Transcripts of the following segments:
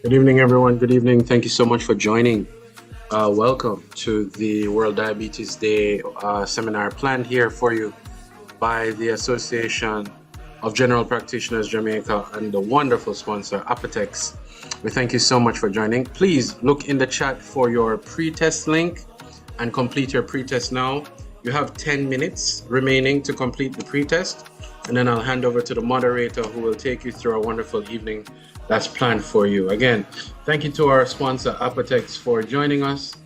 Good evening, everyone. Good evening. Thank you so much for joining. Welcome to the World Diabetes Day seminar planned here for you by the Association of General Practitioners Jamaica and the wonderful sponsor Apotex. We thank you so much for joining. Please look in the chat for your pre-test link and complete your pre-test now. You have 10 minutes remaining to complete the pre-test, and then I'll hand over to the moderator who will take you through a wonderful evening that's planned for you. Again, thank you to our sponsor Apotex for joining us,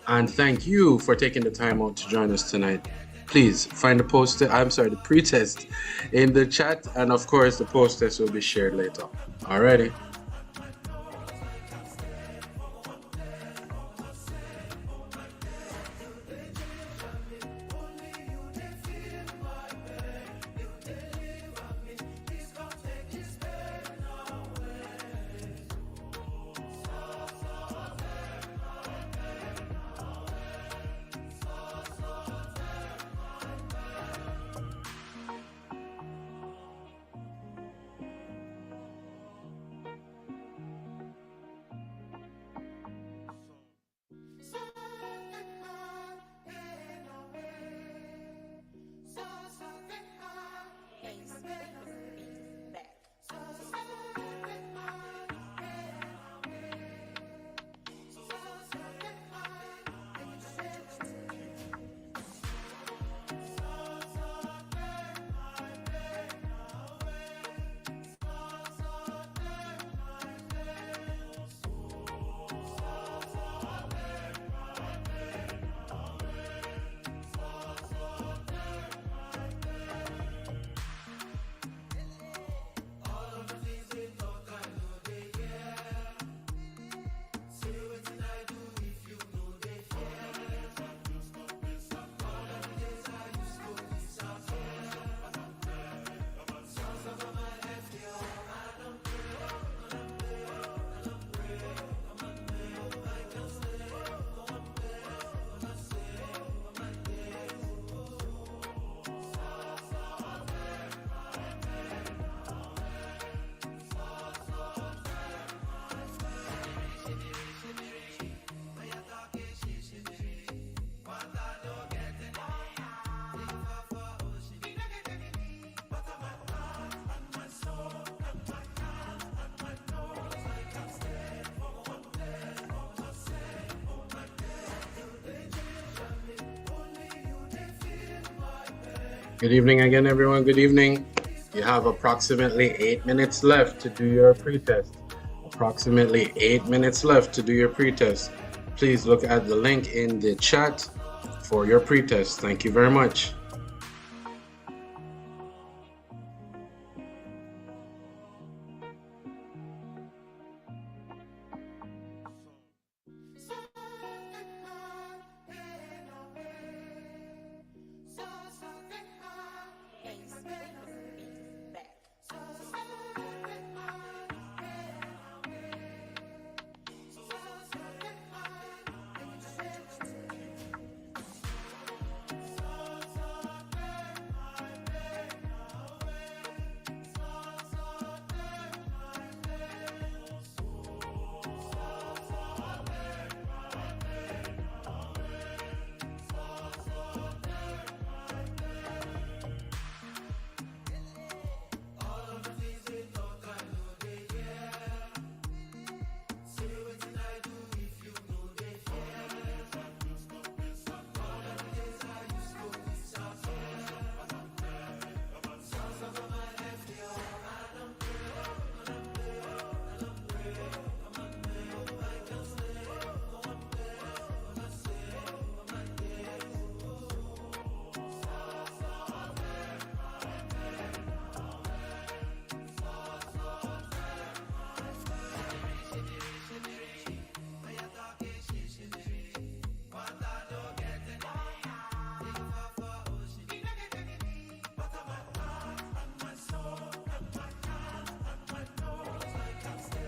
and thank you for taking the time out to join us tonight. Please find the pre-test in the chat, and of course the post-test will be shared later. Alrighty. Good evening again, everyone. Good evening. You have approximately 8 minutes left to do your pre-test. Approximately 8 minutes left to do your pre-test. Please look at the link in the chat for your pre-test. Thank you very much.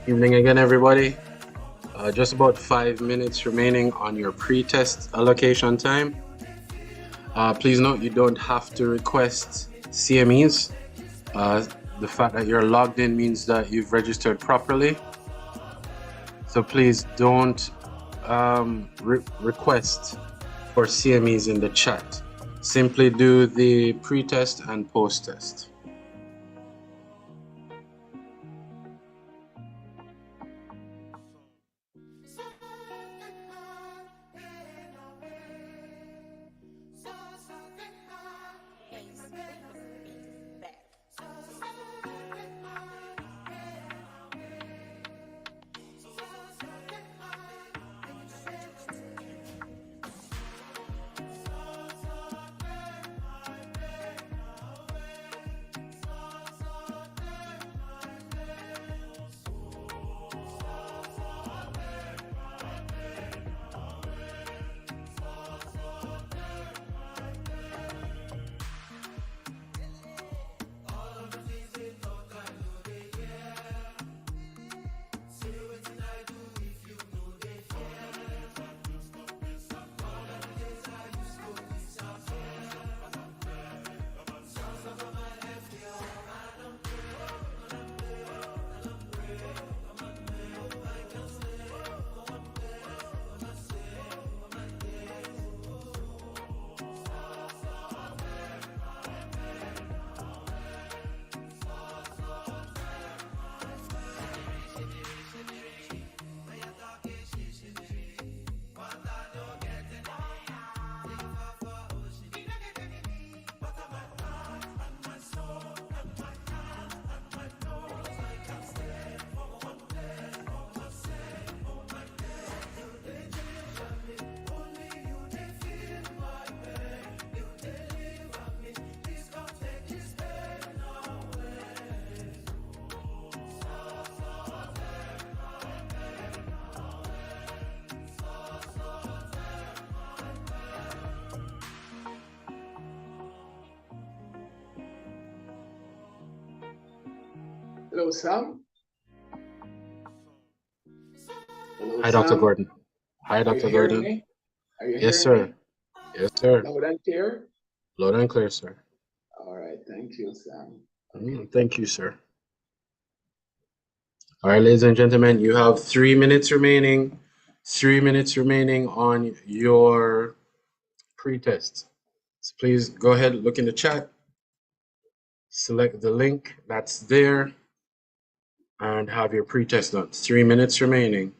Evening again, everybody. Just about 5 minutes remaining on your pre-test allocation time. Please note you don't have to request CMEs. The fact that you're logged in means that you've registered properly. So please don't request for CMEs in the chat. Simply do the pre-test and post-test. Hello, Sam. Hello, Hi, Dr. Sam. Gordon. Hi, Are you Dr. hearing Gordon. me? Are you Yes, hearing sir. me? Yes, sir. Loud and clear? Loud and clear, sir. All right. Thank you, Sam. Okay. Thank you, sir. All right, ladies and gentlemen, you have 3 minutes remaining. 3 minutes remaining on your pre-test. So please go ahead, look in the chat, select the link that's there, and have your pre-test done. 3 minutes remaining.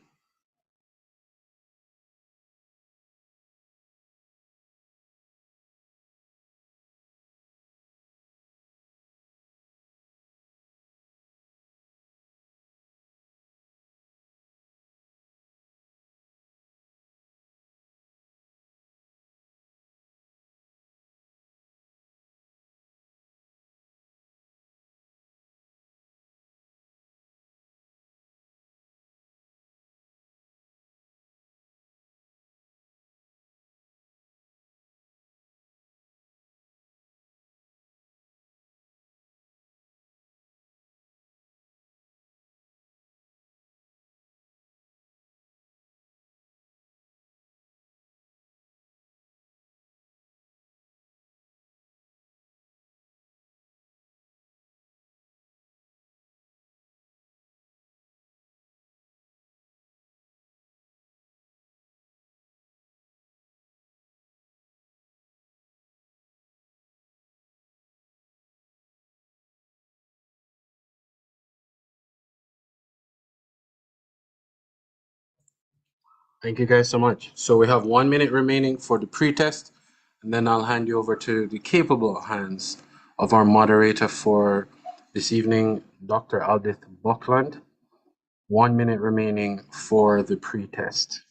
Thank you guys so much. So we have 1 minute remaining for the pre-test, and then I'll hand you over to the capable hands of our moderator for this evening, Dr. Aldith Buckland. 1 minute remaining for the pre-test.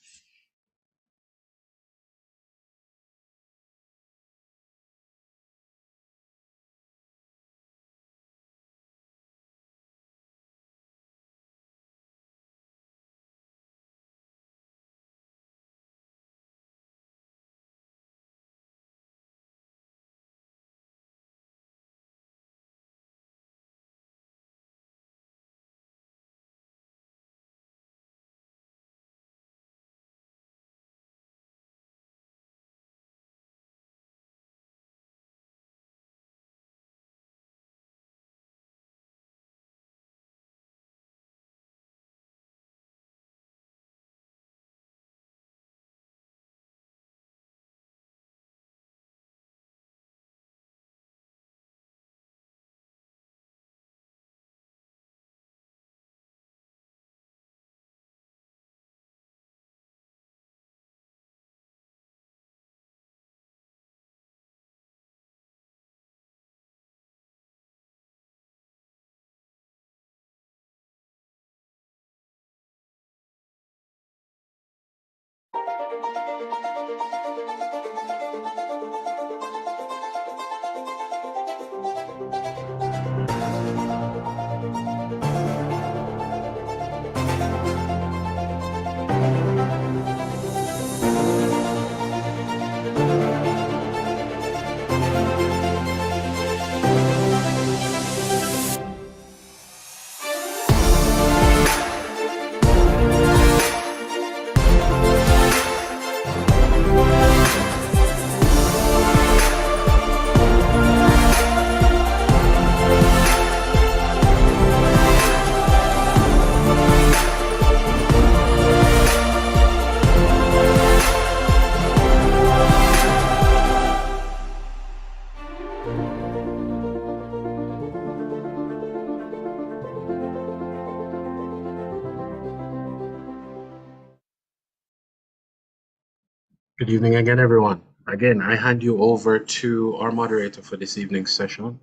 Good evening again, everyone. Again, I hand you over to our moderator for this evening's session,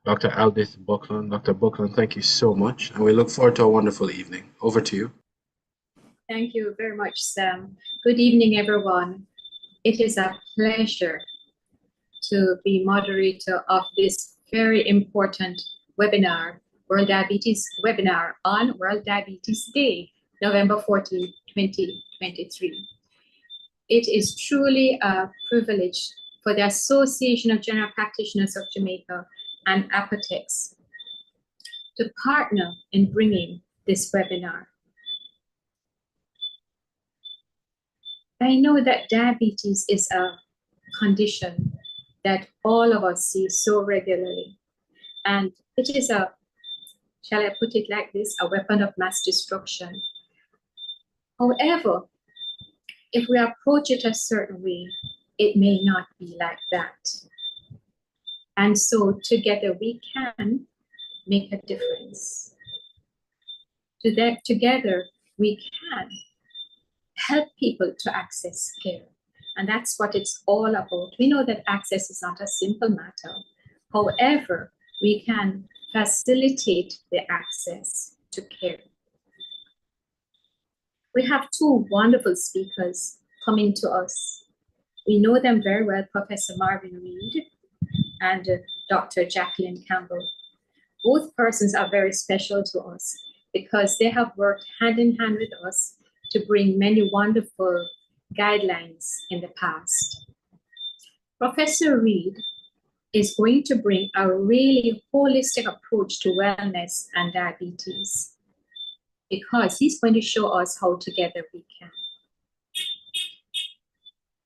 Dr. Aldith Buckland. Dr. Buckland, thank you so much, and we look forward to a wonderful evening. Over to you. Thank you very much, Sam. Good evening, everyone. It is a pleasure to be moderator of this very important webinar, World Diabetes webinar on World Diabetes Day, November 14, 2023. It is truly a privilege for the Association of General Practitioners of Jamaica and Apotex to partner in bringing this webinar. I know that diabetes is a condition that all of us see so regularly, and it is a, shall I put it like this, a weapon of mass destruction. However, if we approach it a certain way, it may not be like that. And so together we can make a difference. Together we can help people to access care. And that's what it's all about. We know that access is not a simple matter. However, we can facilitate the access to care. We have two wonderful speakers coming to us. We know them very well, Professor Marvin Reed and Dr. Jacqueline Campbell. Both persons are very special to us because they have worked hand in hand with us to bring many wonderful guidelines in the past. Professor Reed is going to bring a really holistic approach to wellness and diabetes, because he's going to show us how together we can.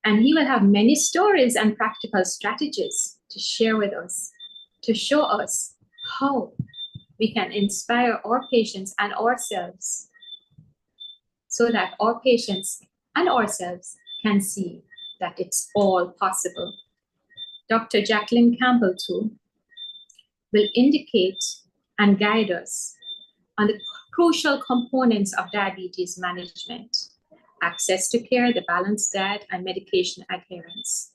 And he will have many stories and practical strategies to share with us, to show us how we can inspire our patients and ourselves so that our patients and ourselves can see that it's all possible. Dr. Jacqueline Campbell, too, will indicate and guide us on the crucial components of diabetes management: access to care, the balanced diet, and medication adherence.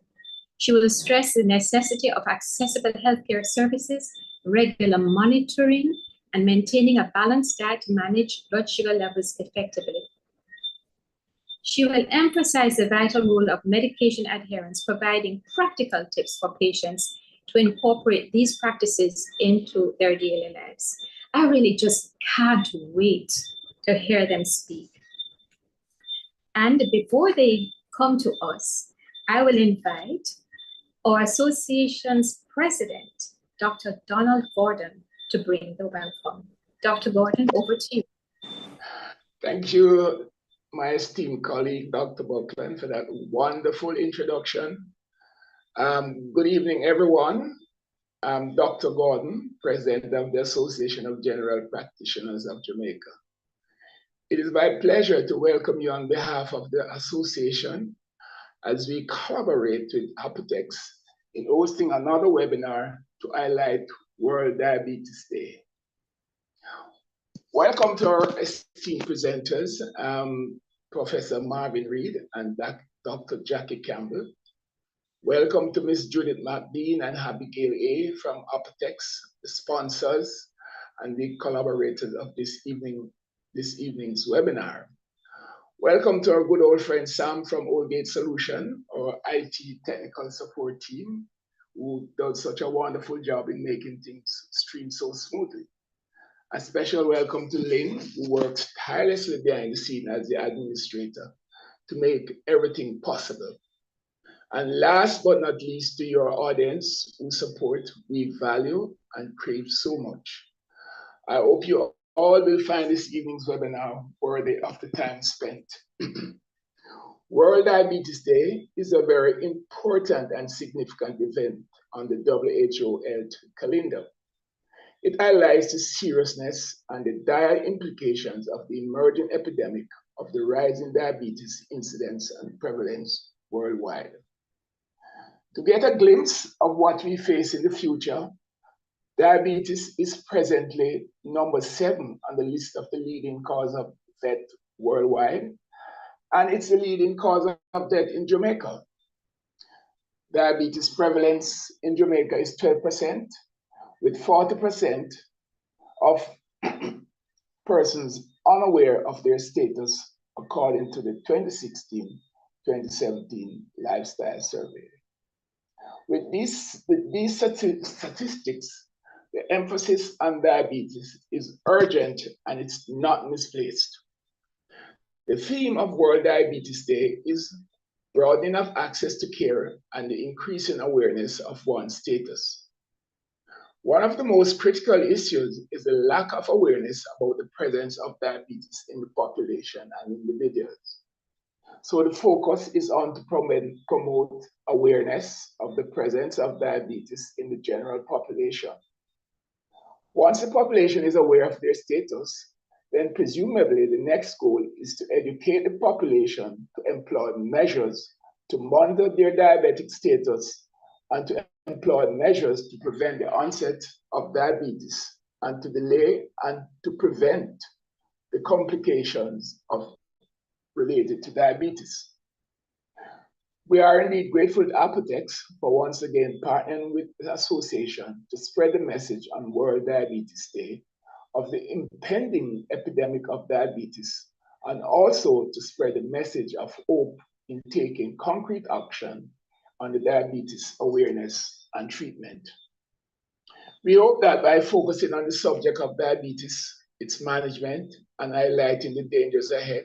She will stress the necessity of accessible healthcare services, regular monitoring, and maintaining a balanced diet to manage blood sugar levels effectively. She will emphasize the vital role of medication adherence, providing practical tips for patients to incorporate these practices into their daily lives. I really just can't wait to hear them speak. And before they come to us, I will invite our association's president, Dr. Donald Gordon, to bring the welcome. Dr. Gordon, over to you. Thank you, my esteemed colleague, Dr. Buckland, for that wonderful introduction. Good evening, everyone. I'm Dr. Gordon, President of the Association of General Practitioners of Jamaica. It is my pleasure to welcome you on behalf of the association as we collaborate with Apotex in hosting another webinar to highlight World Diabetes Day. Welcome to our esteemed presenters, Professor Marvin Reed and Dr. Jackie Campbell. Welcome to Ms. Judith McBean and Abigail A. from Apotex, the sponsors and the collaborators of this evening's webinar. Welcome to our good old friend Sam from Oldgate Solution, our IT technical support team, who does such a wonderful job in making things stream so smoothly. A special welcome to Lynn, who works tirelessly behind the scene as the administrator to make everything possible. And last but not least, to your audience whose support we value and crave so much. I hope you all will find this evening's webinar worthy of the time spent. World Diabetes Day is a very important and significant event on the WHO Health calendar. It highlights the seriousness and the dire implications of the emerging epidemic of the rising diabetes incidence and prevalence worldwide. To get a glimpse of what we face in the future, diabetes is presently number 7 on the list of the leading cause of death worldwide, and it's the leading cause of death in Jamaica. Diabetes prevalence in Jamaica is 12%, with 40% of persons unaware of their status, according to the 2016-2017 lifestyle survey. With these statistics, the emphasis on diabetes is urgent and it's not misplaced. The theme of World Diabetes Day is broadening of access to care and the increasing awareness of one's status. One of the most critical issues is the lack of awareness about the presence of diabetes in the population and individuals. So the focus is on to promote awareness of the presence of diabetes in the general population. Once the population is aware of their status, then presumably the next goal is to educate the population to employ measures to monitor their diabetic status and to employ measures to prevent the onset of diabetes and to delay and to prevent the complications related to diabetes. We are indeed grateful to Apotex for once again partnering with the association to spread the message on World Diabetes Day of the impending epidemic of diabetes, and also to spread the message of hope in taking concrete action on the diabetes awareness and treatment. We hope that by focusing on the subject of diabetes, its management, and highlighting the dangers ahead,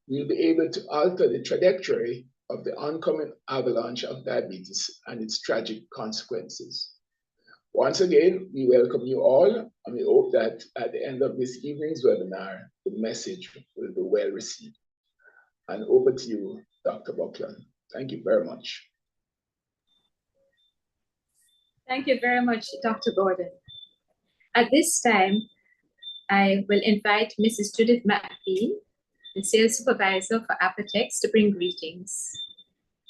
we'll be able to alter the trajectory of the oncoming avalanche of diabetes and its tragic consequences. Once again, we welcome you all, and we hope that at the end of this evening's webinar, the message will be well received. And over to you, Dr. Buckland. Thank you very much. Thank you very much, Dr. Gordon. At this time, I will invite Mrs. Judith McBean, the Sales Supervisor for Apotex, to bring greetings.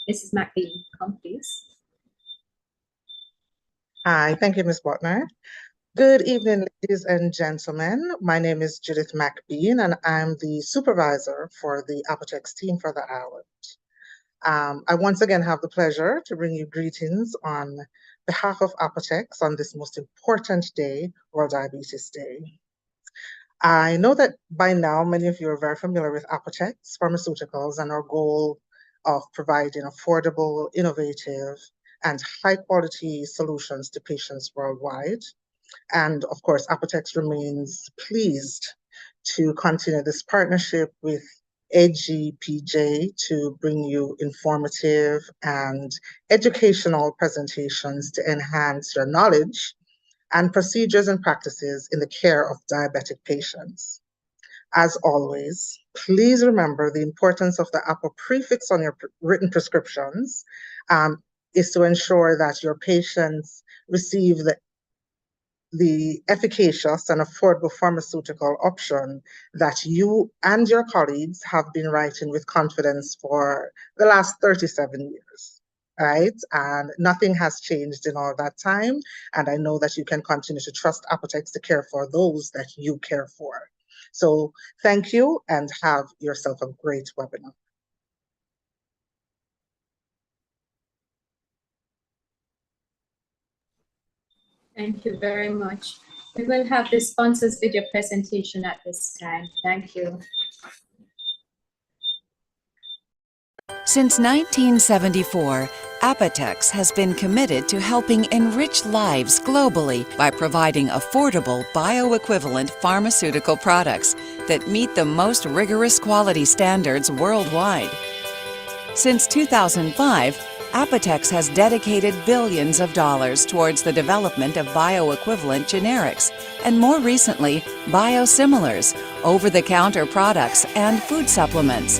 Mrs. McBean, come please. Hi, thank you, Ms. Botner. Good evening, ladies and gentlemen. My name is Judith McBean, and I'm the supervisor for the Apotex team for the island. I once again have the pleasure to bring you greetings on behalf of Apotex on this most important day, World Diabetes Day. I know that by now, many of you are very familiar with Apotex Pharmaceuticals and our goal of providing affordable, innovative, and high-quality solutions to patients worldwide. And of course, Apotex remains pleased to continue this partnership with Agpj to bring you informative and educational presentations to enhance your knowledge and procedures and practices in the care of diabetic patients. As always, please remember the importance of the Apo prefix on your written prescriptions is to ensure that your patients receive the efficacious and affordable pharmaceutical option that you and your colleagues have been writing with confidence for the last 37 years, right? And nothing has changed in all that time. And I know that you can continue to trust Apotex to care for those that you care for. So thank you and have yourself a great webinar. Thank you very much. We will have the sponsors video presentation at this time. Thank you. Since 1974, Apotex has been committed to helping enrich lives globally by providing affordable bioequivalent pharmaceutical products that meet the most rigorous quality standards worldwide. Since 2005, Apotex has dedicated billions of dollars towards the development of bioequivalent generics and, more recently, biosimilars, over-the-counter products, and food supplements.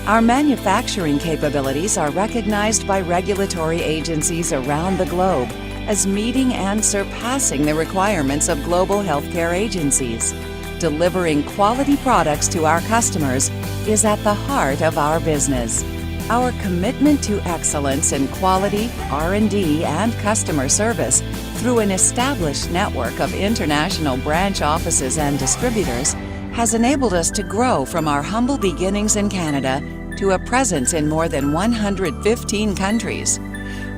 Our manufacturing capabilities are recognized by regulatory agencies around the globe as meeting and surpassing the requirements of global healthcare agencies. Delivering quality products to our customers is at the heart of our business. Our commitment to excellence in quality, R&D, and customer service through an established network of international branch offices and distributors has enabled us to grow from our humble beginnings in Canada to a presence in more than 115 countries.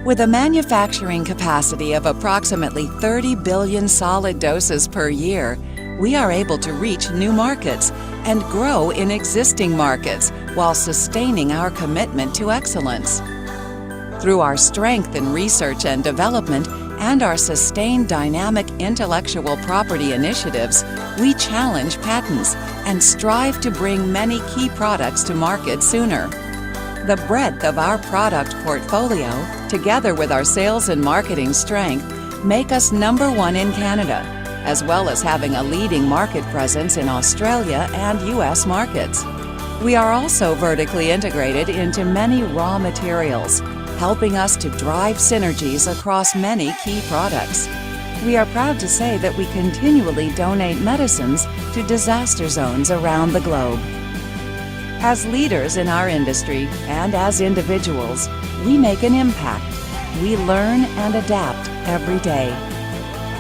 With a manufacturing capacity of approximately 30 billion solid doses per year, we are able to reach new markets and grow in existing markets while sustaining our commitment to excellence. Through our strength in research and development and our sustained dynamic intellectual property initiatives, we challenge patents and strive to bring many key products to market sooner. The breadth of our product portfolio, together with our sales and marketing strength, make us #1 in Canada, as well as having a leading market presence in Australia and US markets. We are also vertically integrated into many raw materials, helping us to drive synergies across many key products. We are proud to say that we continually donate medicines to disaster zones around the globe. As leaders in our industry and as individuals, we make an impact. We learn and adapt every day.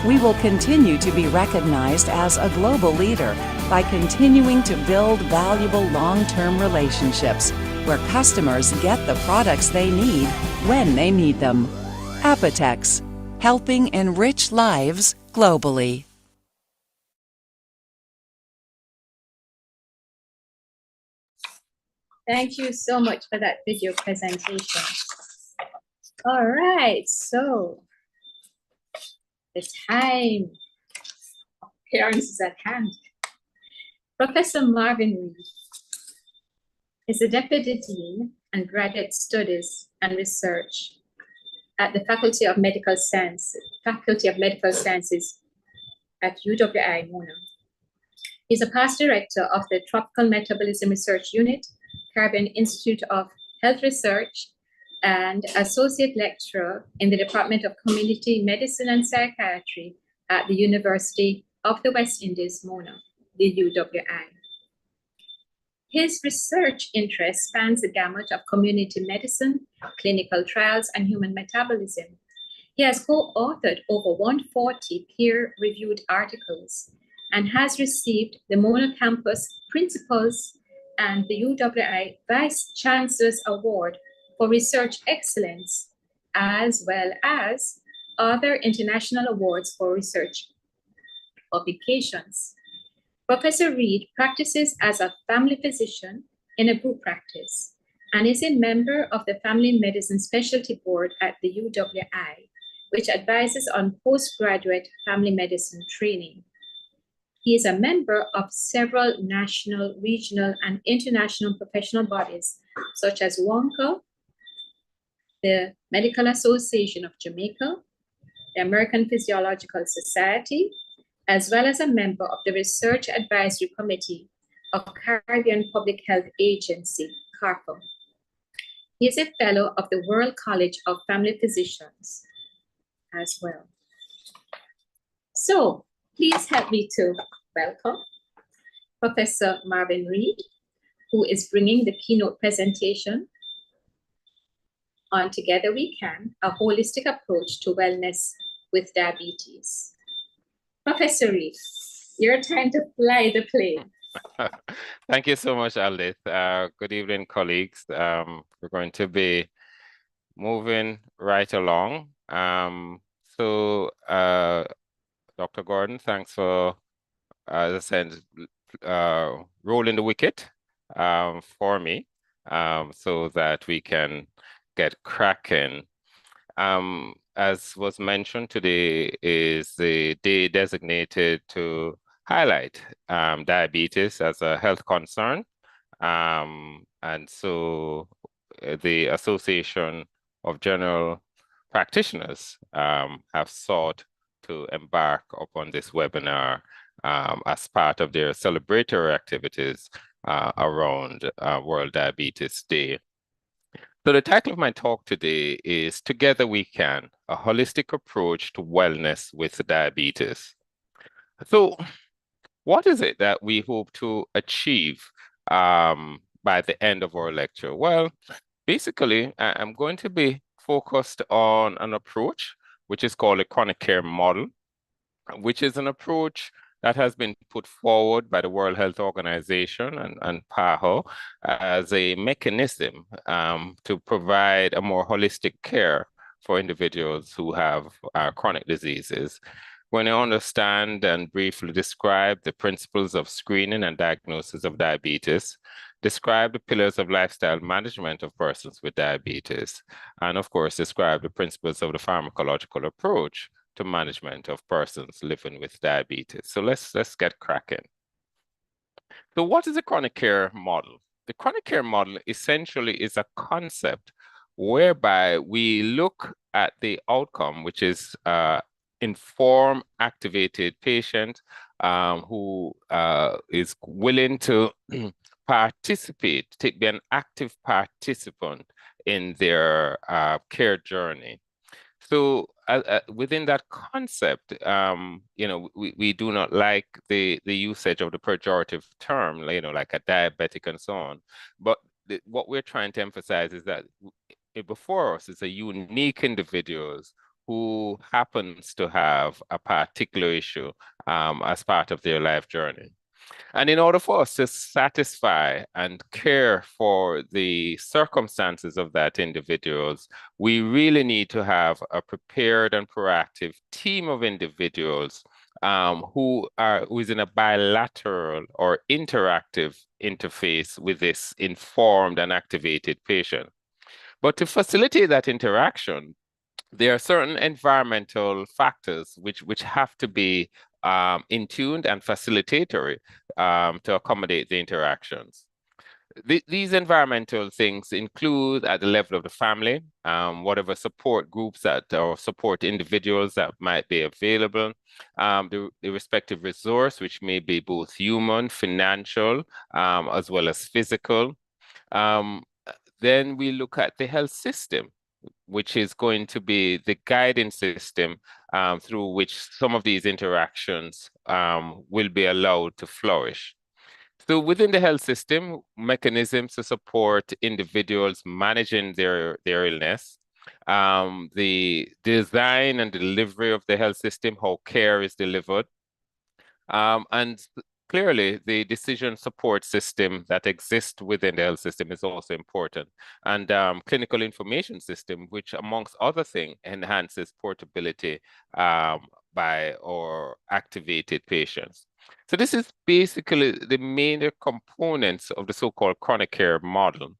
We will continue to be recognized as a global leader by continuing to build valuable long-term relationships where customers get the products they need when they need them. Apotex, helping enrich lives globally. Thank you so much for that video presentation. All right, so the time of appearance is at hand. Professor Marvin Reed is the Deputy Dean and Graduate Studies and Research at the Faculty of Medical Sciences at UWI Mona. He's a past director of the Tropical Metabolism Research Unit, Caribbean Institute of Health Research, and associate lecturer in the Department of Community Medicine and Psychiatry at the University of the West Indies, Mona, the UWI. His research interest spans the gamut of community medicine, clinical trials, and human metabolism. He has co-authored over 140 peer-reviewed articles and has received the Mona Campus Principals and the UWI Vice Chancellor's Award for Research Excellence, as well as other international awards for research publications. Professor Reed practices as a family physician in a group practice and is a member of the Family Medicine Specialty Board at the UWI, which advises on postgraduate family medicine training. He is a member of several national, regional, and international professional bodies, such as WONCA, the Medical Association of Jamaica, the American Physiological Society, as well as a member of the Research Advisory Committee of Caribbean Public Health Agency, CARPA. He is a fellow of the World College of Family Physicians as well. So please help me to welcome Professor Marvin Reed, who is bringing the keynote presentation on Together We Can, a holistic approach to wellness with diabetes. Professor Reed, your time to fly the plane. Thank you so much, Aldith. Good evening, colleagues. We're going to be moving right along. Dr. Gordon, thanks for, as I said, rolling the wicket for me. so that we can get cracking. As was mentioned, today is the day designated to highlight diabetes as a health concern. And so the Association of General Practitioners have sought to embark upon this webinar as part of their celebratory activities around World Diabetes Day. So the title of my talk today is Together We Can, a holistic approach to wellness with diabetes. So what is it that we hope to achieve by the end of our lecture? Well, basically, I'm going to be focused on an approach which is called a chronic care model, which is an approach that has been put forward by the World Health Organization and PAHO as a mechanism to provide a more holistic care for individuals who have chronic diseases. When I understand and briefly describe the principles of screening and diagnosis of diabetes, describe the pillars of lifestyle management of persons with diabetes, and of course, describe the principles of the pharmacological approach to management of persons living with diabetes. So let's get cracking. So what is a chronic care model? The chronic care model essentially is a concept whereby we look at the outcome, which is informed, activated patient who is willing to participate, be an active participant in their care journey. So within that concept, we do not like the usage of the pejorative term, like a diabetic and so on. But what we're trying to emphasize is that before us is a unique individuals who happens to have a particular issue as part of their life journey. And in order for us to satisfy and care for the circumstances of that individuals, we really need to have a prepared and proactive team of individuals who is in a bilateral or interactive interface with this informed and activated patient. But to facilitate that interaction, there are certain environmental factors which have to be in tuned and facilitatory to accommodate the interactions. These environmental things include at the level of the family, whatever support groups or support individuals that might be available, the respective resource, which may be both human, financial, as well as physical. Then we look at the health system, which is going to be the guiding system through which some of these interactions will be allowed to flourish. So within the health system, mechanisms to support individuals managing their illness, the design and delivery of the health system, how care is delivered, and clearly, the decision support system that exists within the health system is also important. And clinical information system, which amongst other things, enhances portability by our activated patients. So this is basically the main components of the so-called chronic care model.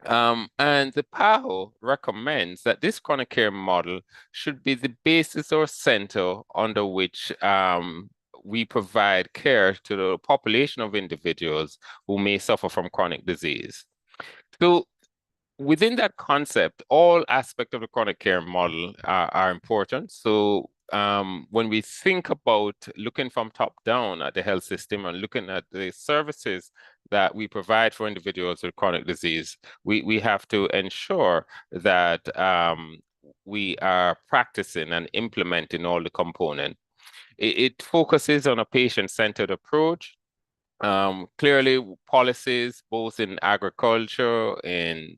And the PAHO recommends that this chronic care model should be the basis or center under which we provide care to the population of individuals who may suffer from chronic disease. So within that concept, all aspects of the chronic care model are important. So when we think about looking from top down at the health system and looking at the services that we provide for individuals with chronic disease, we have to ensure that we are practicing and implementing all the components. It focuses on a patient-centered approach. Clearly, policies both in agriculture, in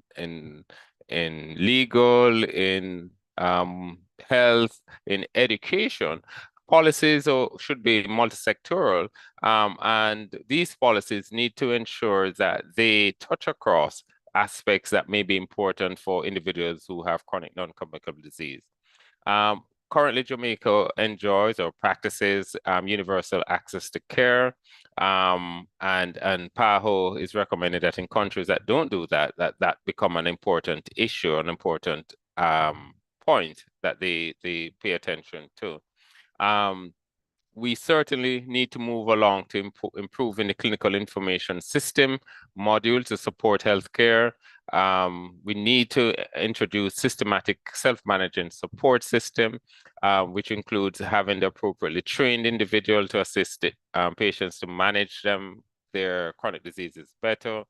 legal, in health, in education, policies should be multi-sectoral, and these policies need to ensure that they touch across aspects that may be important for individuals who have chronic non-communicable disease. currently Jamaica enjoys or practices universal access to care, and PAHO is recommended that in countries that don't do that, that become an important issue, an important point that they pay attention to. We certainly need to move along to improving the clinical information system module to support healthcare. We need to introduce systematic self-managing support system, which includes having the appropriately trained individual to assist patients to manage their chronic diseases better.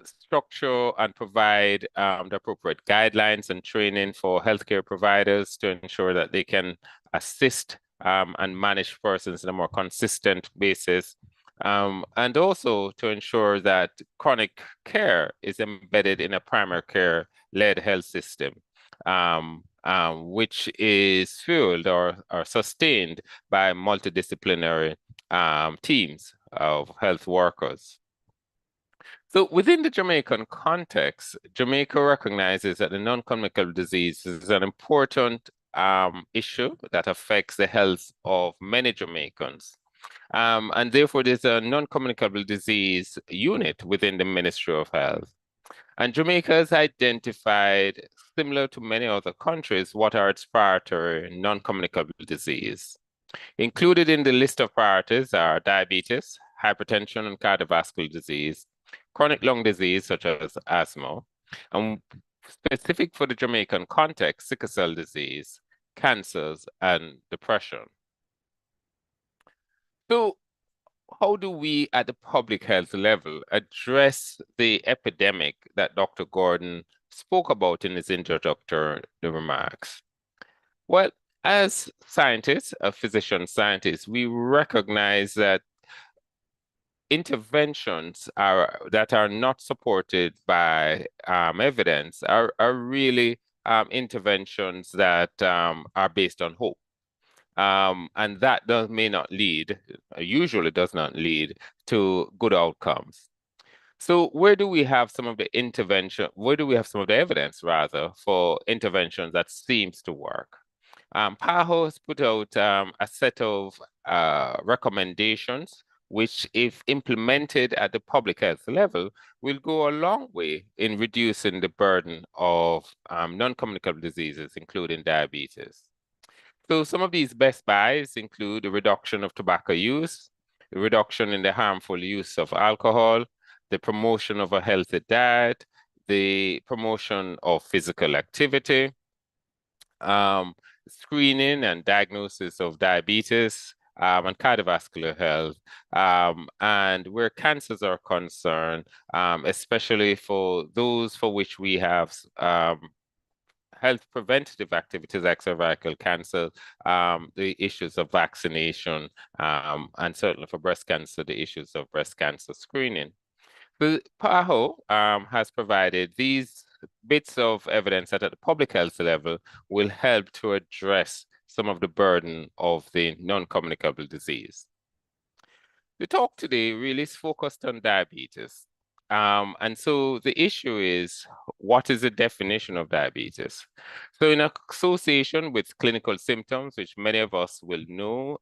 Structure and provide the appropriate guidelines and training for healthcare providers to ensure that they can assist and manage persons on a more consistent basis. And also to ensure that chronic care is embedded in a primary care-led health system, which is fueled or sustained by multidisciplinary teams of health workers. So within the Jamaican context, Jamaica recognizes that the non-communicable disease is an important issue that affects the health of many Jamaicans. And therefore, there's a non-communicable disease unit within the Ministry of Health. And Jamaica has identified, similar to many other countries, what are its priority non-communicable disease. Included in the list of priorities are diabetes, hypertension and cardiovascular disease, chronic lung disease such as asthma, and specific for the Jamaican context, sickle cell disease, cancers, and depression. So how do we at the public health level address the epidemic that Dr. Gordon spoke about in his introductory remarks? Well, as scientists, physician scientists, we recognize that interventions that are not supported by evidence are really interventions that are based on hope. And that may not lead, usually does not lead to good outcomes. So where do we have some of the evidence rather for interventions that seems to work? PAHO has put out a set of recommendations which, if implemented at the public health level, will go a long way in reducing the burden of non-communicable diseases, including diabetes. So some of these best buys include the reduction of tobacco use, the reduction in the harmful use of alcohol, the promotion of a healthy diet, the promotion of physical activity, screening and diagnosis of diabetes, and cardiovascular health. And where cancers are concerned, especially for those for which we have health preventative activities like cervical cancer, the issues of vaccination, and certainly for breast cancer, the issues of breast cancer screening. The PAHO has provided these bits of evidence that at the public health level will help to address some of the burden of the non-communicable disease. The talk today really is focused on diabetes. And so the issue is, what is the definition of diabetes? So in association with clinical symptoms, which many of us will know,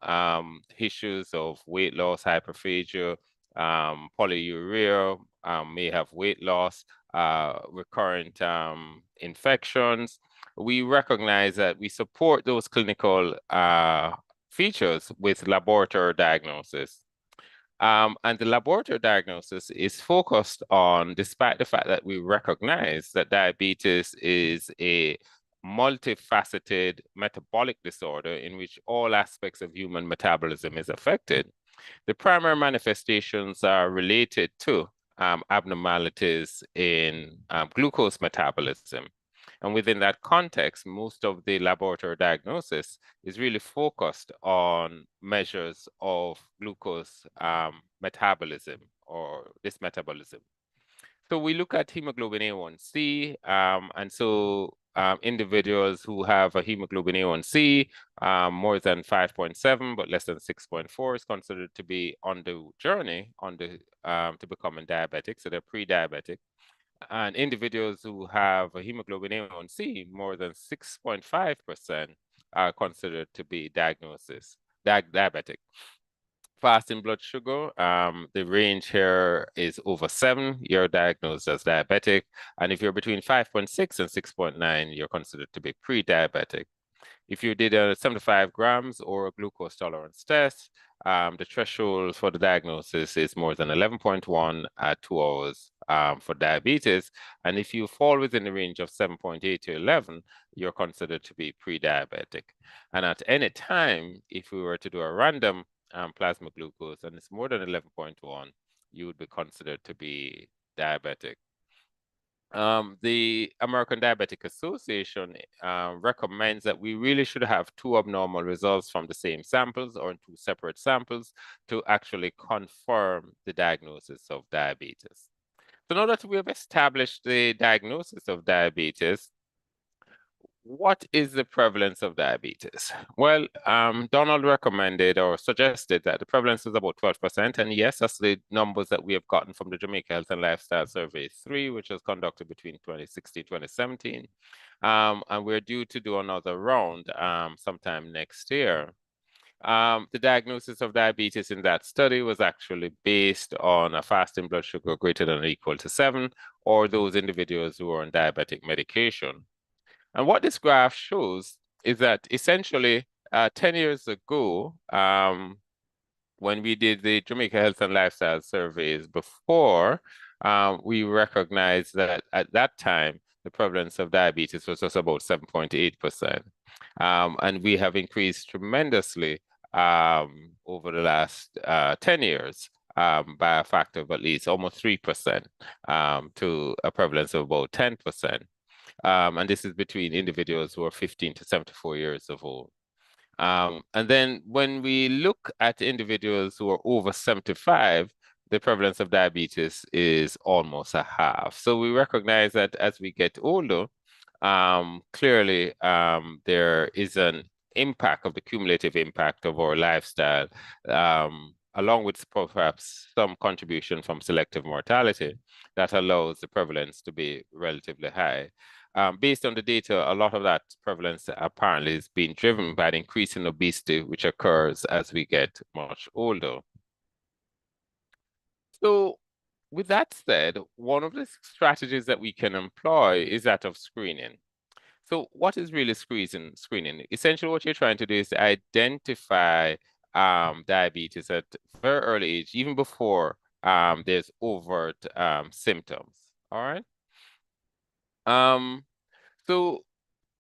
issues of weight loss, hyperphagia, polyuria, may have weight loss, recurrent infections. We recognize that we support those clinical features with laboratory diagnosis. And the laboratory diagnosis is focused on, despite the fact that we recognize that diabetes is a multifaceted metabolic disorder in which all aspects of human metabolism is affected. The primary manifestations are related to abnormalities in glucose metabolism. And within that context, most of the laboratory diagnosis is really focused on measures of glucose metabolism or this metabolism. So we look at hemoglobin A1C, and so individuals who have a hemoglobin A1C more than 5.7 but less than 6.4 is considered to be on the journey to becoming diabetic, so they're pre-diabetic. And individuals who have a hemoglobin A1C more than 6.5% are considered to be diabetic. Fasting blood sugar, the range here is over 7, you're diagnosed as diabetic. And if you're between 5.6 and 6.9, you're considered to be pre-diabetic. If you did a 75 grams or a glucose tolerance test, the threshold for the diagnosis is more than 11.1 at 2 hours for diabetes. And if you fall within the range of 7.8 to 11, you're considered to be pre-diabetic. And at any time, if we were to do a random plasma glucose and it's more than 11.1, you would be considered to be diabetic. The American Diabetic Association recommends that we really should have 2 abnormal results from the same samples or 2 separate samples to actually confirm the diagnosis of diabetes. So now that we have established the diagnosis of diabetes, what is the prevalence of diabetes? Well, Donald recommended or suggested that the prevalence is about 12%. And yes, that's the numbers that we have gotten from the Jamaica Health and Lifestyle Survey 3, which was conducted between 2016 and 2017. And we're due to do another round sometime next year. The diagnosis of diabetes in that study was actually based on a fasting blood sugar greater than or equal to 7, or those individuals who are on diabetic medication. And what this graph shows is that essentially 10 years ago, when we did the Jamaica Health and Lifestyle surveys before, we recognized that at that time, the prevalence of diabetes was just about 7.8%. And we have increased tremendously over the last 10 years by a factor of at least almost 3% to a prevalence of about 10%. And this is between individuals who are 15 to 74 years of old. And then when we look at individuals who are over 75, the prevalence of diabetes is almost a half. So we recognize that as we get older, clearly there is an impact of the cumulative impact of our lifestyle, along with perhaps some contribution from selective mortality that allows the prevalence to be relatively high. Based on the data, a lot of that prevalence apparently is being driven by the increase in obesity, which occurs as we get much older. So with that said, one of the strategies that we can employ is that of screening. So what is really screening? Essentially, what you're trying to do is identify diabetes at a very early age, even before there's overt symptoms, all right? So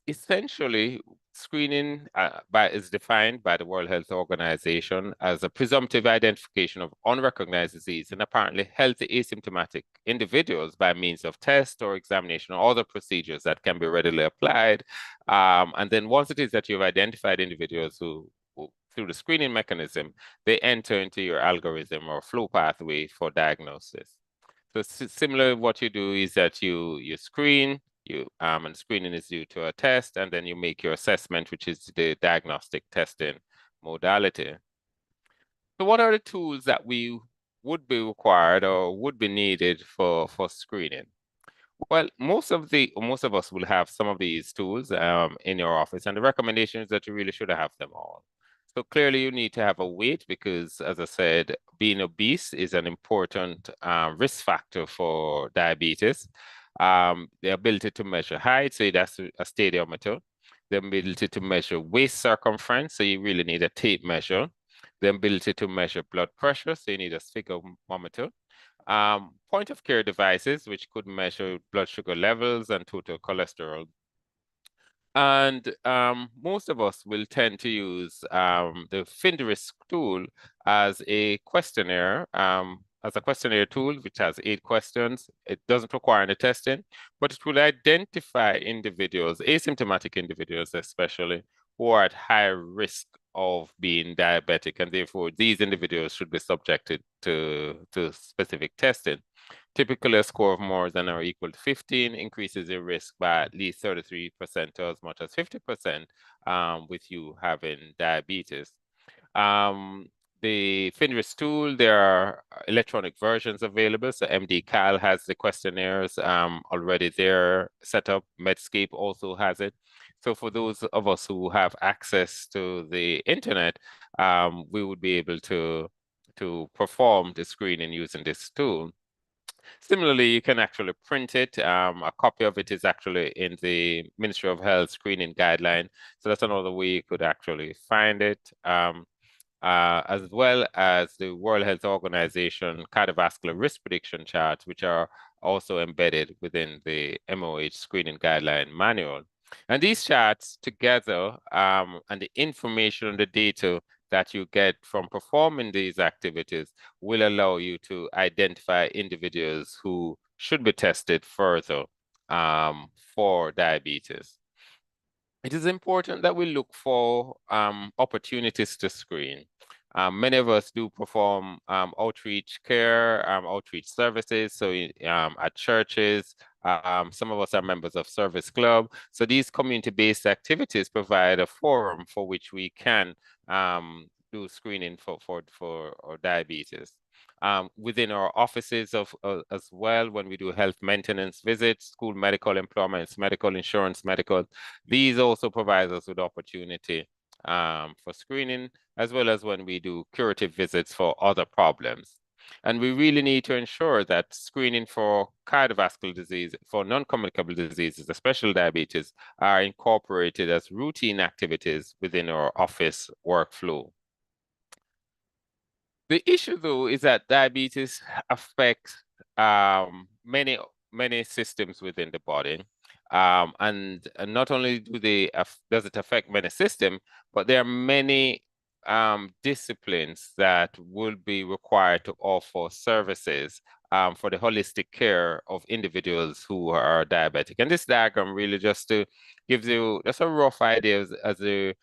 essentially, screening is defined by the World Health Organization as a presumptive identification of unrecognized disease in apparently healthy asymptomatic individuals by means of test or examination or other procedures that can be readily applied. And then once it is that you've identified individuals who through the screening mechanism, they enter into your algorithm or flow pathway for diagnosis. So similar, what you do is that you screen, and screening is due to a test, and then you make your assessment, which is the diagnostic testing modality. So what are the tools that we would be required or would be needed for screening? Well, most of us will have some of these tools in your office, and the recommendation is that you really should have them all. So clearly you need to have a weight because, as I said, being obese is an important risk factor for diabetes. The ability to measure height, so that's a stadiometer. The ability to measure waist circumference, so you really need a tape measure. The ability to measure blood pressure, so you need a sphygmometer. Point of care devices, which could measure blood sugar levels and total cholesterol. And most of us will tend to use the FINDRISC tool as a questionnaire tool, which has 8 questions. It doesn't require any testing, but it will identify individuals, asymptomatic individuals especially, who are at high risk of being diabetic, and therefore these individuals should be subjected to specific testing. Typically, a score of more than or equal to 15 increases your risk by at least 33% to as much as 50% with you having diabetes. The FINRIS tool, there are electronic versions available. So MD-Cal has the questionnaires already there set up. Medscape also has it. So for those of us who have access to the internet, we would be able to perform the screening using this tool. Similarly, you can actually print it. A copy of it is actually in the Ministry of Health screening guideline. So that's another way you could actually find it. As well as the World Health Organization cardiovascular risk prediction charts, which are also embedded within the MOH screening guideline manual. And these charts together and the information and the data that you get from performing these activities will allow you to identify individuals who should be tested further for diabetes. It is important that we look for opportunities to screen. Many of us do perform outreach care, outreach services, so at churches, some of us are members of service club. So these community-based activities provide a forum for which we can do screening for diabetes. Within our offices as well, when we do health maintenance visits, school medical employments, medical insurance, medical, these also provide us with opportunity for screening, as well as when we do curative visits for other problems. And we really need to ensure that screening for cardiovascular disease, for non-communicable diseases, especially diabetes, are incorporated as routine activities within our office workflow. The issue, though, is that diabetes affects many systems within the body. And not only does it affect many systems, but there are many disciplines that will be required to offer services for the holistic care of individuals who are diabetic. And this diagram really just gives you just a rough idea as a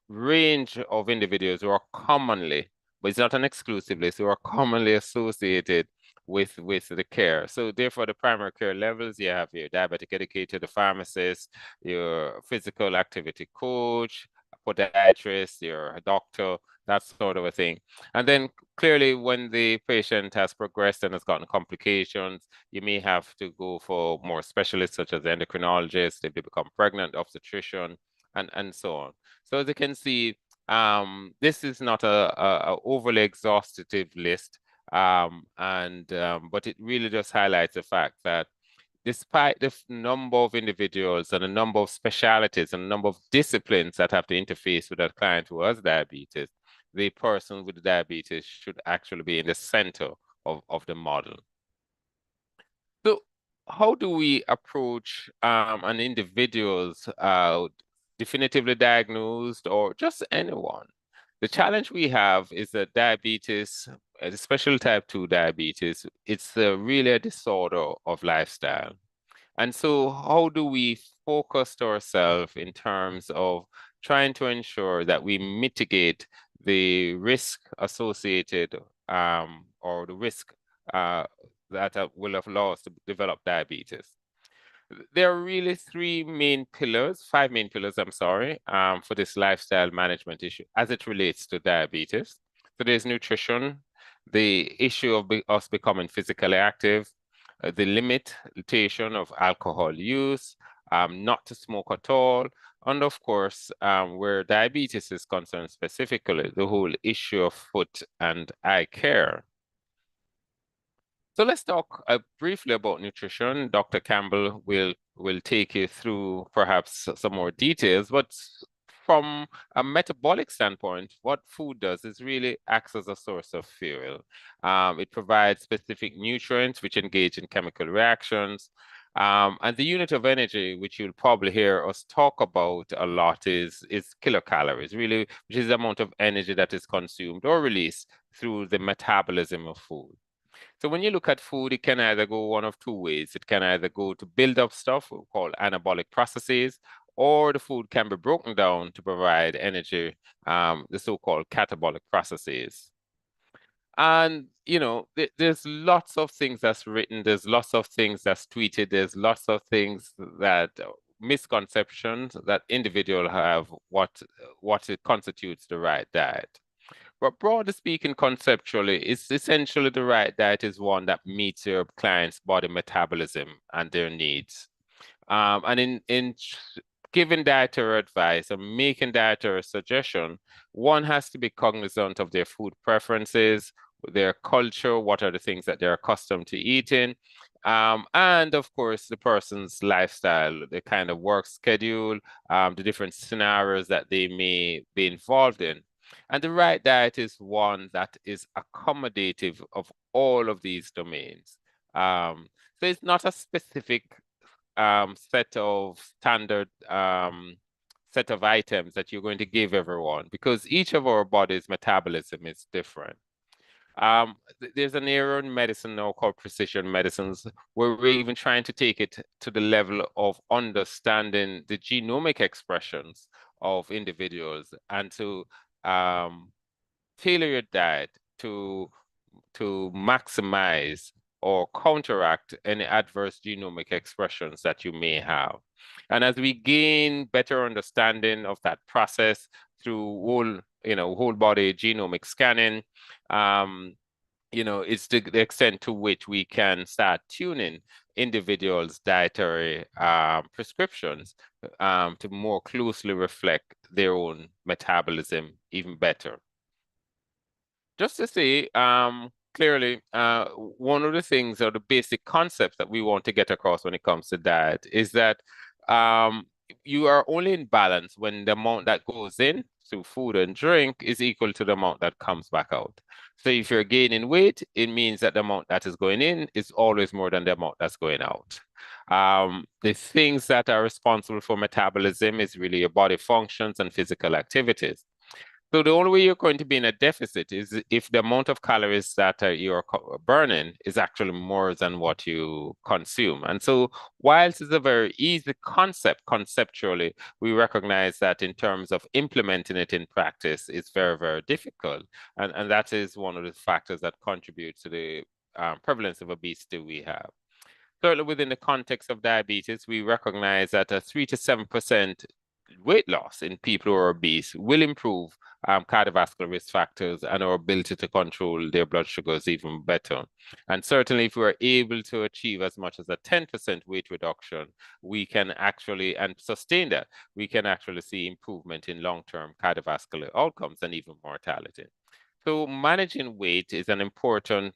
range of individuals who are commonly, but it's not an exclusive list, who are commonly associated with the care. So therefore, the primary care levels, you have your diabetic educator, the pharmacist, your physical activity coach, podiatrist, your doctor, that sort of a thing. And then clearly when the patient has progressed and has gotten complications, you may have to go for more specialists such as endocrinologists if they become pregnant, obstetrician, and so on. So as you can see, this is not a overly exhaustive list, but it really just highlights the fact that despite the number of individuals and the number of specialities and the number of disciplines that have to interface with a client who has diabetes, the person with diabetes should actually be in the center of the model. So how do we approach an individual's definitively diagnosed or just anyone? The challenge we have is that diabetes, especially type 2 diabetes, it's really a disorder of lifestyle. And so how do we focus ourselves in terms of trying to ensure that we mitigate the risk associated or the risk that will allow us to develop diabetes? There are really five main pillars, I'm sorry, for this lifestyle management issue as it relates to diabetes. So there's nutrition, the issue of us becoming physically active, the limitation of alcohol use, not to smoke at all, and of course, where diabetes is concerned specifically, the whole issue of foot and eye care. So let's talk briefly about nutrition. Dr. Campbell will take you through perhaps some more details, but from a metabolic standpoint, what food does is really acts as a source of fuel. It provides specific nutrients which engage in chemical reactions. And the unit of energy, which you'll probably hear us talk about a lot, is kilocalories, really, which is the amount of energy that is consumed or released through the metabolism of food. So when you look at food, it can either go one of two ways. It can either go to build up stuff called anabolic processes, or the food can be broken down to provide energy, the so-called catabolic processes. And, you know, there's lots of things that's written, there's lots of things that's tweeted, there's lots of things that misconceptions that individuals have what it constitutes the right diet. But broadly speaking, conceptually, it's essentially the right diet is one that meets your client's body metabolism and their needs. And in giving dietary advice or making dietary suggestion, one has to be cognizant of their food preferences, their culture, what are the things that they're accustomed to eating, and of course, the person's lifestyle, the kind of work schedule, the different scenarios that they may be involved in. And the right diet is one that is accommodative of all of these domains. So it's not a specific set of standard set of items that you're going to give everyone, because each of our body's metabolism is different. There's an area in medicine now called precision medicines, where we're even trying to take it to the level of understanding the genomic expressions of individuals and to tailor your diet to maximize or counteract any adverse genomic expressions that you may have. And as we gain better understanding of that process through whole body genomic scanning, it's the extent to which we can start tuning individuals' dietary prescriptions to more closely reflect their own metabolism even better. Just to say, clearly, one of the things or the basic concepts that we want to get across when it comes to diet is that you are only in balance when the amount that goes in through food and drink is equal to the amount that comes back out. So if you're gaining weight, it means that the amount that is going in is always more than the amount that's going out. The things that are responsible for metabolism is really your body functions and physical activities. So the only way you're going to be in a deficit is if the amount of calories that you're burning is actually more than what you consume. And so whilst it's a very easy concept, conceptually, we recognize that in terms of implementing it in practice, it's very, very difficult. And that is one of the factors that contribute to the prevalence of obesity we have. Certainly within the context of diabetes, we recognize that a 3 to 7% weight loss in people who are obese will improve cardiovascular risk factors and our ability to control their blood sugars even better. And certainly if we are able to achieve as much as a 10% weight reduction, we can actually, and sustain that, we can actually see improvement in long-term cardiovascular outcomes and even mortality. So managing weight is an important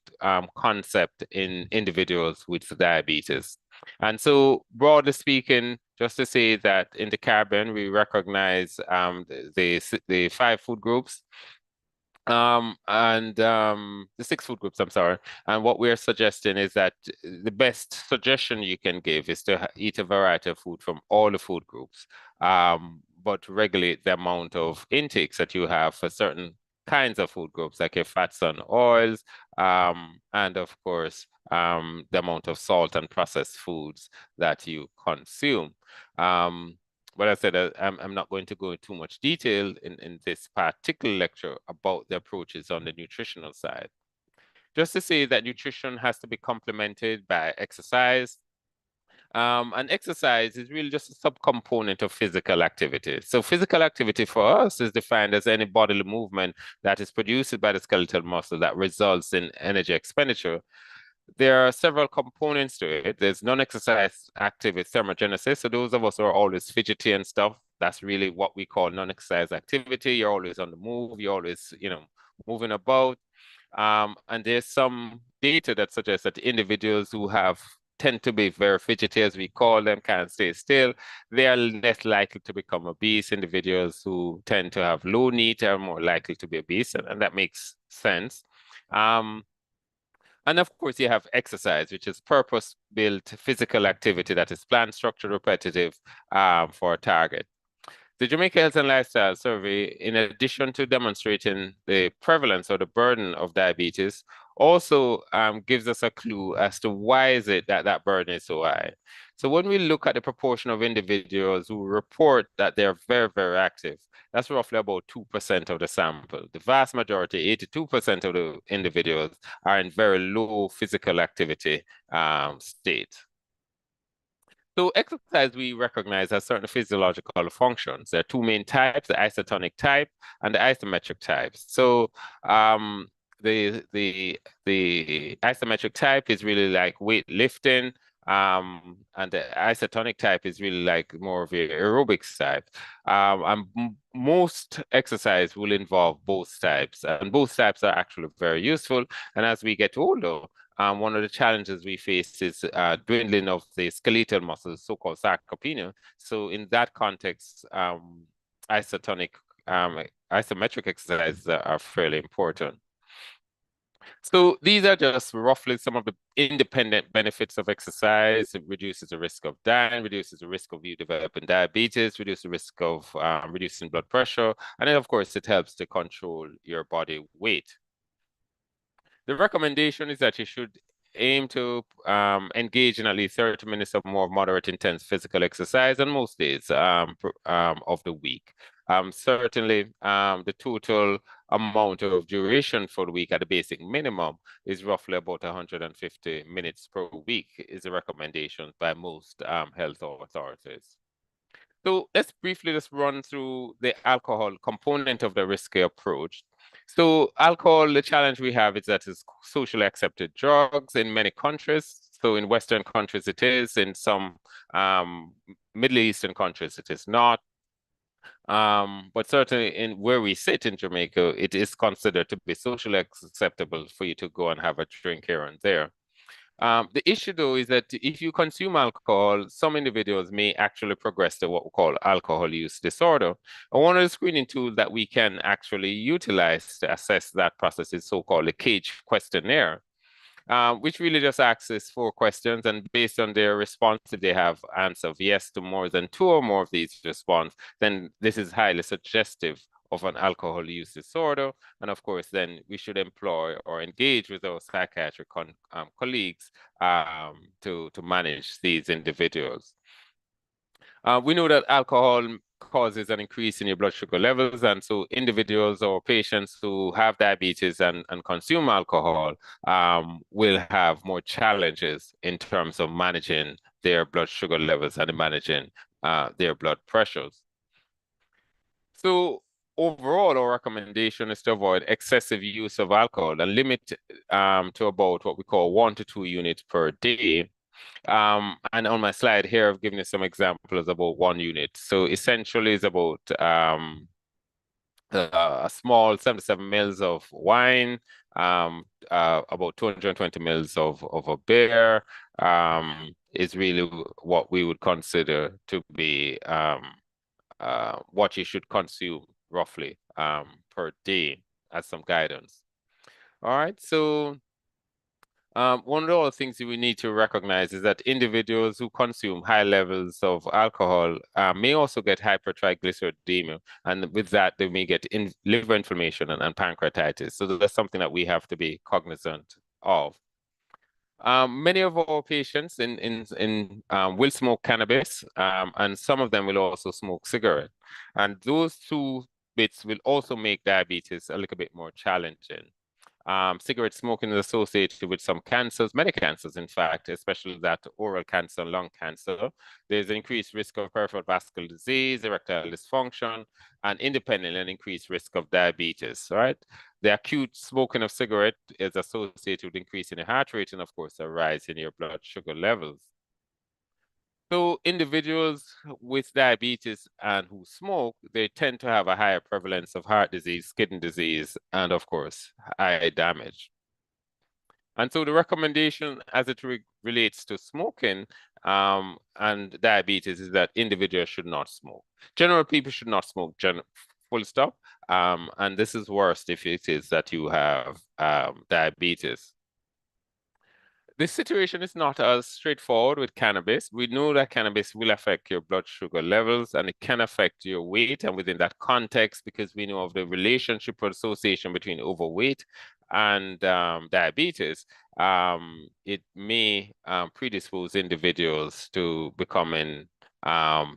concept in individuals with diabetes. And so broadly speaking, just to say that in the Caribbean, we recognize the 5 food groups and the 6 food groups, I'm sorry. And what we're suggesting is that the best suggestion you can give is to eat a variety of food from all the food groups, but regulate the amount of intakes that you have for certain kinds of food groups, like your fats and oils, and of course, the amount of salt and processed foods that you consume. But I said I'm not going to go into too much detail in this particular lecture about the approaches on the nutritional side. Just to say that nutrition has to be complemented by exercise. And exercise is really just a subcomponent of physical activity. So physical activity for us is defined as any bodily movement that is produced by the skeletal muscle that results in energy expenditure. There are several components to it. There's non-exercise activity, thermogenesis. So those of us who are always fidgety and stuff, that's really what we call non-exercise activity. You're always on the move. You're always, moving about. And there's some data that suggests that individuals who tend to be very fidgety, as we call them, can't stay still, they are less likely to become obese. Individuals who tend to have low NEAT are more likely to be obese, and that makes sense. And of course, you have exercise, which is purpose-built physical activity that is planned, structured, repetitive for a target. The Jamaica Health and Lifestyle Survey, in addition to demonstrating the prevalence or the burden of diabetes, also gives us a clue as to why is it that that burden is so high. So when we look at the proportion of individuals who report that they're very, very active, that's roughly about 2% of the sample. The vast majority, 82% of the individuals, are in very low physical activity state. So exercise we recognize as certain physiological functions. There are two main types, the isotonic type and the isometric type. So the isometric type is really like weightlifting, and the isotonic type is really like more of the aerobics type. And most exercise will involve both types, and both types are actually very useful. And as we get older, one of the challenges we face is dwindling of the skeletal muscles, so-called sarcopenia. So in that context, isometric exercises are fairly important. So these are just roughly some of the independent benefits of exercise. It reduces the risk of dying, reduces the risk of you developing diabetes, reduces the risk of reducing blood pressure, and then of course it helps to control your body weight. The recommendation is that you should aim to engage in at least 30 minutes or more of moderate intense physical exercise on most days of the week. Certainly, the total amount of duration for the week at the basic minimum is roughly about 150 minutes per week is a recommendation by most health authorities. So let's briefly just run through the alcohol component of the risky approach. So alcohol, the challenge we have is that it's socially accepted drugs in many countries. So in Western countries it is, in some Middle Eastern countries it is not. But certainly in where we sit in Jamaica, it is considered to be socially acceptable for you to go and have a drink here and there. The issue, though, is that if you consume alcohol, some individuals may actually progress to what we call alcohol use disorder. And one of the screening tools that we can actually utilize to assess that process is so-called the Agpj questionnaire, which really just asks us 4 questions, and based on their response, if they have answer of yes to more than 2 or more of these response, then this is highly suggestive of an alcohol use disorder. And of course, then we should employ or engage with our psychiatric colleagues to manage these individuals. We know that alcohol causes an increase in your blood sugar levels, and so individuals or patients who have diabetes and consume alcohol will have more challenges in terms of managing their blood sugar levels and managing their blood pressures. So overall, our recommendation is to avoid excessive use of alcohol and limit to about what we call 1 to 2 units per day. And on my slide here, I've given you some examples about 1 unit. So essentially it's about a small 77 mils of wine, about 220 mils of a beer is really what we would consider to be what you should consume roughly per day as some guidance. All right, so one of the other things that we need to recognize is that individuals who consume high levels of alcohol may also get hypertriglyceridemia, and with that they may get liver inflammation and pancreatitis. So that's something that we have to be cognizant of. Many of our patients will smoke cannabis, and some of them will also smoke cigarette. And those 2 bits will also make diabetes a little bit more challenging. Cigarette smoking is associated with some cancers, many cancers, in fact, especially that oral cancer, lung cancer. There's an increased risk of peripheral vascular disease, erectile dysfunction, and independently an increased risk of diabetes, right? The acute smoking of cigarette is associated with increase in your heart rate and, of course, a rise in your blood sugar levels. So individuals with diabetes and who smoke, they tend to have a higher prevalence of heart disease, kidney disease, and of course, eye damage. And so the recommendation as it relates to smoking and diabetes is that individuals should not smoke. General people should not smoke, full stop. And this is worse if it is that you have diabetes. This situation is not as straightforward with cannabis. We know that cannabis will affect your blood sugar levels and it can affect your weight. And within that context, because we know of the relationship or association between overweight and diabetes, it may predispose individuals to becoming,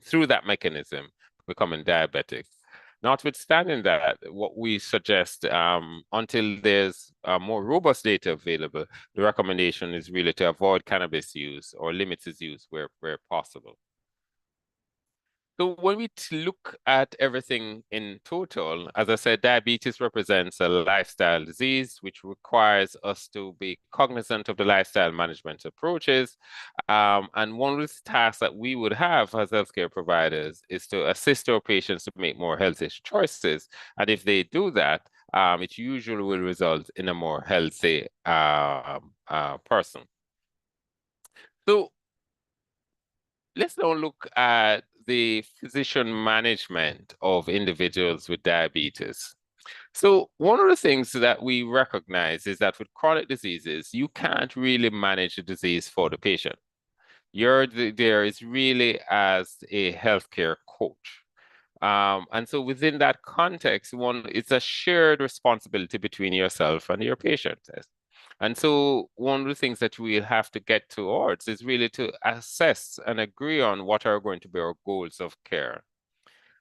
through that mechanism, becoming diabetic. Notwithstanding that, what we suggest until there's more robust data available, the recommendation is really to avoid cannabis use or limit its use where possible. So when we look at everything in total, as I said, diabetes represents a lifestyle disease, which requires us to be cognizant of the lifestyle management approaches. And one of the tasks that we would have as healthcare providers is to assist our patients to make more healthy choices. And if they do that, it usually will result in a more healthy person. So let's now look at the physician management of individuals with diabetes. So one of the things that we recognize is that with chronic diseases, you can't really manage the disease for the patient. You're there is really as a healthcare coach. And so within that context, it's a shared responsibility between yourself and your patient. And so one of the things that we'll have to get towards is really to assess and agree on what are going to be our goals of care.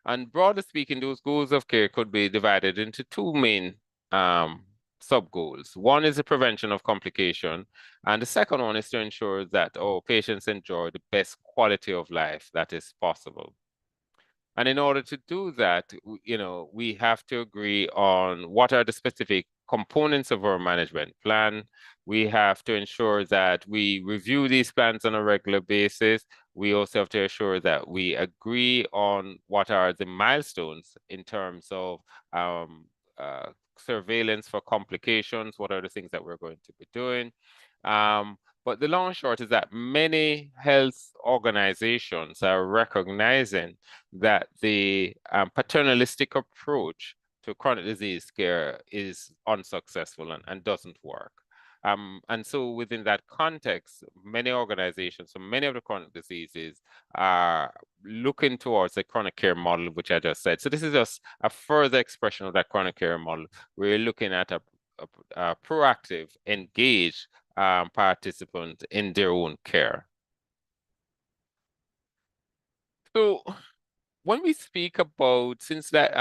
And broadly speaking, those goals of care could be divided into two main sub-goals. One is the prevention of complication, and the second one is to ensure that our patients enjoy the best quality of life that is possible. And in order to do that, we have to agree on what are the specific components of our management plan. We have to ensure that we review these plans on a regular basis. We also have to ensure that we agree on what are the milestones in terms of surveillance for complications, what are the things that we're going to be doing. But the long and short is that many health organizations are recognizing that the paternalistic approach to chronic disease care is unsuccessful and doesn't work. And so within that context, many organizations, so many of the chronic diseases are looking towards a chronic care model, which I just said. So this is just a further expression of that chronic care model. We're looking at a proactive, engaged participant in their own care. So when we speak about, since that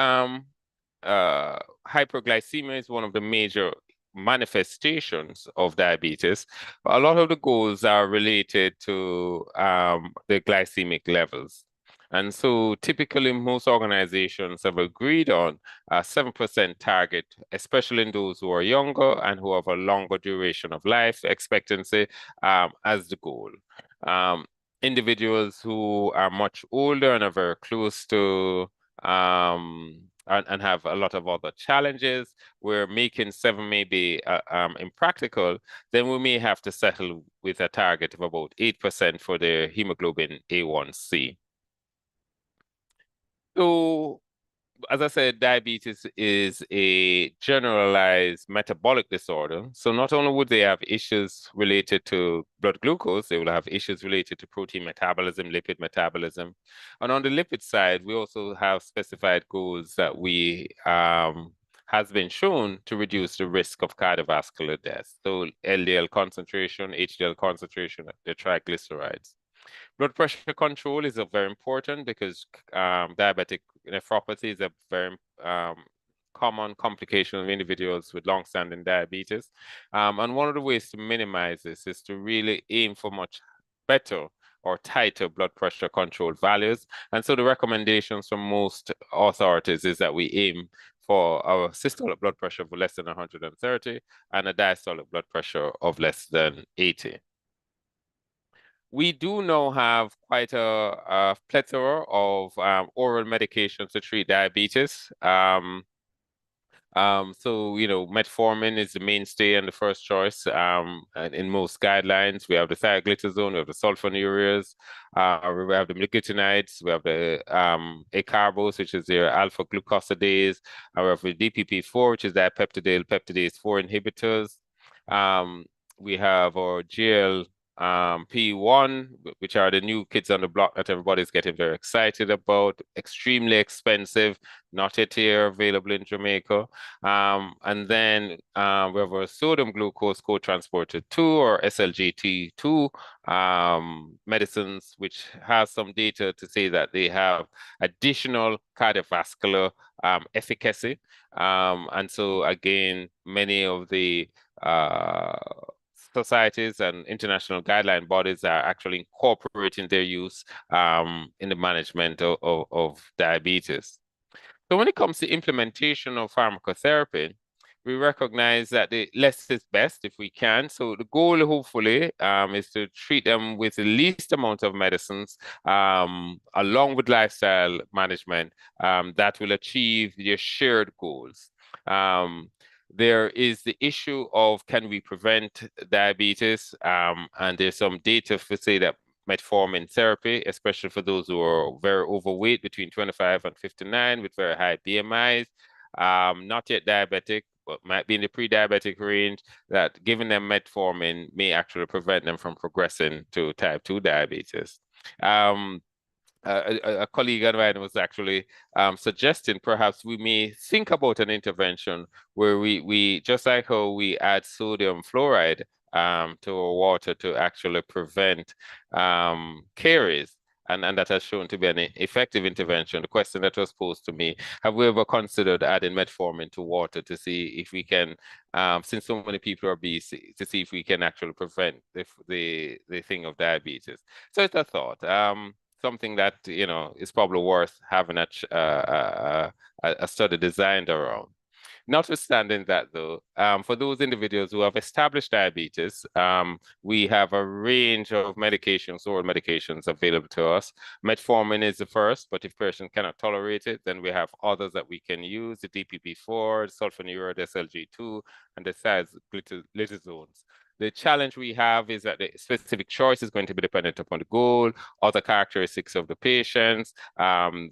hyperglycemia is one of the major manifestations of diabetes, a lot of the goals are related to the glycemic levels. And so typically most organizations have agreed on a 7% target, especially in those who are younger and who have a longer duration of life expectancy as the goal. Individuals who are much older and are very close to and have a lot of other challenges, where making 7 may be impractical, then we may have to settle with a target of about 8% for the hemoglobin A1C. So, as I said, diabetes is a generalized metabolic disorder. So not only would they have issues related to blood glucose, they will have issues related to protein metabolism, lipid metabolism. And on the lipid side, we also have specified goals that has been shown to reduce the risk of cardiovascular death. So LDL concentration, HDL concentration, the triglycerides. Blood pressure control is very important because diabetic nephropathy is a very common complication of individuals with long-standing diabetes. And one of the ways to minimize this is to really aim for much better or tighter blood pressure control values. And so the recommendations from most authorities is that we aim for our systolic blood pressure of less than 130 and a diastolic blood pressure of less than 80. We do now have quite a plethora of oral medications to treat diabetes. So, metformin is the mainstay and the first choice in most guidelines. We have the thiaglitazone, we have the sulfonylureas, we have the gluconides, we have the acarbose, which is their alpha glucosidase, we have the DPP4, which is the peptidase 4 inhibitors. We have our GL P1, which are the new kids on the block that everybody's getting very excited about, extremely expensive, not yet here available in Jamaica. And then we have a sodium glucose co-transporter 2 or SLGT2 medicines, which has some data to say that they have additional cardiovascular efficacy. And so again, many of the societies and international guideline bodies are actually incorporating their use in the management of diabetes. So when it comes to implementation of pharmacotherapy, we recognize that the less is best if we can. So the goal, hopefully, is to treat them with the least amount of medicines, along with lifestyle management, that will achieve their shared goals. There is the issue of, can we prevent diabetes? And there's some data to say that metformin therapy, especially for those who are very overweight, between 25 and 59 with very high BMIs, not yet diabetic, but might be in the pre-diabetic range, that giving them metformin may actually prevent them from progressing to type 2 diabetes. A colleague of mine was actually suggesting perhaps we may think about an intervention where we just like how we add sodium fluoride to our water to actually prevent caries. And that has shown to be an effective intervention. The question that was posed to me, have we ever considered adding metformin to water to see if we can, since so many people are obese, to see if we can actually prevent the thing of diabetes? So it's a thought. Something that, you know, is probably worth having a study designed around. Notwithstanding that, though, for those individuals who have established diabetes, we have a range of medications, oral medications available to us. Metformin is the first, but if a person cannot tolerate it, then we have others that we can use, the DPP-4, sulfonylurea, SLG2, and the lidozones. The challenge we have is that the specific choice is going to be dependent upon the goal, other characteristics of the patients,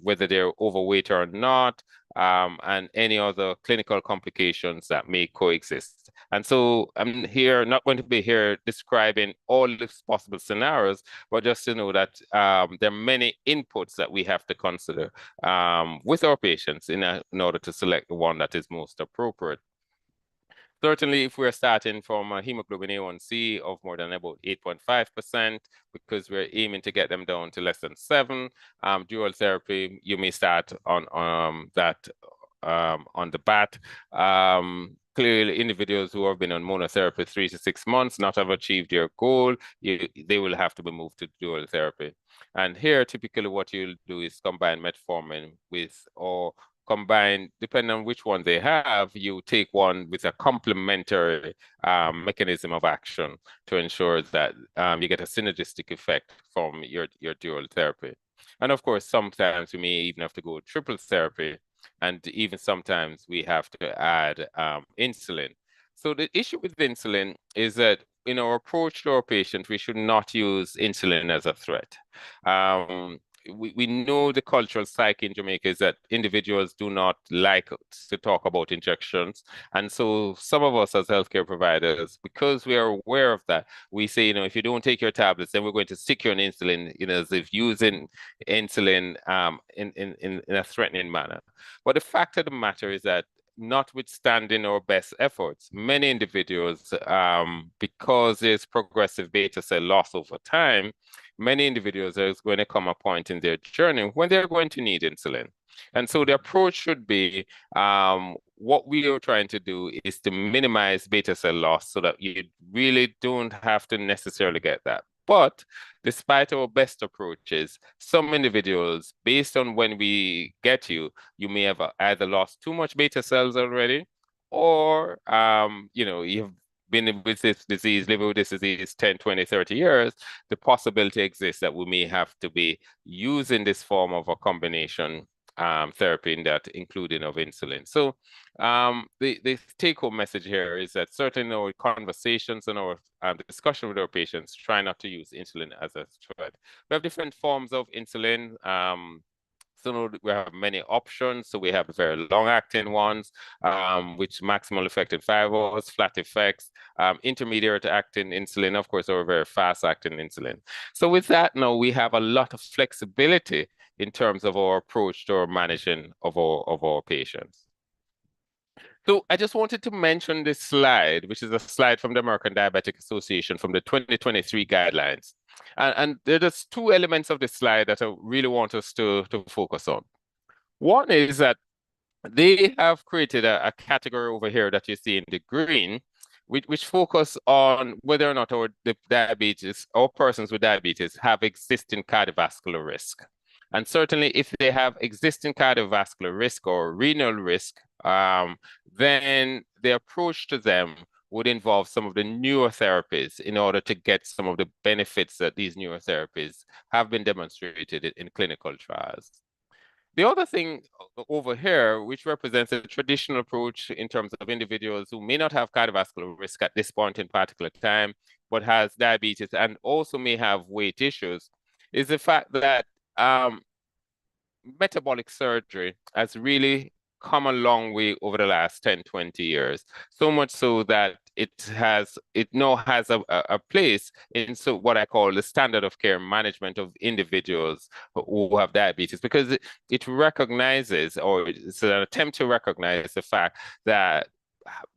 whether they're overweight or not, and any other clinical complications that may coexist. And so I'm here, not going to be here describing all the possible scenarios, but just to know that there are many inputs that we have to consider with our patients in order to select the one that is most appropriate. Certainly, if we're starting from a hemoglobin A1C of more than about 8.5%, because we're aiming to get them down to less than 7, dual therapy, you may start on that on the bat. Clearly, individuals who have been on monotherapy 3 to 6 months, not have achieved their goal, they will have to be moved to dual therapy. And here, typically what you'll do is combine metformin with, or combine, depending on which one they have, you take one with a complementary mechanism of action to ensure that you get a synergistic effect from your dual therapy. And of course, sometimes we may even have to go triple therapy, and even sometimes we have to add insulin. So the issue with insulin is that in our approach to our patients, we should not use insulin as a threat. We know the cultural psyche in Jamaica is that individuals do not like to talk about injections. And so some of us as healthcare providers, because we are aware of that, we say, you know, if you don't take your tablets, then we're going to stick you on insulin, you know, as if using insulin in a threatening manner. But the fact of the matter is that notwithstanding our best efforts, many individuals, because there's progressive beta cell loss over time, many individuals, there's going to come a point in their journey when they're going to need insulin. And so the approach should be, what we are trying to do is to minimize beta cell loss so that you really don't have to necessarily get that. But despite our best approaches, some individuals, based on when we get you, you may have either lost too much beta cells already, or you know, you've been with this disease, living with this disease 10, 20, 30 years, the possibility exists that we may have to be using this form of a combination therapy in that including of insulin. So the take-home message here is that certainly in our conversations and our discussion with our patients, try not to use insulin as a threat. We have different forms of insulin. So we have many options. So we have very long-acting ones, which maximal effect in 5 hours, flat effects, intermediate-acting insulin, of course, or very fast-acting insulin. So with that, now we have a lot of flexibility in terms of our approach to our managing of our patients. So I just wanted to mention this slide, which is a slide from the American Diabetic Association from the 2023 guidelines. And there's 2 elements of this slide that I really want us to focus on. One is that they have created a category over here that you see in the green, which focus on whether or not the diabetes or persons with diabetes have existing cardiovascular risk. And certainly if they have existing cardiovascular risk or renal risk, then the approach to them would involve some of the newer therapies in order to get some of the benefits that these newer therapies have been demonstrated in clinical trials. The other thing over here, which represents a traditional approach in terms of individuals who may not have cardiovascular risk at this point in particular time, but has diabetes and also may have weight issues, is the fact that metabolic surgery has really come a long way over the last 10, 20 years. So much so that it now has a place in what I call the standard of care management of individuals who have diabetes, because it recognizes, or it's an attempt to recognize the fact that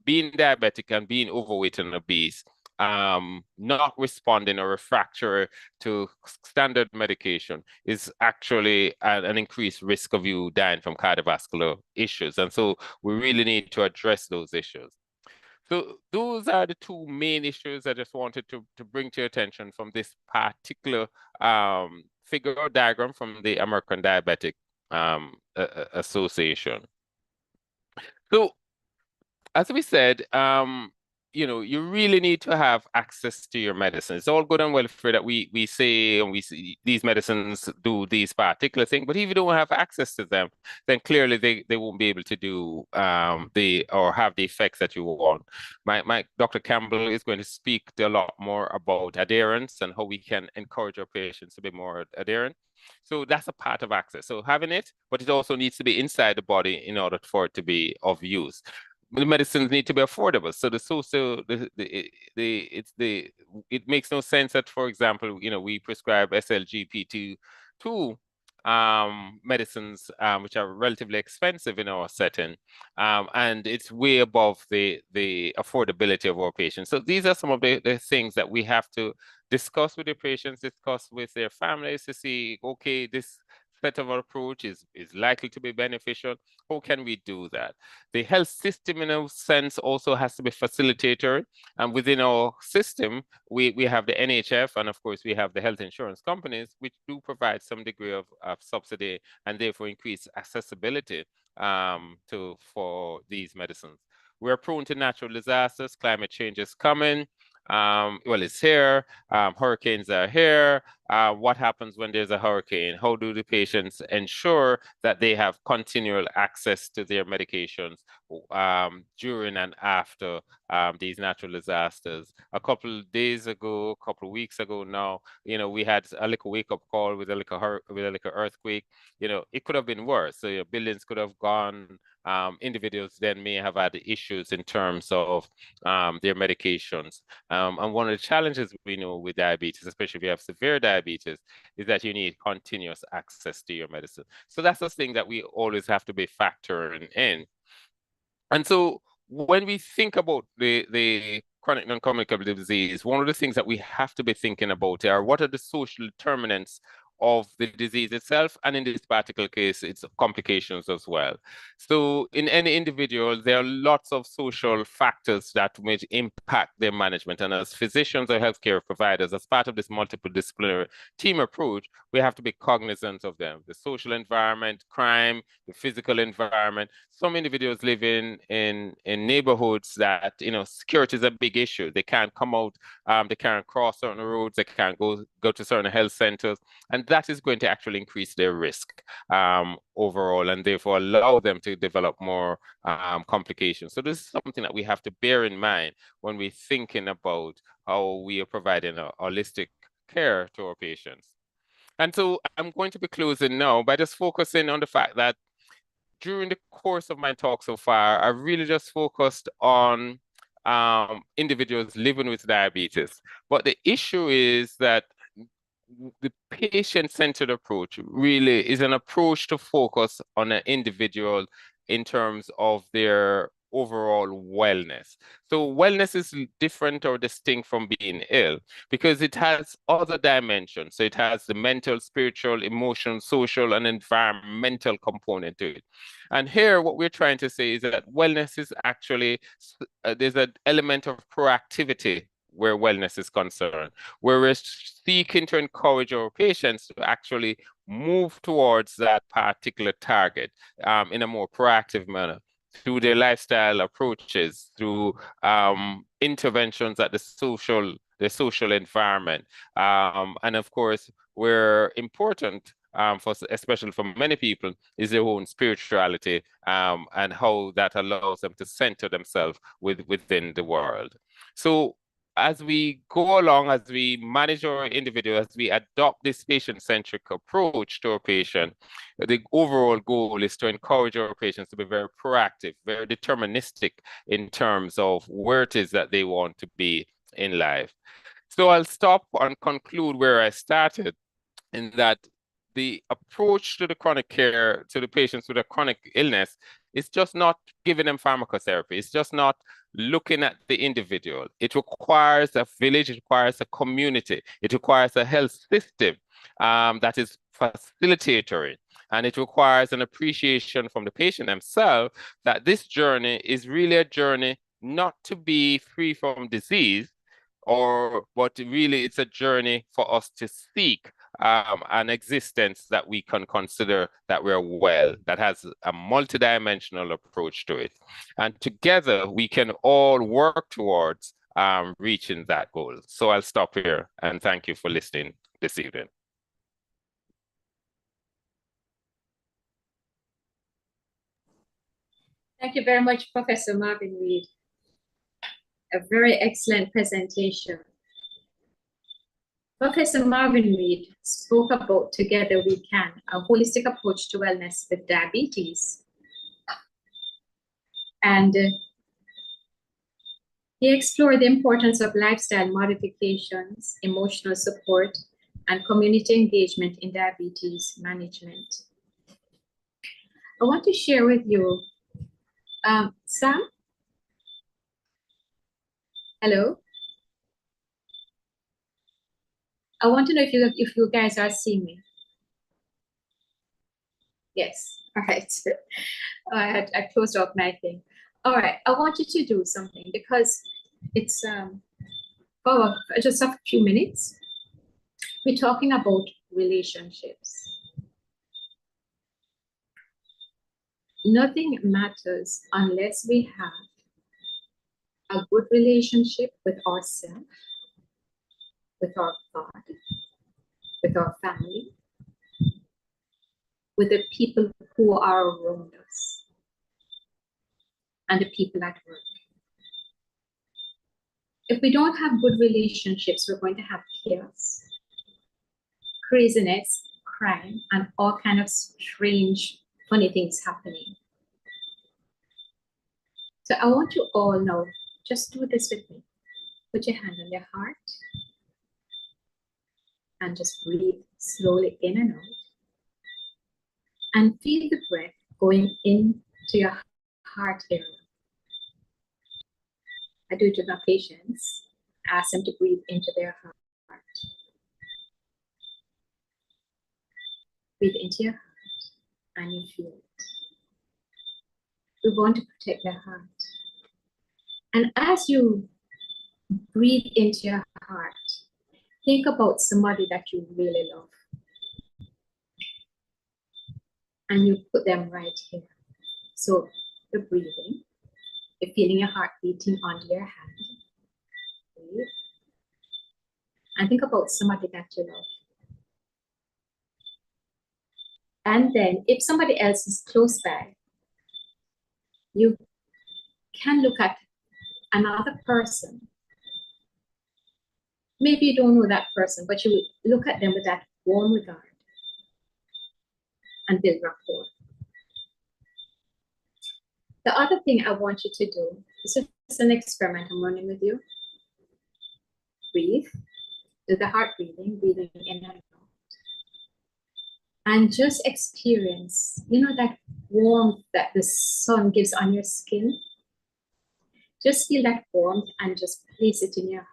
being diabetic and being overweight and obese, not responding or refractory to standard medication is actually an increased risk of you dying from cardiovascular issues. And so we really need to address those issues. So those are the 2 main issues I just wanted to bring to your attention from this particular figure or diagram from the American Diabetic Association. So as we said, you really need to have access to your medicine. It's all good and well for that we say and we see these medicines do these particular things, but if you don't have access to them, then clearly they won't be able to do or have the effects that you want. My Dr. Campbell is going to speak a lot more about adherence and how we can encourage our patients to be more adherent. So that's a part of access. So having it, but it also needs to be inside the body in order for it to be of use. The medicines need to be affordable. So it makes no sense that, for example, we prescribe SLGP2 medicines, which are relatively expensive in our setting, and it's way above the affordability of our patients. So these are some of the things that we have to discuss with the patients, discuss with their families to see, okay, this set of approach is likely to be beneficial. How can we do that? The health system, in a sense, also has to be facilitator. And within our system, we have the NHF, and of course, we have the health insurance companies, which do provide some degree of subsidy and therefore increase accessibility for these medicines. We're prone to natural disasters. Climate change is coming. Well, it's here. Hurricanes are here. What happens when there's a hurricane? How do the patients ensure that they have continual access to their medications during and after these natural disasters? A couple of days ago, a couple of weeks ago now, we had a little wake-up call with a little earthquake. It could have been worse. So buildings could have gone. Individuals then may have had issues in terms of their medications. And one of the challenges we know with diabetes, especially if you have severe diabetes, is that you need continuous access to your medicine. So that's the thing that we always have to be factoring in. And so when we think about the chronic non-communicable disease, one of the things that we have to be thinking about are what are the social determinants of the disease itself, and in this particular case, its complications as well. So in any individual, there are lots of social factors that may impact their management. And as physicians or healthcare providers, as part of this multidisciplinary team approach, we have to be cognizant of them. The social environment, crime, the physical environment. Some individuals live in neighborhoods that, security is a big issue. They can't come out, they can't cross certain roads, they can't go to certain health centers. And that is going to actually increase their risk overall, and therefore allow them to develop more complications. So this is something that we have to bear in mind when we're thinking about how we are providing a holistic care to our patients. And so I'm going to be closing now by just focusing on the fact that during the course of my talk so far, I really just focused on individuals living with diabetes. But the issue is that the patient-centered approach really is an approach to focus on an individual in terms of their overall wellness. So wellness is different or distinct from being ill because it has other dimensions. So it has the mental, spiritual, emotional, social, and environmental component to it. And here, what we're trying to say is that wellness is actually, there's an element of proactivity where wellness is concerned, where we're seeking to encourage our patients to actually move towards that particular target in a more proactive manner through their lifestyle approaches, through interventions at the social environment. And of course, where important especially for many people, is their own spirituality and how that allows them to center themselves within the world. So as we go along, as we manage our individual, as we adopt this patient-centric approach to our patient, the overall goal is to encourage our patients to be very proactive, very deterministic in terms of where it is that they want to be in life. So I'll stop and conclude where I started, in that the approach to the chronic care to the patients with a chronic illness is just not giving them pharmacotherapy. It's just not looking at the individual. It requires a village, it requires a community, it requires a health system that is facilitatory. And it requires an appreciation from the patient themselves that this journey is really a journey not to be free from disease, but really it's a journey for us to seek an existence that we can consider that we're well, that has a multidimensional approach to it. And together we can all work towards reaching that goal. So I'll stop here and thank you for listening this evening. Thank you very much, Professor Marvin Reed. A very excellent presentation. Professor Marvin Reed spoke about Together We Can, a holistic approach to wellness with diabetes. And he explored the importance of lifestyle modifications, emotional support, and community engagement in diabetes management. I want to share with you, Sam? Hello? I want to know if you guys are seeing me. Yes, all right. I closed off my thing. All right, I want you to do something because it's for just a few minutes. We're talking about relationships. Nothing matters unless we have a good relationship with ourselves, with our God, with our family, with the people who are around us, and the people at work. If we don't have good relationships, we're going to have chaos, craziness, crime, and all kinds of strange, funny things happening. So I want you all now, just do this with me. Put your hand on your heart and just breathe slowly in and out. And feel the breath going into your heart area. I do it with my patients. Ask them to breathe into their heart. Breathe into your heart and you feel it. We want to protect their heart. And as you breathe into your heart, think about somebody that you really love. And you put them right here. So you're breathing. You're feeling your heart beating onto your hand. Breathe. And think about somebody that you love. And then if somebody else is close by, you can look at another person. Maybe you don't know that person, but you look at them with that warm regard. and build rapport. The other thing I want you to do is just an experiment I'm running with you. Breathe, do the heart breathing in and out. And just experience, you know, that warmth that the sun gives on your skin. Just feel that warmth and just place it in your heart.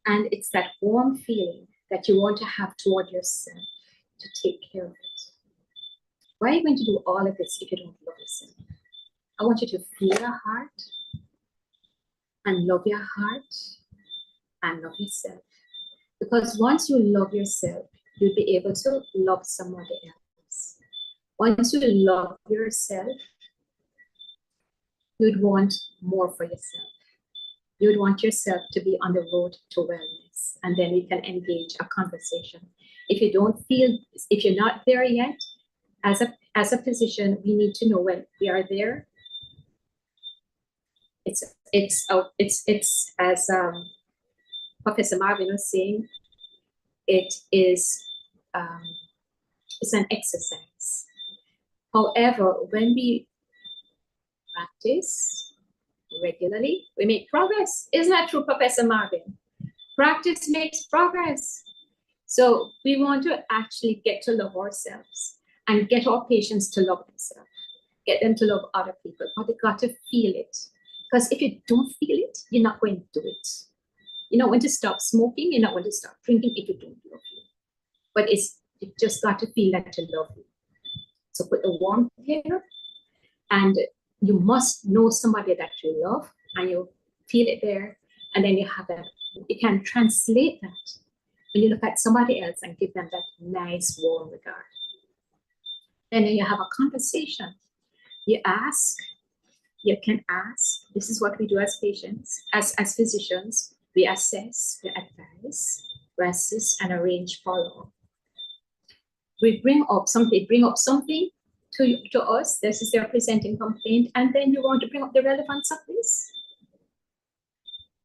And it's that warm feeling that you want to have toward yourself to take care of it. Why are you going to do all of this if you don't love yourself? I want you to feel your heart and love your heart and love yourself. Because once you love yourself, you'll be able to love somebody else. Once you love yourself, you'd want more for yourself. You'd want yourself to be on the road to wellness, and then you can engage a conversation. If you don't feel, if you're not there yet, as a physician, we need to know when we are there. It's as Professor Marvin was saying, it's an exercise. However, when we practice regularly, we make progress. Isn't that true, Professor Marvin? Practice makes progress. So we want to actually get to love ourselves and get our patients to love themselves, get them to love other people, but they got to feel it. Because if you don't feel it, you're not going to do it. You're not going to stop smoking, you're not going to stop drinking if you don't love you. But you just got to feel that to love you. So put the warmth here, and you must know somebody that you love, and you feel it there, and then you have that. You can translate that when you look at somebody else and give them that nice warm regard. Then you have a conversation. You can ask. This is what we do as patients, as physicians. We assess, we advise, we assist, and arrange follow-up. We bring up something to us. This is their presenting complaint, and then you want to bring up the relevance of this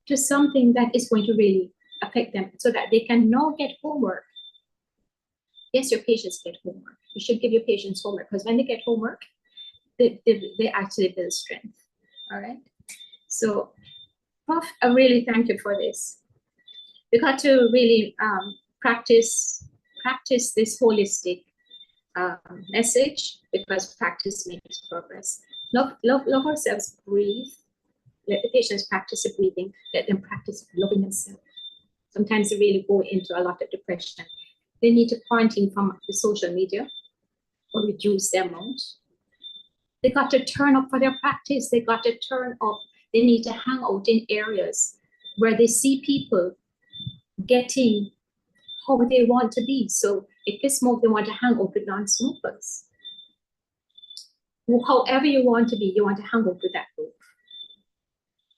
to something that is going to really affect them, so that they can now get homework. Yes, your patients get homework. You should give your patients homework, because when they get homework, they actually build strength. All right. So, Prof, I really thank you for this. We got to really practice this holistic message, because practice makes progress. Love ourselves. Breathe. Let the patients practice the breathing. Let them practice loving themselves. Sometimes they really go into a lot of depression. They need to quarantine from the social media or reduce their amount. They got to turn up for their practice. They got to turn up. They need to hang out in areas where they see people getting how they want to be. So if they smoke, they want to hang out with non-smokers. However you want to be, you want to hang out with that group.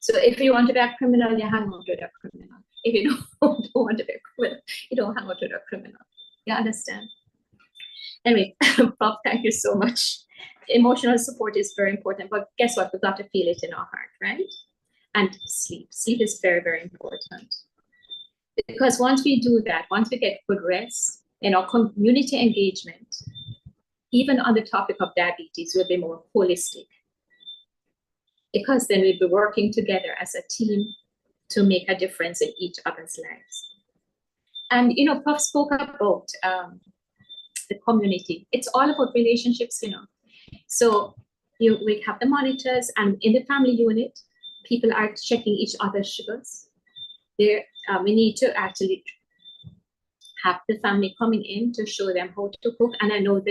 So if you want to be a criminal, you hang out with a criminal. If you don't want to be a criminal, you don't hang out with a criminal. You understand? Anyway, Prof, thank you so much. Emotional support is very important, but guess what? We've got to feel it in our heart, right? And sleep. Sleep is very, very important. Because once we do that, once we get good rest in our community engagement, even on the topic of diabetes, we'll be more holistic. Because then we'll be working together as a team to make a difference in each other's lives. And, you know, Prof spoke about the community. It's all about relationships, you know. So we have the monitors, and in the family unit, people are checking each other's sugars. We need to actually have the family coming in to show them how to cook. And I know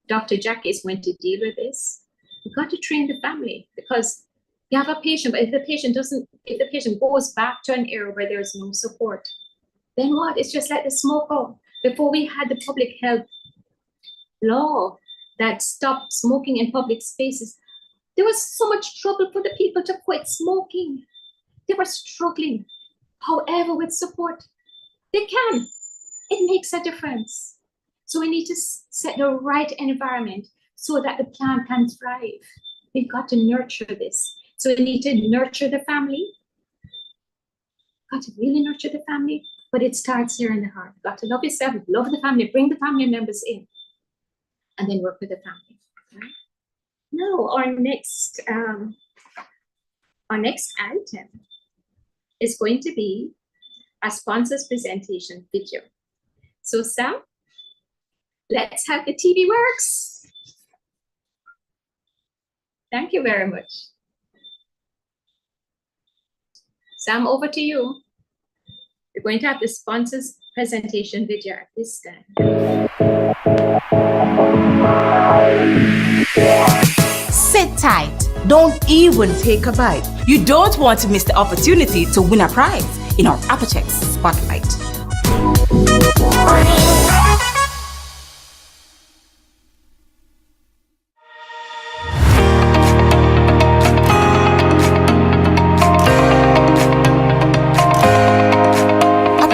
Dr. Jackie is going to deal with this. We've got to train the family, because you have a patient, but if the patient goes back to an area where there's no support, then what? It's just like the smoker. Before we had the public health law that stopped smoking in public spaces, there was so much trouble for the people to quit smoking. They were struggling. However, with support, they can. It makes a difference. So we need to set the right environment so that the plant can thrive. We've got to nurture this. So we need to nurture the family. Got to really nurture the family, But it starts here in the heart. Got to love yourself, love the family, bring the family members in, and then work with the family. Right? Now, our next item is going to be a sponsor's presentation video. So Sam, let's have the TV works. Thank you very much. Sam, over to you. We're going to have the sponsors presentation video at this time. Sit tight. Don't even take a bite. You don't want to miss the opportunity to win a prize in our Apotex Spotlight.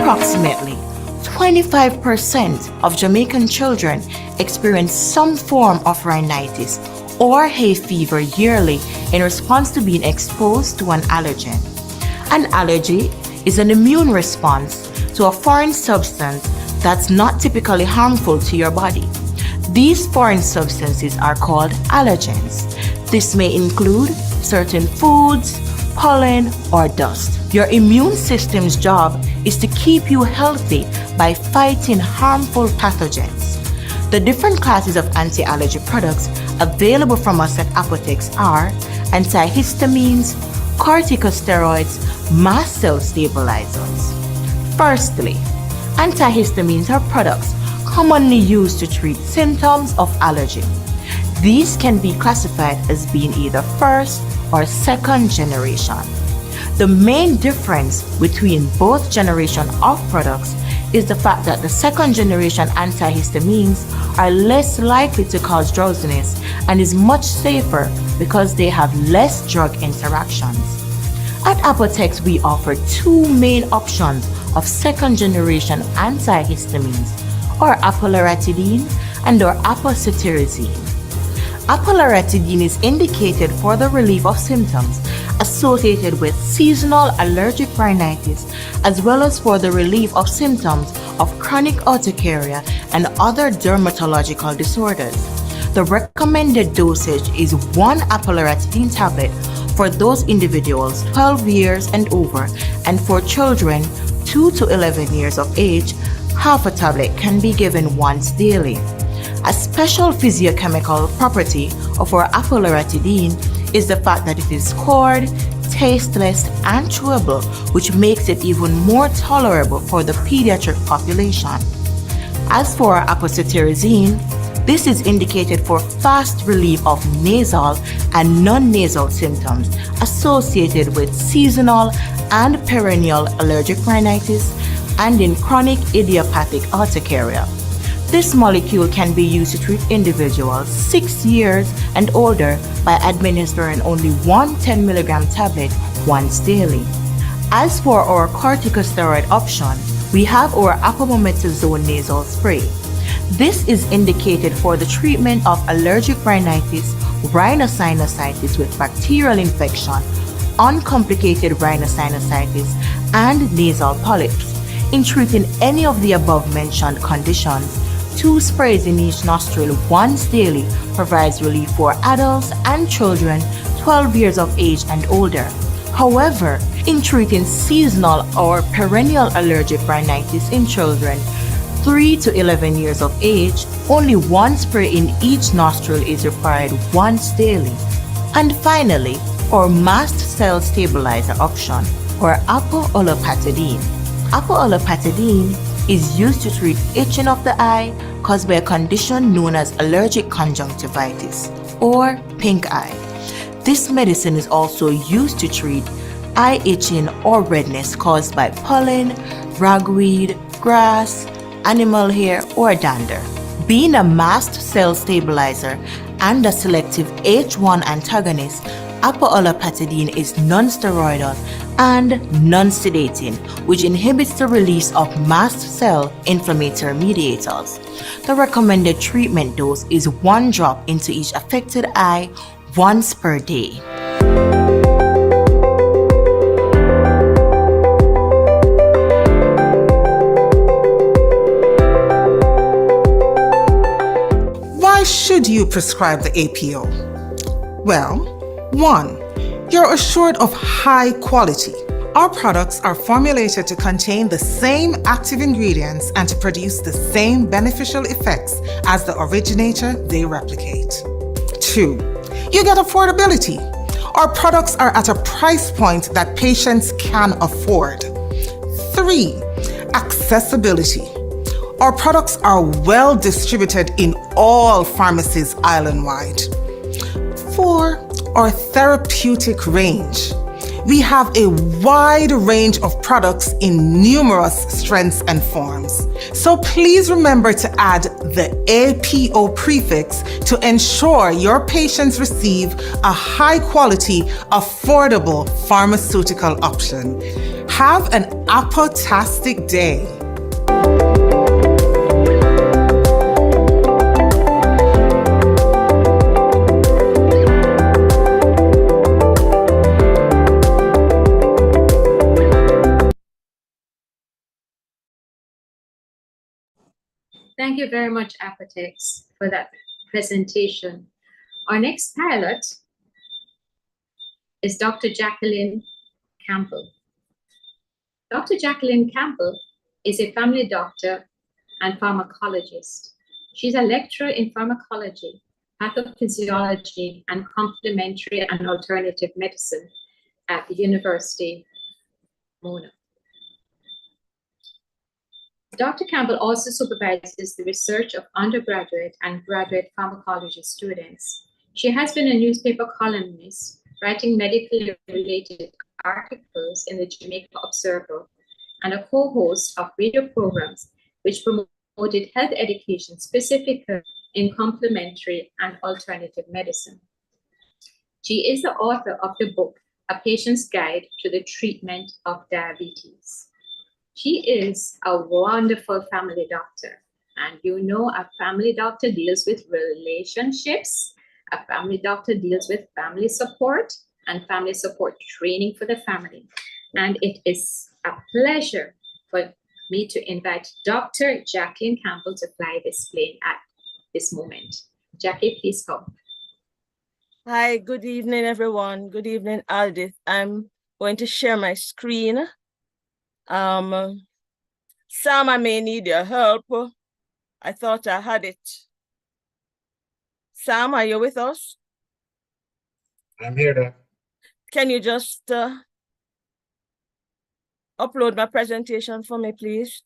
Approximately 25% of Jamaican children experience some form of rhinitis or hay fever yearly in response to being exposed to an allergen. An allergy is an immune response to a foreign substance that's not typically harmful to your body. These foreign substances are called allergens. This may include certain foods, pollen, or dust. Your immune system's job is to keep you healthy by fighting harmful pathogens. The different classes of anti-allergy products available from us at Apotex are antihistamines, corticosteroids, mast cell stabilizers. Firstly, antihistamines are products commonly used to treat symptoms of allergy. These can be classified as being either first or second generation. The main difference between both generations of products is the fact that the second generation antihistamines are less likely to cause drowsiness and is much safer because they have less drug interactions. At Apotex, we offer two main options of second generation antihistamines, or apoloratidine and or apoteterizine. Apoloratidine is indicated for the relief of symptoms associated with seasonal allergic rhinitis, as well as for the relief of symptoms of chronic urticaria and other dermatological disorders. The recommended dosage is 1 apoloratidine tablet for those individuals 12 years and over, and for children 2 to 11 years of age, half a tablet can be given once daily. A special physiochemical property of our apoloratidine is the fact that it is scored, tasteless, and chewable, which makes it even more tolerable for the pediatric population. As for our apoteterizine, this is indicated for fast relief of nasal and non-nasal symptoms associated with seasonal and perennial allergic rhinitis and in chronic idiopathic urticaria. This molecule can be used to treat individuals 6 years and older by administering only 1 10 mg tablet once daily. As for our corticosteroid option, we have our apomemetazone nasal spray. This is indicated for the treatment of allergic rhinitis, rhinosinusitis with bacterial infection, uncomplicated rhinosinusitis, and nasal polyps. In treating any of the above mentioned conditions, 2 sprays in each nostril once daily provides relief for adults and children 12 years of age and older. However, in treating seasonal or perennial allergic rhinitis in children 3 to 11 years of age, only 1 spray in each nostril is required once daily. And finally, our mast cell stabilizer option, or apoolopatadine. Apoolopatadine is used to treat itching of the eye caused by a condition known as allergic conjunctivitis, or pink eye. This medicine is also used to treat eye itching or redness caused by pollen, ragweed, grass, animal hair, or dander. Being a mast cell stabilizer and a selective H1 antagonist, apoolopatadine is non-steroidal and non-sedating, which inhibits the release of mast cell inflammatory mediators. The recommended treatment dose is 1 drop into each affected eye once per day. should you prescribe the APO? Well, 1. You're assured of high quality. Our products are formulated to contain the same active ingredients and to produce the same beneficial effects as the originator they replicate. 2. You get affordability. Our products are at a price point that patients can afford. 3. Accessibility. Our products are well distributed in all pharmacies island-wide. 4. Our therapeutic range. We have a wide range of products in numerous strengths and forms. So please remember to add the APO prefix to ensure your patients receive a high-quality, affordable pharmaceutical option. Have an apotastic day. Thank you very much, Apotex, for that presentation. Our next pilot is Dr. Jacqueline Campbell. Dr. Jacqueline Campbell is a family doctor and pharmacologist. She's a lecturer in pharmacology, pathophysiology, and complementary and alternative medicine at the University Mona. Dr. Campbell also supervises the research of undergraduate and graduate pharmacology students. She has been a newspaper columnist, writing medically related articles in the Jamaica Observer, and a co-host of radio programs which promoted health education, specifically in complementary and alternative medicine. She is the author of the book, A Patient's Guide to the Treatment of Diabetes. She is a wonderful family doctor. And you know, a family doctor deals with relationships, a family doctor deals with family support and family support training for the family. And it is a pleasure for me to invite Dr. Jacqueline Campbell to fly this plane at this moment. Jackie, please come. Hi, good evening, everyone. Good evening, Aldith. I'm going to share my screen. Sam, I may need your help. I thought I had it. Sam, are you with us? I'm here, Doc. Can you just upload my presentation for me, please?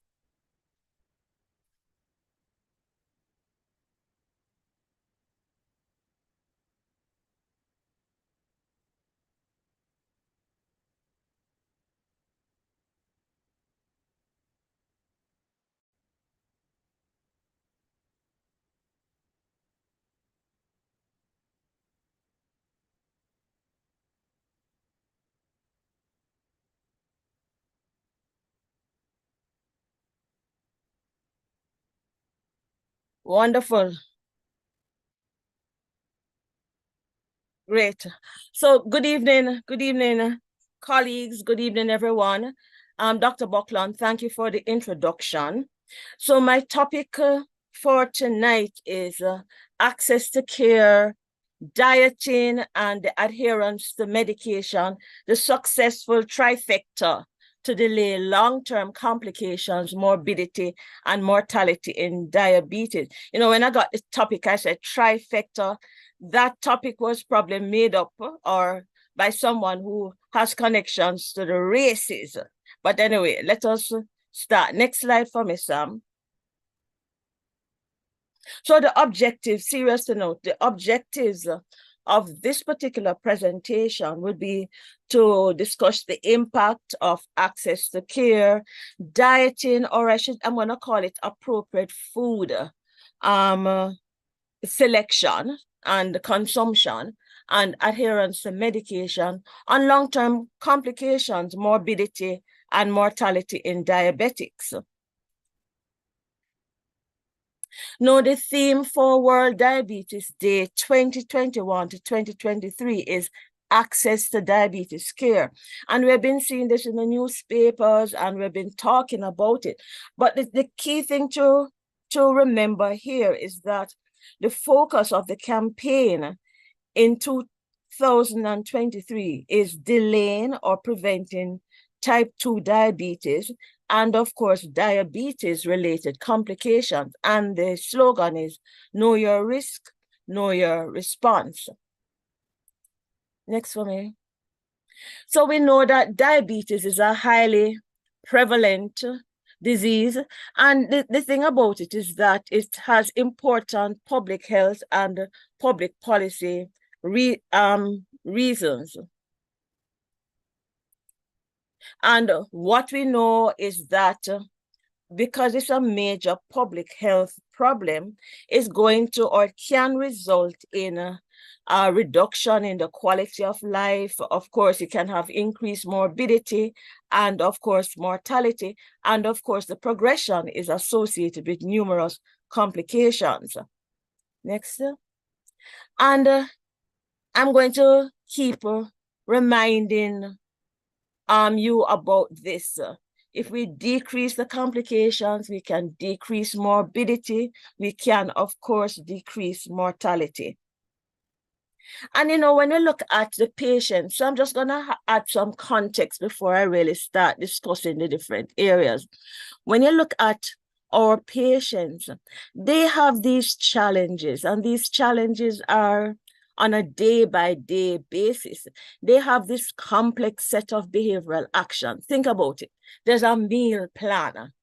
Wonderful. Great. So good evening, colleagues. Good evening, everyone. Dr. Buckland, thank you for the introduction. So my topic for tonight is access to care, dieting, and the adherence to medication, the successful trifecta to delay long-term complications, morbidity, and mortality in diabetes. You know, when I got the topic, I said trifecta. That topic was probably made up or by someone who has connections to the races. But anyway, let us start. Next slide for me, Sam. So the objectives, serious to note, the objectives of this particular presentation would be to discuss the impact of access to care, dieting, or I'm going to call it appropriate food selection and consumption, and adherence to medication on long-term complications, morbidity, and mortality in diabetics. Now, the theme for World Diabetes Day 2021 to 2023 is access to diabetes care. And we've been seeing this in the newspapers and we've been talking about it. But the key thing to remember here is that the focus of the campaign in 2023 is delaying or preventing type 2 diabetes and, of course, diabetes-related complications. And the slogan is, know your risk, know your response. Next for me. So we know that diabetes is a highly prevalent disease. And the thing about it is that it has important public health and public policy reasons. And what we know is that because it's a major public health problem, it's going to or can result in a reduction in the quality of life. Of course, it can have increased morbidity and, of course, mortality. And, of course, the progression is associated with numerous complications. Next. And I'm going to keep reminding you about this. If we decrease the complications, we can decrease morbidity. We can, of course, decrease mortality. And, you know, when you look at the patient, so I'm just going to add some context before I really start discussing the different areas. When you look at our patients, they have these challenges, and these challenges are on a day-by-day basis. They have this complex set of behavioral actions. Think about it. There's a meal plan.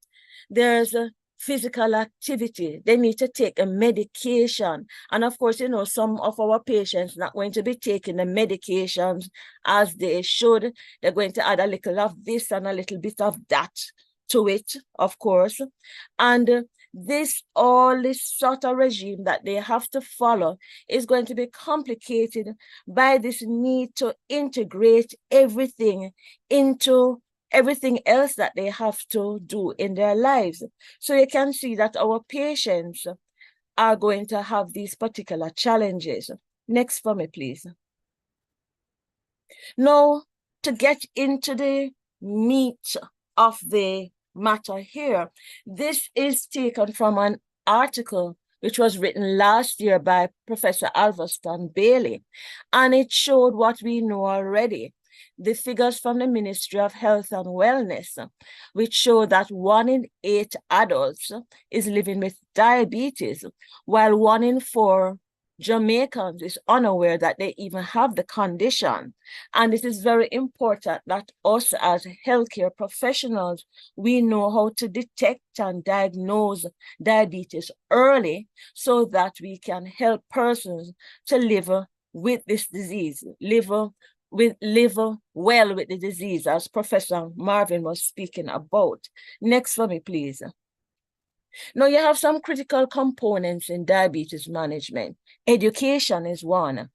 There's a physical activity. They need to take a medication. And of course, you know, some of our patients not going to be taking the medications as they should. They're going to add a little of this and a little bit of that to it, of course. And this sort of regime that they have to follow is going to be complicated by this need to integrate everything into everything else that they have to do in their lives. So you can see that our patients are going to have these particular challenges. Next for me, please. Now, to get into the meat of the matter here, this is taken from an article which was written last year by Professor Alverston Bailey, and it showed what we know already. The figures from the Ministry of Health and Wellness, which show that 1 in 8 adults is living with diabetes, while 1 in 4 Jamaicans is unaware that they even have the condition. And it is very important that us as healthcare professionals, we know how to detect and diagnose diabetes early so that we can help persons to live with this disease, live well with the disease, as Professor Marvin was speaking about. Next for me, please. Now, you have some critical components in diabetes management. Education is one.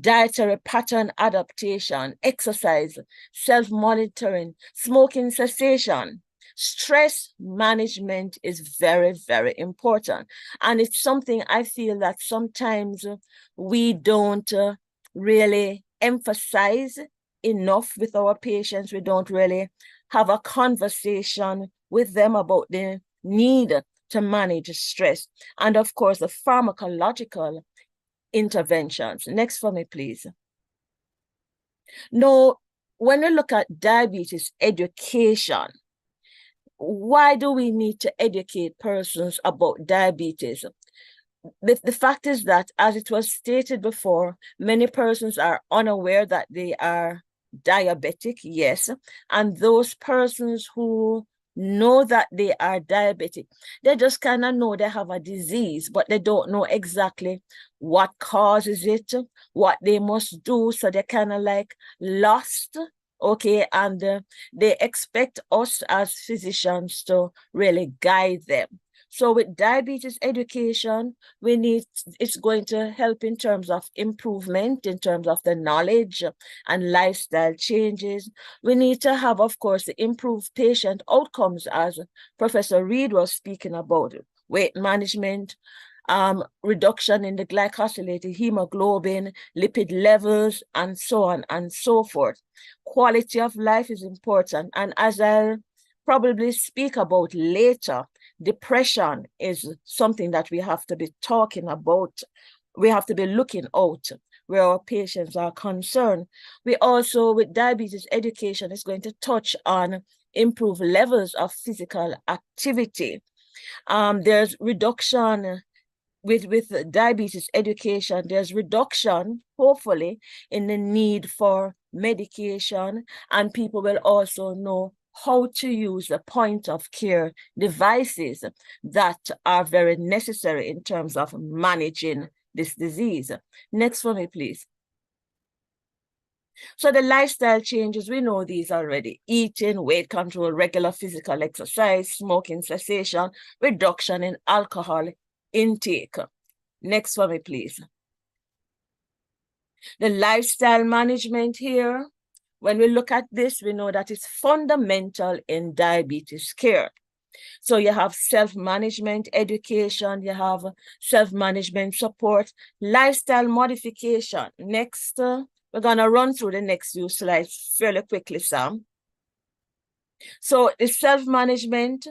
Dietary pattern adaptation, exercise, self-monitoring, smoking cessation. Stress management is very, very important. And it's something I feel that sometimes we don't really emphasize enough with our patients. We don't really have a conversation with them about the need to manage stress. And of course, the pharmacological interventions. Next for me, please. Now, when we look at diabetes education, why do we need to educate persons about diabetes? The fact is that, as it was stated before, many persons are unaware that they are diabetic, yes, and those persons who know that they are diabetic, they just kind of know they have a disease, but they don't know exactly what causes it, what they must do, so they're kind of like lost, okay, and they expect us as physicians to really guide them. So with diabetes education, it's going to help in terms of improvement, in terms of the knowledge and lifestyle changes. We need to have, of course, the improved patient outcomes, as Professor Reed was speaking about, weight management, reduction in the glycosylated hemoglobin, lipid levels, and so on and so forth. Quality of life is important. And as I'll probably speak about later, Depression is something that we have to be talking about. We have to be looking out where our patients are concerned. We also, with diabetes education, is going to touch on improved levels of physical activity. There's reduction with diabetes education, there's reduction, hopefully, in the need for medication, and people will also know how to use the point of care devices that are very necessary in terms of managing this disease. Next for me, please. So the lifestyle changes, we know these already: eating, weight control, regular physical exercise, smoking cessation, reduction in alcohol intake. Next for me, please. The lifestyle management here, when we look at this, we know that it's fundamental in diabetes care. So you have self-management education, you have self-management support, lifestyle modification. Next, we're going to run through the next few slides fairly quickly, Sam. So the self-management,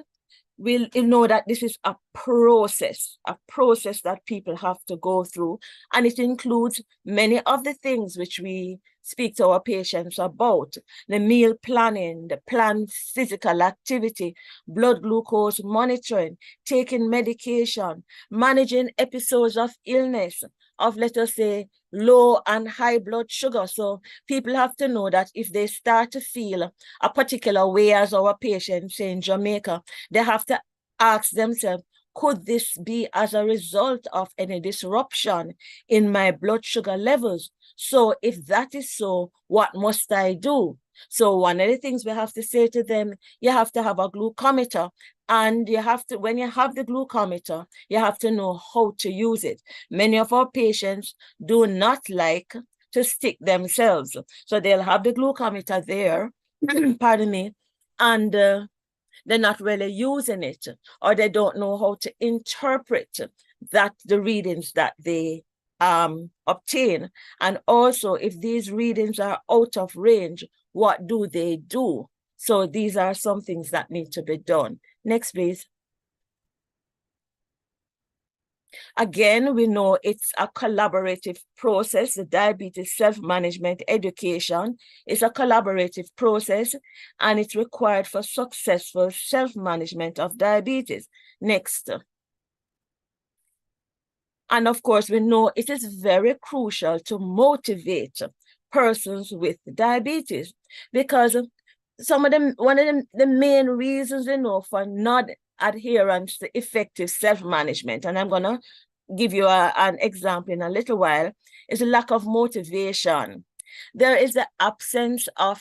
we'll know that this is a process that people have to go through, and it includes many of the things which we speak to our patients about: the meal planning, the planned physical activity, blood glucose monitoring, taking medication, managing episodes of illness, of, let us say, low and high blood sugar. So people have to know that if they start to feel a particular way, as our patients say in Jamaica, they have to ask themselves, could this be as a result of any disruption in my blood sugar levels? So if that is so, what must I do? So one of the things we have to say to them, you have to have a glucometer, and you have to, when you have the glucometer, you have to know how to use it. Many of our patients do not like to stick themselves. So they'll have the glucometer there, pardon me, and they're not really using it, or they don't know how to interpret that the readings that they obtain. And also, if these readings are out of range, what do they do? So these are some things that need to be done. Next, please. Again, we know it's a collaborative process. The diabetes self-management education is a collaborative process, and it's required for successful self-management of diabetes. Next. And of course, we know it is very crucial to motivate persons with diabetes, because one of the main reasons, for not adherence to effective self-management, and I'm going to give you an example in a little while, is a lack of motivation. There is the absence of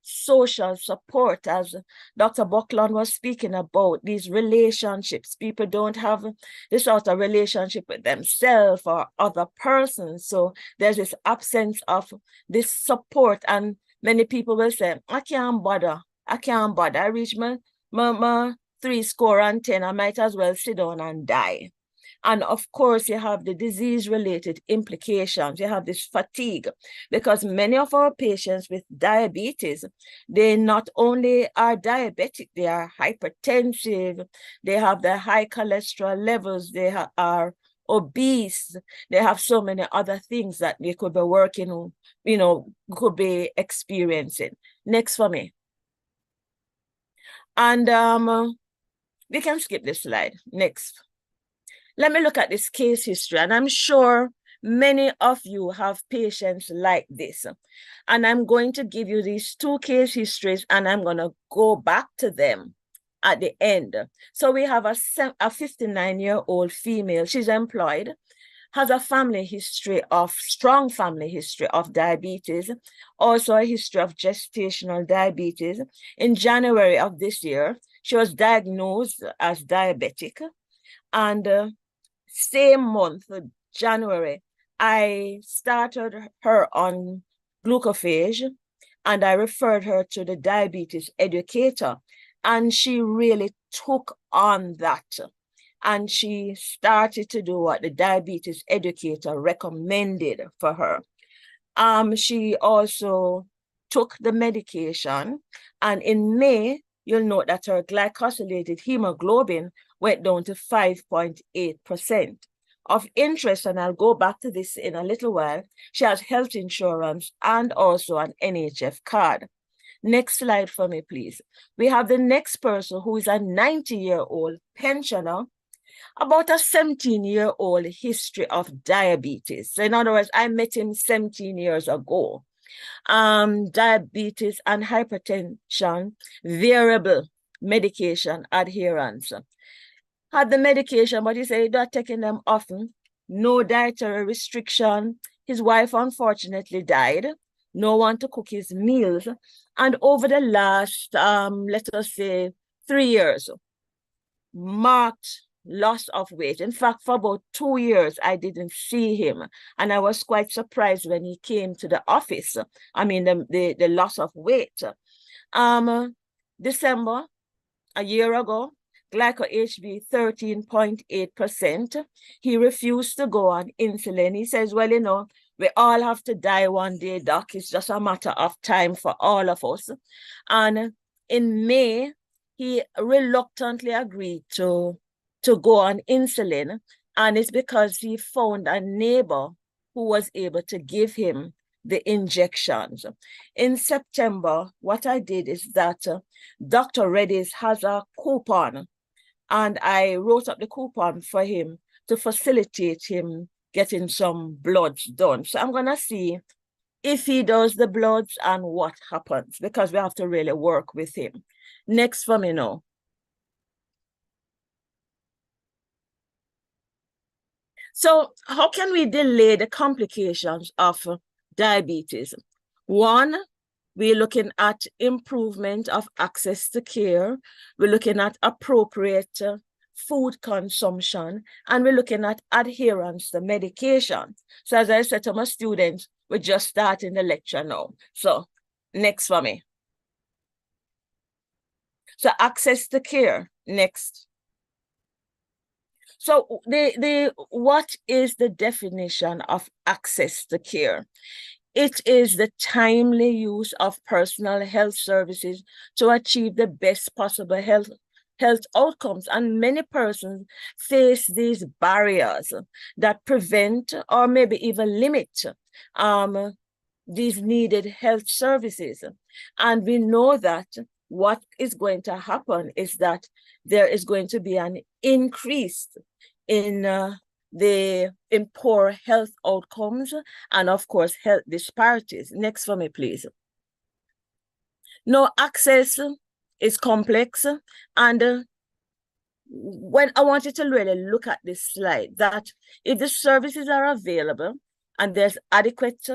social support, as Dr. Buckland was speaking about, these relationships. People don't have this sort of relationship with themselves or other persons. So there's this absence of this support, and many people will say, I can't bother. I reach my 70, I might as well sit down and die. And of course, you have the disease-related implications. You have this fatigue, because many of our patients with diabetes, they not only are diabetic, they are hypertensive, they have the high cholesterol levels, they are obese, they have so many other things that they could be working on, could be experiencing. Next for me. And we can skip this slide. Next. Let me look at this case history, and I'm sure many of you have patients like this. And I'm going to give you these two case histories, and I'm going to go back to them at the end. So we have a 59-year-old female. She's employed, has a strong family history of diabetes, also a history of gestational diabetes. In January of this year, she was diagnosed as diabetic, and same month, January, I started her on glucophage, and I referred her to the diabetes educator, and she really took on that, and she started to do what the diabetes educator recommended for her. She also took the medication, and in May, you'll note that her glycosylated hemoglobin went down to 5.8%. Of interest, and I'll go back to this in a little while, she has health insurance and also an NHF card. Next slide for me, please. We have the next person who is a 90-year-old pensioner, about a 17-year-old history of diabetes. So in other words, I met him 17 years ago. Diabetes and hypertension, variable medication adherence. Had the medication, but he said he's not taking them often. No dietary restriction. His wife unfortunately died. No one to cook his meals. And over the last, let us say, 3 years, marked loss of weight. In fact, for about 2 years, I didn't see him. And I was quite surprised when he came to the office. I mean, the loss of weight. December, a year ago, glyco-HB 13.8%. He refused to go on insulin. He says, well, you know, we all have to die one day, doc. It's just a matter of time for all of us. And in May, he reluctantly agreed to go on insulin. And it's because he found a neighbor who was able to give him the injections. In September, what I did is that Dr. Reddy's has a coupon, and I wrote up the coupon for him to facilitate him getting some bloods done. So I'm gonna see if he does the bloods and what happens, because we have to really work with him. Next for me now. So how can we delay the complications of diabetes? One, we're looking at improvement of access to care. We're looking at appropriate food consumption, and we're looking at adherence to medication. So as I said to my students, we're just starting the lecture now. So next for me. So access to care, next. So what is the definition of access to care? It is the timely use of personal health services to achieve the best possible health outcomes. And many persons face these barriers that prevent or maybe even limit these needed health services. And we know that what is going to happen is that there is going to be an increase in poor health outcomes and, of course, health disparities. Next for me, please. No, access is complex, and when I want you to really look at this slide, that if the services are available and there's adequate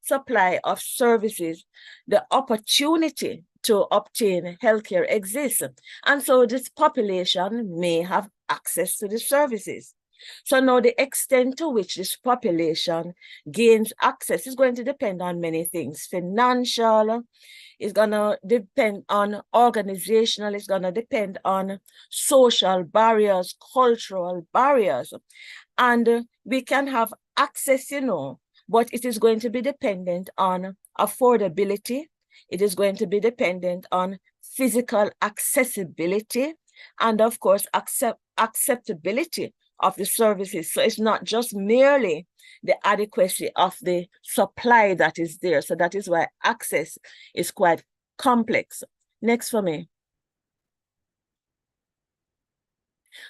supply of services, the opportunity to obtain healthcare exists. And so this population may have access to the services. So now the extent to which this population gains access is going to depend on many things. Financial, it's going to depend on organizational, it's going to depend on social barriers, cultural barriers. And we can have access, you know, but it is going to be dependent on affordability. It is going to be dependent on physical accessibility and, of course, acceptability of the services. So it's not just merely the adequacy of the supply that is there. So that is why access is quite complex. Next for me.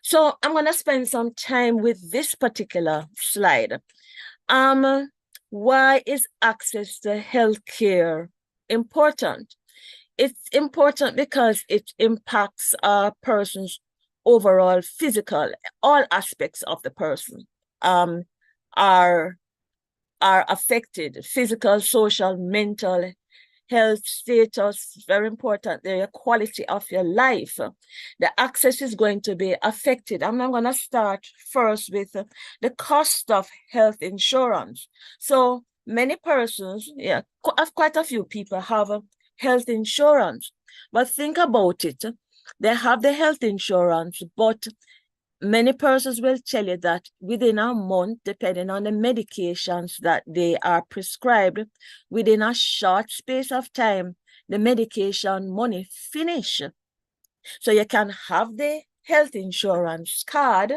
So I'm going to spend some time with this particular slide. Why is access to healthcare important? It's important because it impacts a person's overall physical, all aspects of the person are affected. Physical, social, mental health status, very important. The quality of your life. The access is going to be affected. I'm going to start first with the cost of health insurance. So many persons, quite a few people have health insurance, but think about it. They have the health insurance, but many persons will tell you that within a month, depending on the medications that they are prescribed, within a short space of time, the medication money finish. So you can have the health insurance card,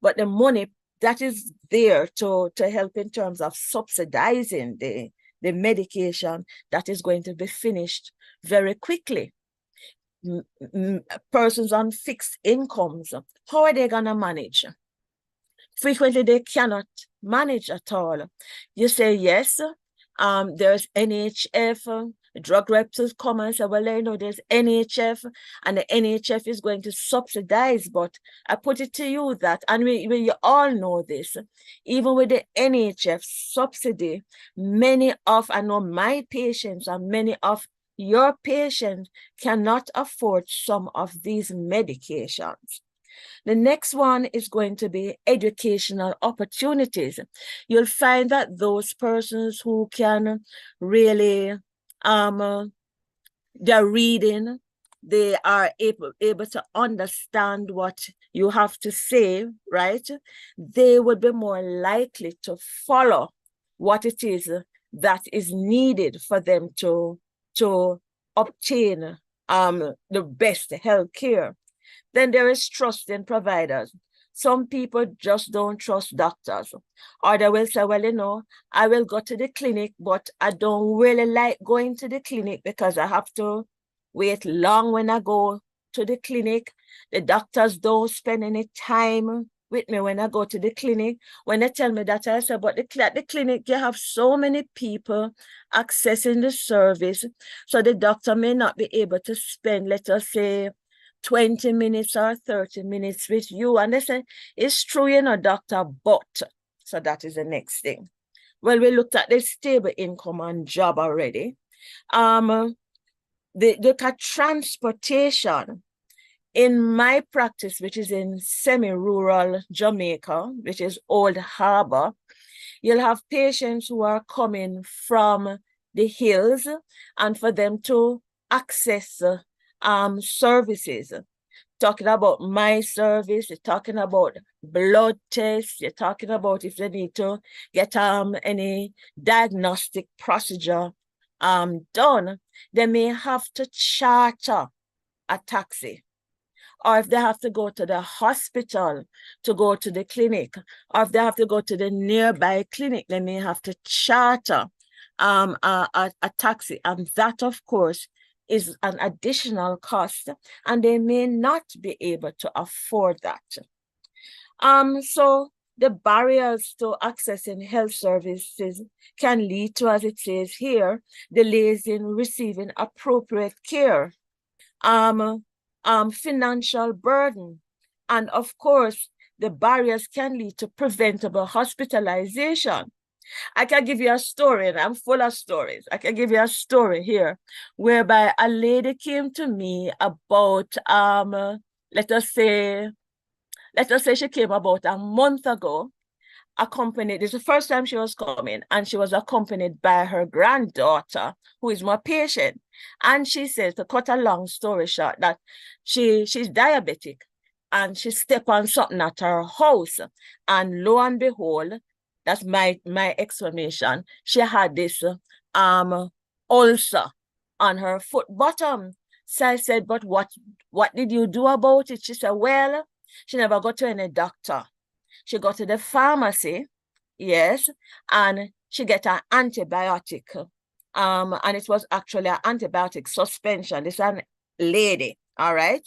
but the money that is there to help in terms of subsidizing the medication, that is going to be finished very quickly. Persons on fixed incomes, how are they going to manage? Frequently, they cannot manage at all. You say, yes, there's NHF, drug reps come and say, well, there's NHF, and the NHF is going to subsidize, but I put it to you that, and we all know this, even with the NHF subsidy, I know my patients and many of your patients cannot afford some of these medications. The next one is going to be educational opportunities. You'll find that those persons who can really, they're reading, they are able to understand what you have to say, right? They would be more likely to follow what it is that is needed for them to obtain the best health care. Then there is trust in providers. Some people just don't trust doctors, or they will say, well, I will go to the clinic, but I don't really like going to the clinic because I have to wait long when I go to the clinic. The doctors don't spend any time with me when I go to the clinic. When they tell me that, I say, but at the clinic, you have so many people accessing the service, so the doctor may not be able to spend, let us say, 20 minutes or 30 minutes with you. And they say, it's true, doctor, but. So that is the next thing. Well, we looked at the stable income and job already. They look at transportation. In my practice, which is in semi-rural Jamaica, which is Old Harbor, you'll have patients who are coming from the hills, and for them to access services. Talking about my service, you're talking about blood tests, you're talking about if they need to get any diagnostic procedure done, they may have to charter a taxi. Or if they have to go to the hospital to go to the clinic, or if they have to go to the nearby clinic, they may have to charter a taxi. And that, of course, is an additional cost, and they may not be able to afford that. So the barriers to accessing health services can lead to, as it says here, delays in receiving appropriate care, financial burden, and of course, the barriers can lead to preventable hospitalization. I can give you a story, and I'm full of stories. I can give you a story here whereby a lady came to me about, let us say she came about a month ago, accompanied, this is the first time she was coming, and she was accompanied by her granddaughter, who is my patient. And she says, to cut a long story short, that she's diabetic, and she stepped on something at her house, and lo and behold, that's my explanation, she had this ulcer on her foot bottom. So I said, but what did you do about it? She said, well, she never got to any doctor. She got to the pharmacy, yes, and she got an antibiotic. And it was actually an antibiotic suspension. This is a lady, all right?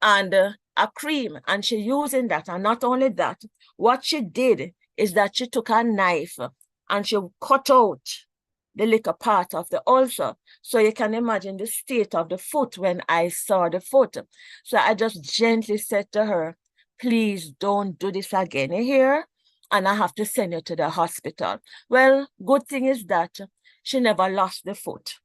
And a cream, and she using that. And not only that, what she did is that she took a knife and she cut out the little part of the ulcer. So you can imagine the state of the foot when I saw the foot. So I just gently said to her, please don't do this again here, and I have to send you to the hospital. Well, good thing is that she never lost the foot.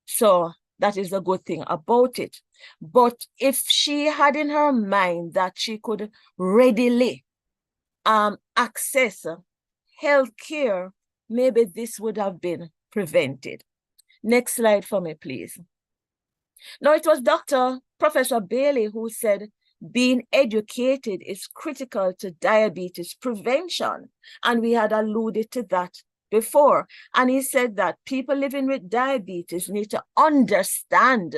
So that is a good thing about it. But if she had in her mind that she could readily access health care, maybe this would have been prevented. Next slide for me, please. Now, it was Professor Bailey who said, being educated is critical to diabetes prevention. And we had alluded to that before. And he said that people living with diabetes need to understand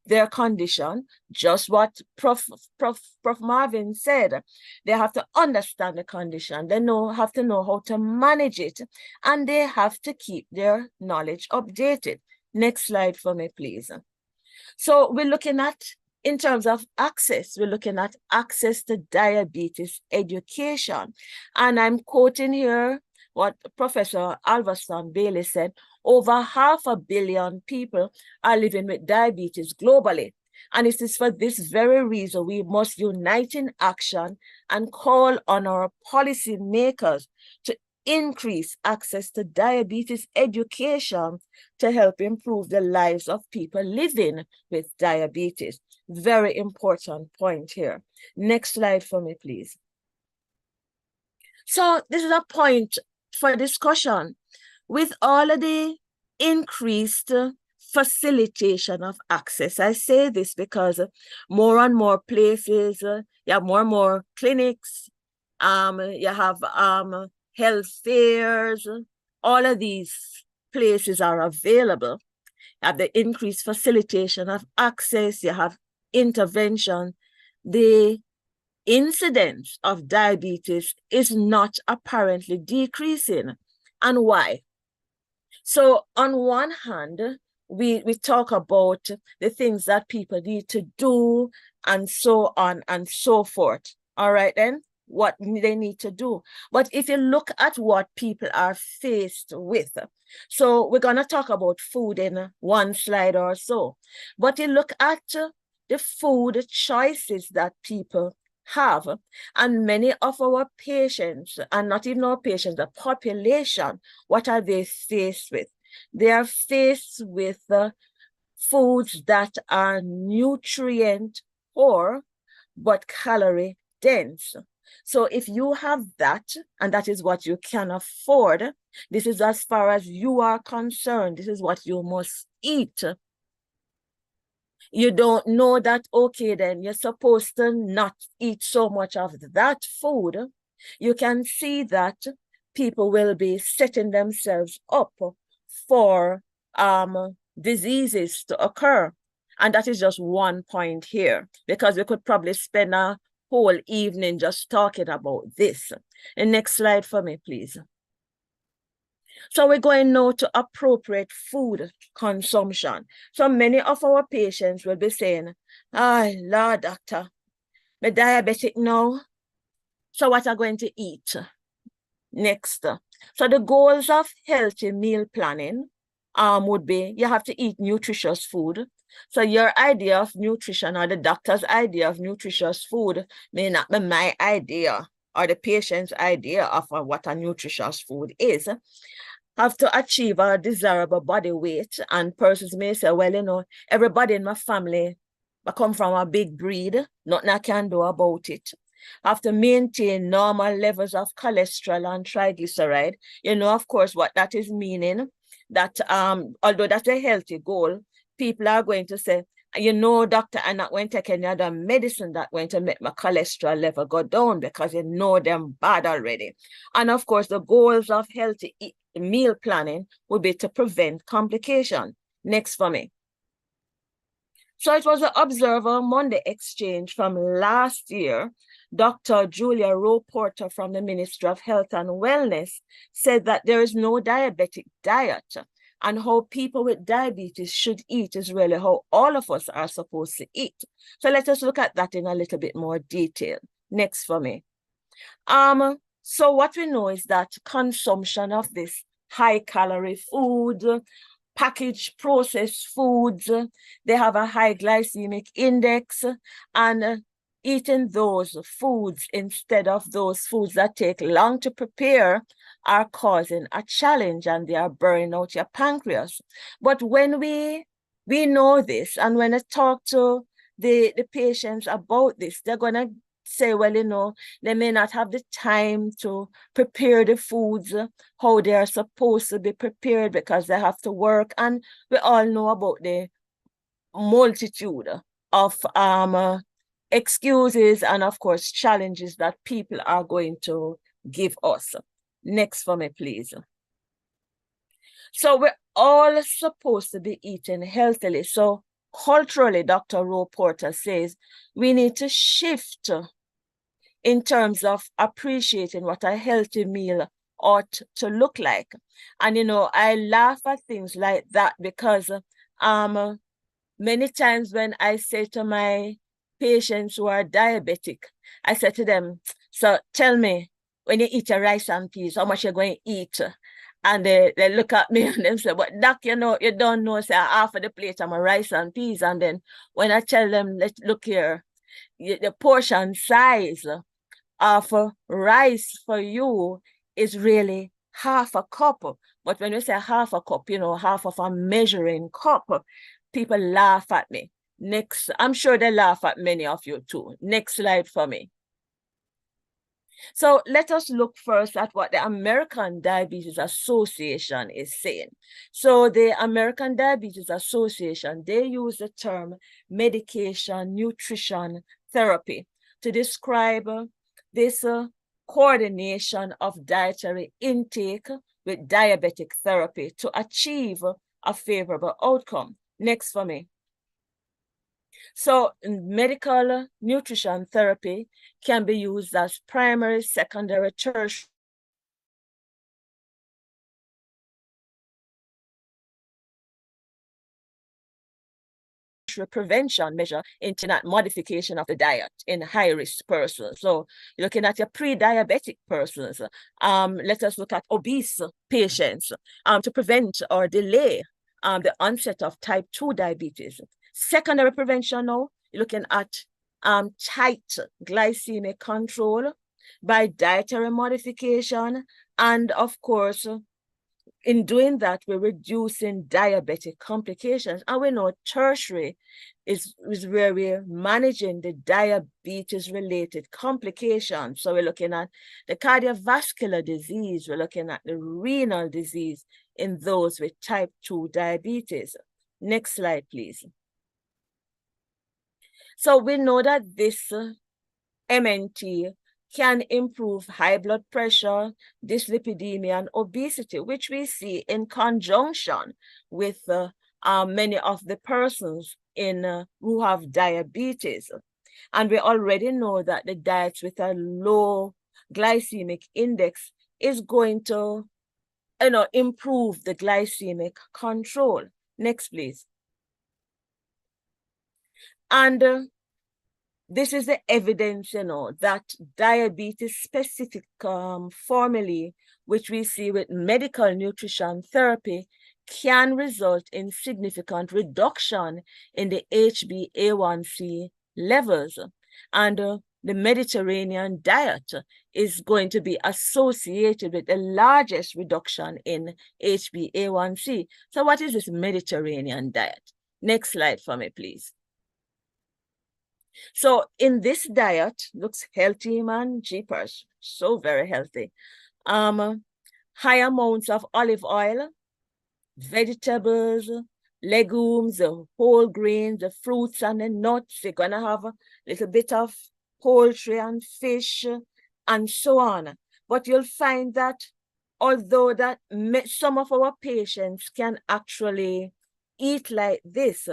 their condition, just what Prof. Marvin said. They have to understand the condition. They have to know how to manage it, and they have to keep their knowledge updated. Next slide for me, please. So we're looking at, in terms of access, we're looking at access to diabetes education. And I'm quoting here what Professor Alverson Bailey said: over 500 million people are living with diabetes globally. And it is for this very reason we must unite in action and call on our policy makers to increase access to diabetes education to help improve the lives of people living with diabetes. Very important point here. Next slide for me, please. So this is a point for discussion. With all of the increased facilitation of access, I say this because more and more places, you have more and more clinics, you have health fairs, all of these places are available. You have the increased facilitation of access, you have intervention. The incidence of diabetes is not apparently decreasing. And why? So on one hand, we talk about the things that people need to do and so on and so forth. All right, then, what they need to do. But if you look at what people are faced with, so we're going to talk about food in one slide or so, but you look at the food choices that people have, and many of our patients, and not even our patients, the population, what are they faced with? They are faced with foods that are nutrient poor but calorie dense. So if you have that, and that is what you can afford, this is as far as you are concerned, this is what you must eat. You don't know that, okay, then you're supposed to not eat so much of that food. You can see that people will be setting themselves up for diseases to occur. And that is just one point here, because we could probably spend a whole evening just talking about this. And next slide for me, please. So we're going now to appropriate food consumption. So many of our patients will be saying, "Ah, Lord, doctor, I'm diabetic now. So what am I going to eat?" Next. So the goals of healthy meal planning would be, you have to eat nutritious food. So your idea of nutrition, or the doctor's idea of nutritious food, may not be my idea or the patient's idea of what a nutritious food is. Have to achieve a desirable body weight, and persons may say, well, you know, everybody in my family, I come from a big breed, nothing I can do about it. Have to maintain normal levels of cholesterol and triglyceride. You know, of course, what that is meaning, that although that's a healthy goal, people are going to say, you know, doctor, I'm not going to take any other medicine that's going to make my cholesterol level go down, because you know them bad already. And of course, the goals of healthy meal planning would be to prevent complication. Next for me. So it was an Observer Monday exchange from last year. Dr. Julia Rowe Porter from the Ministry of Health and Wellness said that there is no diabetic diet, and how people with diabetes should eat is really how all of us are supposed to eat. So let us look at that in a little bit more detail. Next for me. So what we know is that consumption of this high-calorie food, packaged processed foods, they have a high glycemic index, and eating those foods instead of those foods that take long to prepare are causing a challenge, and they are burning out your pancreas. But when we know this, and when I talk to the patients about this, they're going to say, well, you know, they may not have the time to prepare the foods how they are supposed to be prepared because they have to work. And we all know about the multitude of excuses and, of course, challenges that people are going to give us. Next for me, please. So we're all supposed to be eating healthily. So culturally, Dr. Rowe Porter says we need to shift in terms of appreciating what a healthy meal ought to look like. And, you know, I laugh at things like that because many times when I say to my patients who are diabetic, I say to them, so tell me, when you eat a rice and peas, how much you're going to eat? And they look at me and they say, but doc, you know, you don't know, say half of the plate I'm a rice and peas. And then when I tell them, let's look here, the portion size of rice for you is really half a cup. But when you say half a cup, you know, half of a measuring cup, people laugh at me. Next, I'm sure they laugh at many of you too. Next slide for me. So let us look first at what the American Diabetes Association is saying. So the American Diabetes Association, they use the term medication nutrition therapy to describe this coordination of dietary intake with diabetic therapy to achieve a favorable outcome. Next for me. So medical nutrition therapy can be used as primary, secondary, tertiary prevention measure into that modification of the diet in high-risk persons. So looking at your pre-diabetic persons, let us look at obese patients to prevent or delay the onset of type 2 diabetes. Secondary prevention now, you're looking at tight glycemic control by dietary modification, and of course, in doing that, we're reducing diabetic complications. And we know tertiary is where we're managing the diabetes-related complications. So we're looking at the cardiovascular disease, we're looking at the renal disease in those with type 2 diabetes. Next slide, please. So we know that this MNT can improve high blood pressure, dyslipidemia, and obesity, which we see in conjunction with many of the persons who have diabetes. And we already know that the diets with a low glycemic index is going to improve the glycemic control. Next, please. And this is the evidence, that diabetes-specific formulae, which we see with medical nutrition therapy, can result in significant reduction in the HbA1c levels. And the Mediterranean diet is going to be associated with the largest reduction in HbA1c. So what is this Mediterranean diet? Next slide for me, please. So in this diet, looks healthy, man, jeepers, so very healthy. High amounts of olive oil, vegetables, legumes, the whole grains, the fruits and the nuts. You're gonna have a little bit of poultry and fish and so on. But you'll find that although that some of our patients can actually eat like this,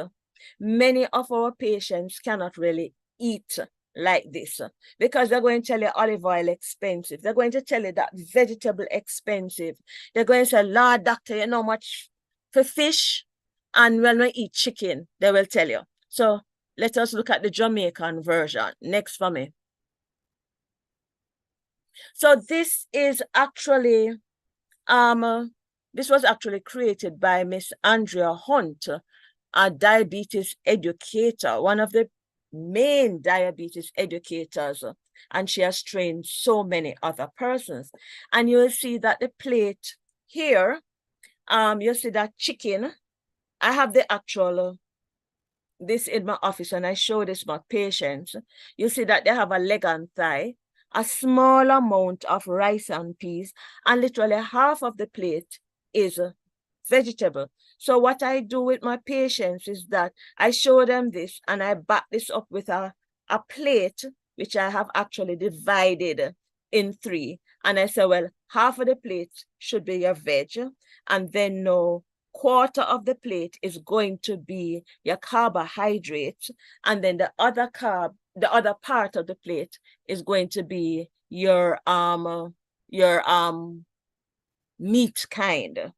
many of our patients cannot really eat like this because they're going to tell you olive oil expensive. They're going to tell you that vegetable expensive. They're going to say, Lord, doctor, you know much for fish? And when we eat chicken, they will tell you. So let us look at the Jamaican version. Next for me. So this is actually, this was actually created by Miss Andrea Hunt, a diabetes educator, one of the main diabetes educators, and she has trained so many other persons. And you'll see that the plate here, you'll see that chicken. I have the actual, this in my office, and I show this to my patients. You see that they have a leg and thigh, a small amount of rice and peas, and literally half of the plate is vegetable. So what I do with my patients is that I show them this and I back this up with a plate, which I have actually divided in 3. And I say, well, half of the plate should be your veg, and then no quarter of the plate is going to be your carbohydrate, and then the other part of the plate is going to be your meat kind.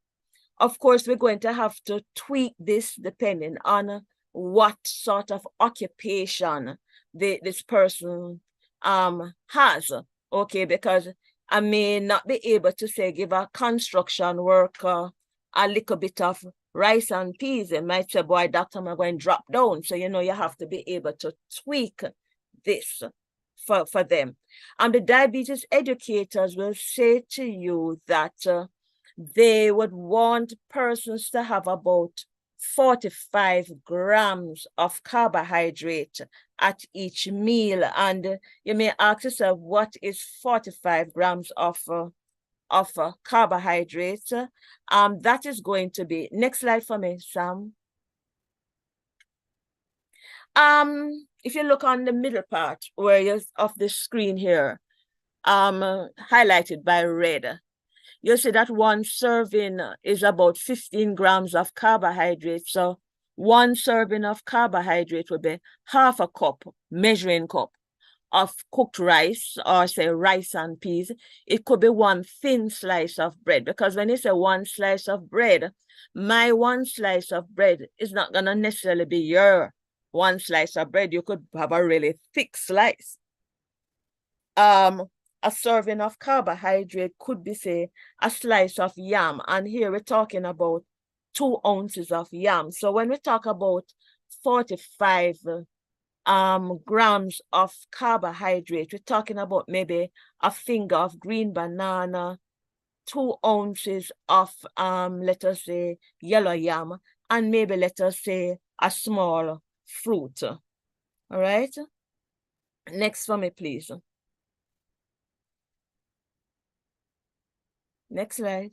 Of course, we're going to have to tweak this depending on what sort of occupation this person has. Okay, because I may not be able to say give a construction worker a little bit of rice and peas. They might say, boy, doctor, I'm going to drop down. So, you have to be able to tweak this for them. And the diabetes educators will say to you that they would want persons to have about 45 grams of carbohydrate at each meal. And you may ask yourself, what is 45 grams of carbohydrates? That is going to be, next slide for me, Sam. If you look on the middle part of the screen here, highlighted by red, you see that one serving is about 15 grams of carbohydrate. So one serving of carbohydrate would be half a cup, measuring cup, of cooked rice, or say rice and peas. It could be one thin slice of bread, because when you say one slice of bread, my one slice of bread is not going to necessarily be your one slice of bread. You could have a really thick slice. A serving of carbohydrate could be, say, a slice of yam. And here we're talking about 2 ounces of yam. So when we talk about 45 grams of carbohydrate, we're talking about maybe a finger of green banana, 2 ounces of, let us say, yellow yam, and maybe, let us say, a small fruit. All right? Next for me, please. Next slide.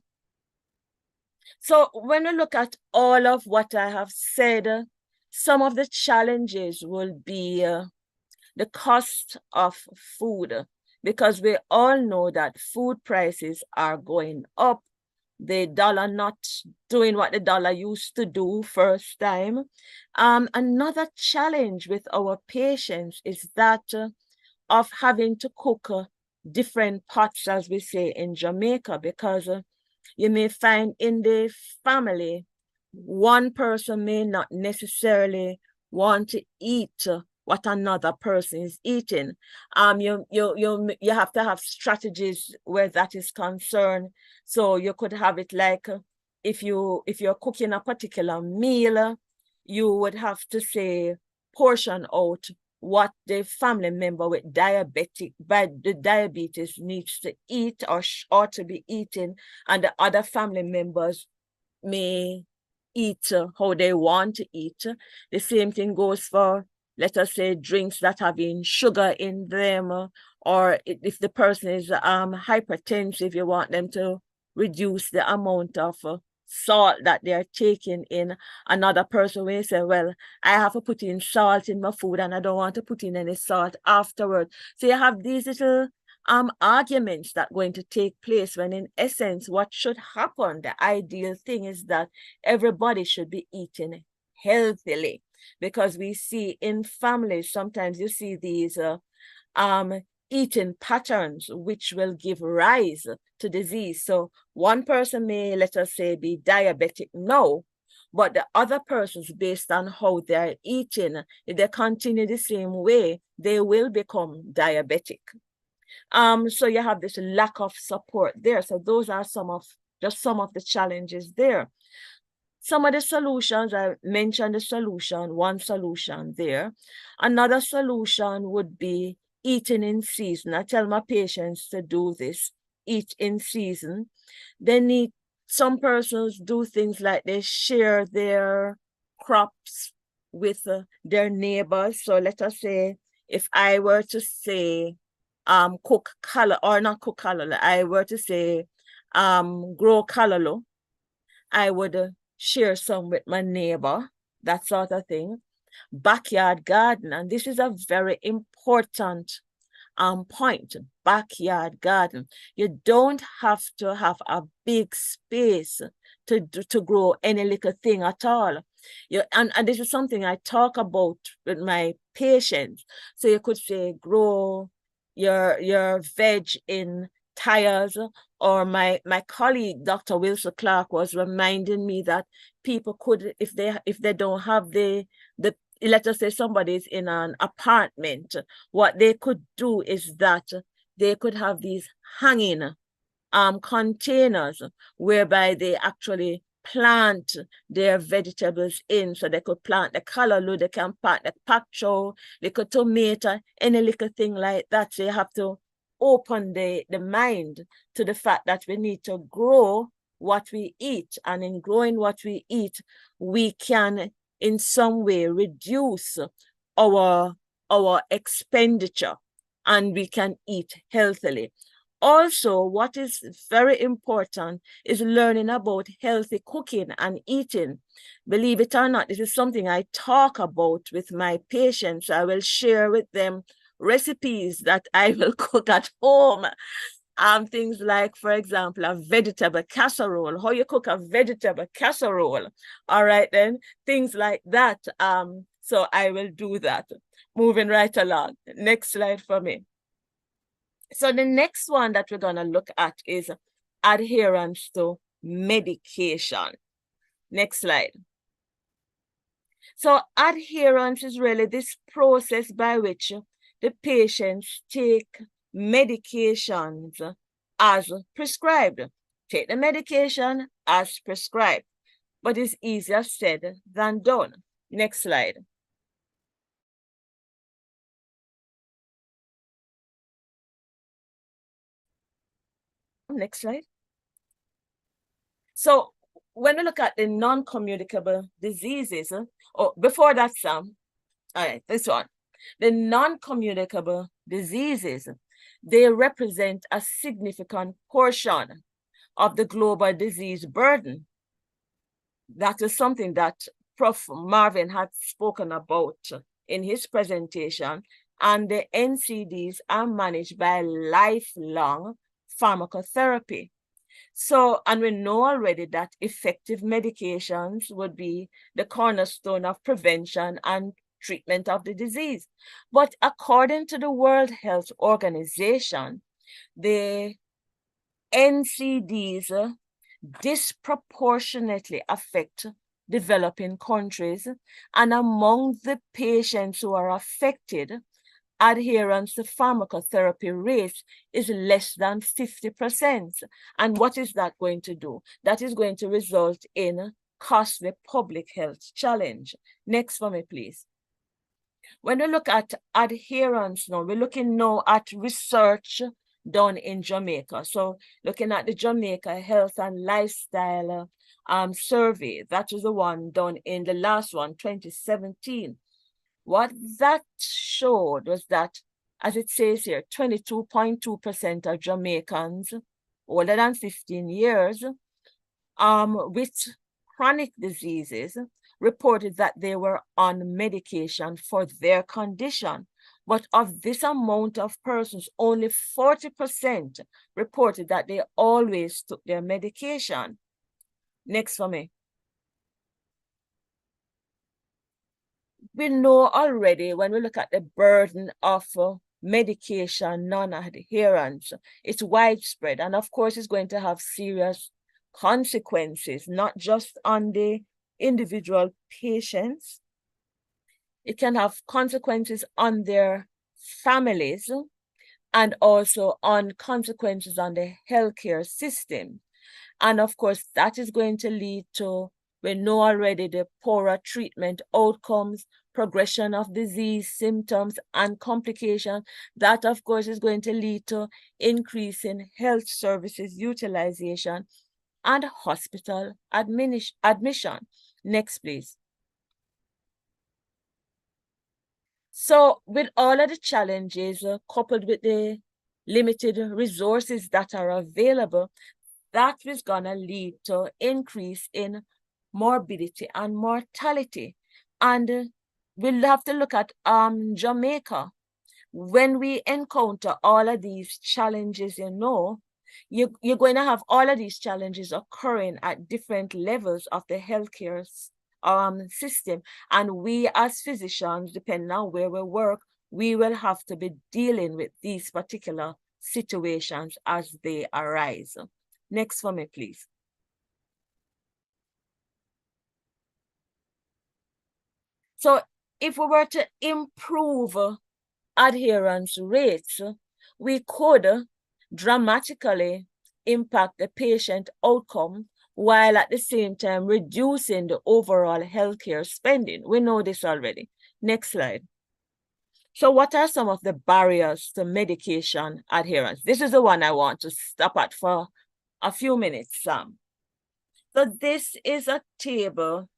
So when we look at all of what I have said, some of the challenges will be the cost of food, because we all know that food prices are going up. The dollar not doing what the dollar used to do first time. Another challenge with our patients is that of having to cook different pots, as we say in Jamaica, because you may find in the family, one person may not necessarily want to eat what another person is eating. You have to have strategies where that is concerned. So you could have it like, if you're cooking a particular meal, you would have to say portion out what the family member with diabetes needs to eat or ought to be eating, and the other family members may eat how they want to eat. The same thing goes for, let us say, drinks that have sugar in them, or if the person is hypertensive, you want them to reduce the amount of salt that they're taking in. Another person will say, well, I have to put in salt in my food and I don't want to put in any salt afterward. So you have these little arguments that are going to take place, when in essence, what should happen, the ideal thing is that everybody should be eating healthily, because we see in families, sometimes you see these eating patterns which will give rise to disease. So one person may, let us say, be diabetic now, but the other persons, based on how they're eating, if they continue the same way, they will become diabetic. So you have this lack of support there. So those are just some of the challenges there. Some of the solutions, I mentioned one solution there. Another solution would be eating in season. I tell my patients to do this, eat in season. Some persons do things like they share their crops with their neighbors. So let us say, if I were to say, cook color, or not cook color, I were to say, grow callaloo, I would share some with my neighbor, that sort of thing. Backyard garden, and this is a very important point, backyard garden. You don't have to have a big space to grow any little thing at all. And this is something I talk about with my patients. So you could say grow your veg in tiles, or my colleague, Dr. Wilson Clark, was reminding me that people could, if they don't have the let us say somebody's in an apartment, what they could do is that they could have these hanging containers whereby they actually plant their vegetables in. So they could plant the callaloo, they can plant the pak chow, little tomato, any little thing like that. So you have to open the mind to the fact that we need to grow what we eat. And in growing what we eat, we can in some way reduce our expenditure, and we can eat healthily. Also, what is very important is learning about healthy cooking and eating. Believe it or not, this is something I talk about with my patients. I will share with them recipes that I will cook at home. Things like, for example, a vegetable casserole, how you cook a vegetable casserole. All right, then, things like that. So I will do that. Moving right along. Next slide for me. So the next one that we're going to look at is adherence to medication. Next slide. So adherence is really this process by which the patients take medications as prescribed. Take the medication as prescribed, but it's easier said than done. Next slide. Next slide. So when we look at the non-communicable diseases, or before that, Sam, all right, this one. The non-communicable diseases, they represent a significant portion of the global disease burden. That is something that Prof. Marvin had spoken about in his presentation, and the NCDs are managed by lifelong pharmacotherapy. So, and we know already that effective medications would be the cornerstone of prevention and treatment of the disease. But according to the World Health Organization, the NCDs disproportionately affect developing countries, and among the patients who are affected, adherence to pharmacotherapy rate is less than 50%. And what is that going to do? That is going to result in costly public health challenge. Next for me, please. When we look at adherence now, we're looking now at research done in Jamaica. So looking at the Jamaica Health and Lifestyle survey, that was the one done in the last one, 2017. What that showed was that, as it says here, 22.2% of Jamaicans older than 15 years with chronic diseases reported that they were on medication for their condition. But of this amount of persons, only 40% reported that they always took their medication. Next for me. We know already when we look at the burden of medication non-adherence, it's widespread. And of course, it's going to have serious consequences, not just on the individual patients. It can have consequences on their families and also on consequences on the healthcare system. And of course, that is going to lead to, we know already, the poorer treatment outcomes, progression of disease, symptoms, and complications. That, of course, is going to lead to increase in health services utilization and hospital admission. Next, please. So with all of the challenges coupled with the limited resources that are available, that is going to lead to increase in morbidity and mortality. And we'll have to look at Jamaica. when we encounter all of these challenges, you know, you're going to have all of these challenges occurring at different levels of the healthcare system. And we as physicians, depending on where we work, we will have to be dealing with these particular situations as they arise. Next for me, please. So if we were to improve adherence rates, we could dramatically impact the patient outcome while at the same time reducing the overall healthcare spending. We know this already. Next slide. So what are some of the barriers to medication adherence? This is the one I want to stop at for a few minutes, Sam. So this is a table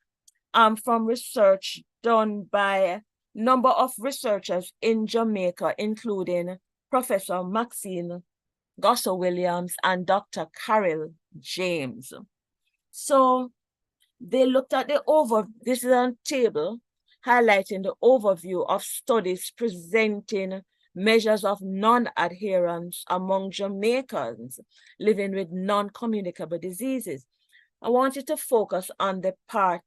from research done by a number of researchers in Jamaica, including Professor Maxine Gosso-Williams and Dr. Carol James. So they looked at this is a table highlighting the overview of studies presenting measures of non-adherence among Jamaicans living with non-communicable diseases. I want you to focus on the part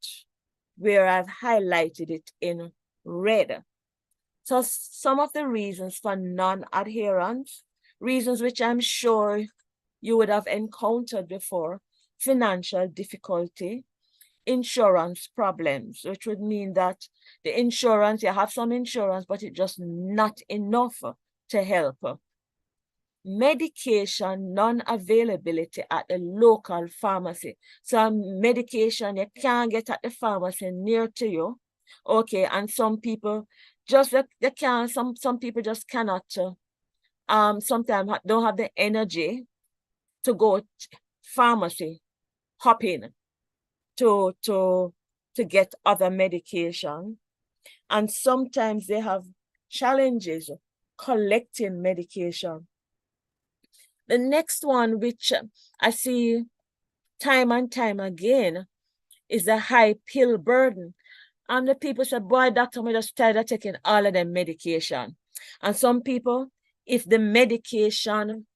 where I've highlighted it in red. So some of the reasons for non-adherence, reasons which I'm sure you would have encountered before: financial difficulty, insurance problems, which would mean that the insurance, you have some insurance, but it's just not enough to help. Medication non-availability at the local pharmacy. So medication you can't get at the pharmacy near to you. Okay, and some people just they can't, some people just cannot sometimes don't have the energy to go to pharmacy hopping to get other medication. And sometimes they have challenges collecting medication. The next one, which I see time and time again, is the high pill burden. And the people say, boy, doctor, I'm just tired of taking all of them medication. And some people, if the medication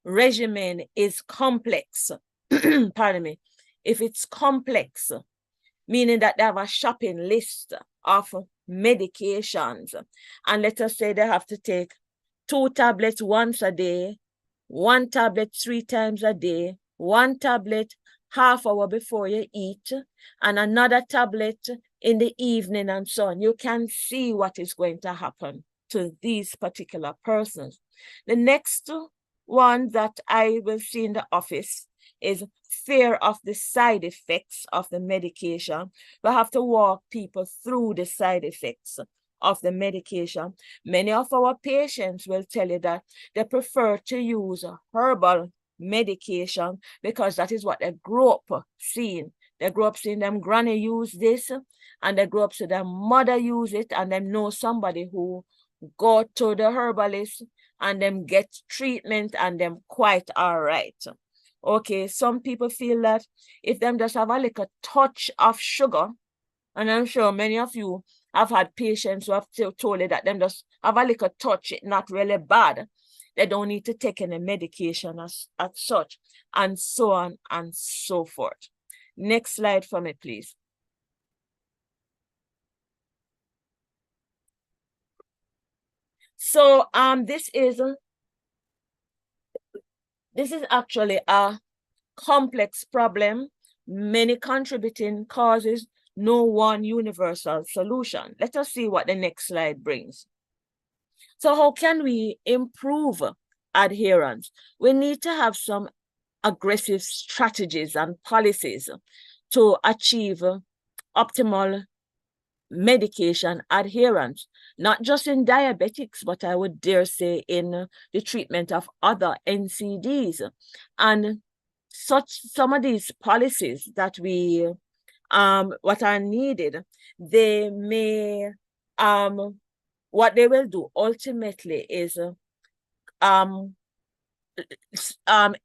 regimen is complex, pardon me, if it's complex, meaning that they have a shopping list of medications, and let us say they have to take 2 tablets once a day, 1 tablet 3 times a day, 1 tablet half hour before you eat, and another tablet in the evening, and so on. You can see what is going to happen to these particular persons. The next one that I will see in the office is fear of the side effects of the medication. We have to walk people through the side effects of the medication. Many of our patients will tell you that they prefer to use herbal medication because that is what they grew up seeing. They grew up seeing them granny use this, and they grew up seeing their mother use it, and they know somebody who go to the herbalist and them get treatment and them quite all right. Okay, some people feel that if them just have a little touch of sugar, and I'm sure many of you have had patients who have told you that them just have a little touch, it not really bad. They don't need to take any medication as such, and so on and so forth. Next slide for me, please. So this is actually a complex problem, many contributing causes, no one universal solution. Let us see what the next slide brings. So how can we improve adherence? We need to have some aggressive strategies and policies to achieve optimal medication adherence, not just in diabetics, but I would dare say in the treatment of other NCDs. And some of these policies that we what are needed, they may what they will do ultimately is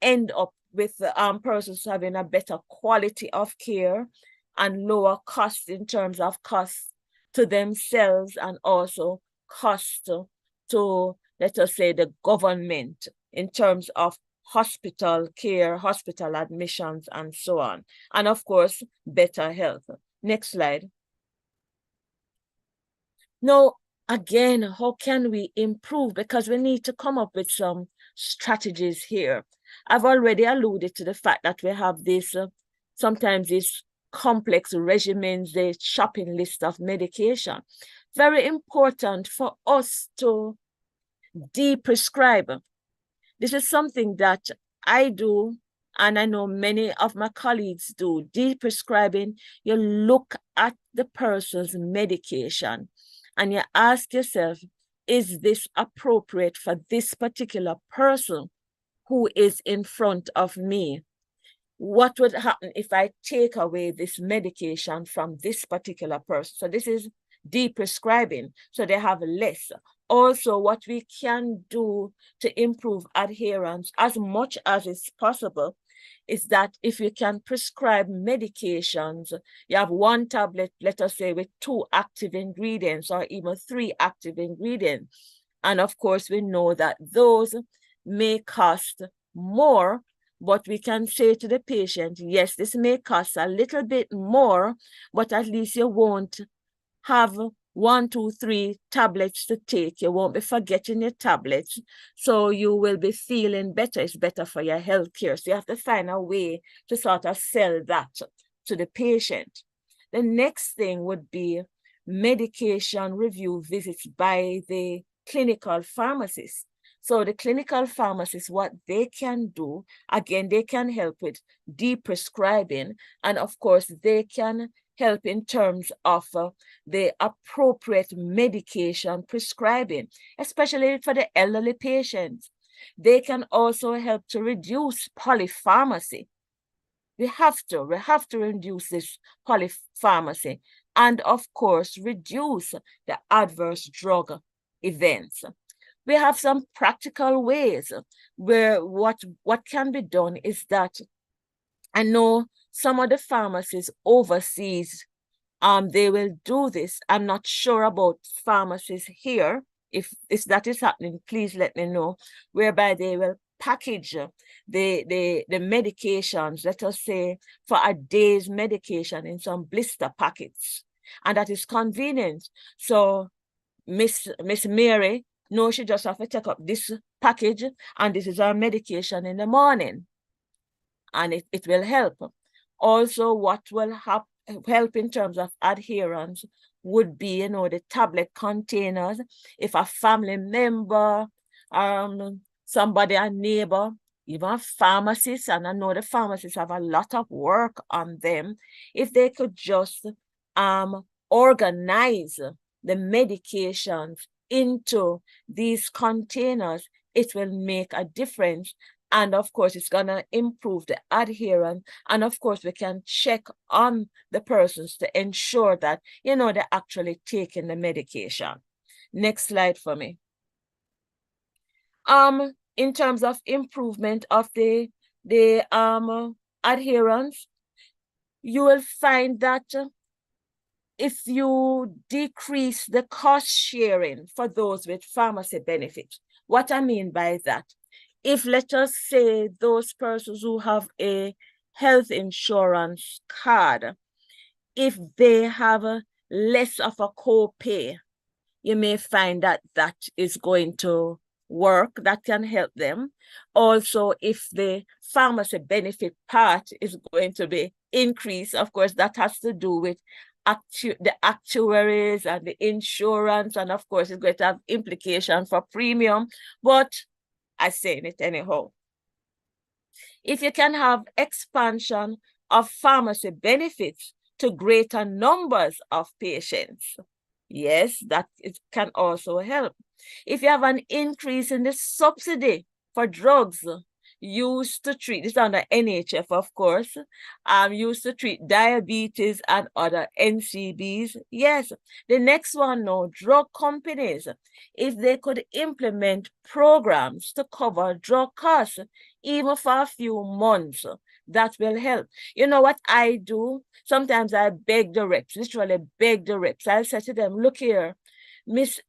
end up with persons having a better quality of care and lower costs in terms of costs to themselves, and also cost to, let us say, the government in terms of hospital care, hospital admissions, and so on. And of course, better health. Next slide. Now, again, how can we improve? Because we need to come up with some strategies here. I've already alluded to the fact that we have this, sometimes these complex regimens, the shopping list of medication. Very important for us to de-prescribe. This is something that I do, and I know many of my colleagues do. De-prescribing, you look at the person's medication and you ask yourself, is this appropriate for this particular person who is in front of me? What would happen if I take away this medication from this particular person? So this is de-prescribing, so they have less. Also, what we can do to improve adherence as much as is possible is that if you can prescribe medications, you have one tablet, let us say, with 2 active ingredients or even 3 active ingredients. And of course, we know that those may cost more, but we can say to the patient, yes, this may cost a little bit more, but at least you won't have 1, 2, 3 tablets to take. You won't be forgetting your tablets. So you will be feeling better. It's better for your health care. So you have to find a way to sort of sell that to the patient. The next thing would be medication review visits by the clinical pharmacist. So the clinical pharmacist, what they can do, again, they can help with de-prescribing, and of course, they can help in terms of the appropriate medication prescribing, especially for the elderly patients. They can also help to reduce polypharmacy. We have to reduce this polypharmacy, and of course, reduce the adverse drug events. We have some practical ways where what can be done is that I know some of the pharmacies overseas, they will do this. I'm not sure about pharmacies here. If that is happening, please let me know, whereby they will package the medications, let us say, for a day's medication in some blister packets. And that is convenient. So Miss Mary, no, she just have to take up this package, and this is our medication in the morning, and it will help. Also, what will help in terms of adherence would be, the tablet containers. If a family member, somebody, a neighbor, even a pharmacist, and I know the pharmacists have a lot of work on them, if they could just organize the medications into these containers, it will make a difference. And of course, it's going to improve the adherence. And of course, we can check on the persons to ensure that, they're actually taking the medication. Next slide for me. In terms of improvement of the adherence, you will find that if you decrease the cost sharing for those with pharmacy benefits. What I mean by that, if, let us say, those persons who have a health insurance card, if they have less of a co-pay, you may find that that is going to work, that can help them. Also, if the pharmacy benefit part is going to be increased, of course, that has to do with the actuaries and the insurance, and of course, it's going to have implications for premium, but I'm saying it anyhow. If you can have expansion of pharmacy benefits to greater numbers of patients, yes, that it can also help. If you have an increase in the subsidy for drugs used to treat, this is under NHF, of course, used to treat diabetes and other NCBs. Yes, the next one now, drug companies, if they could implement programs to cover drug costs, even for a few months, that will help. You know what I do? Sometimes I beg the reps, literally beg the reps. I say to them, look here, Miss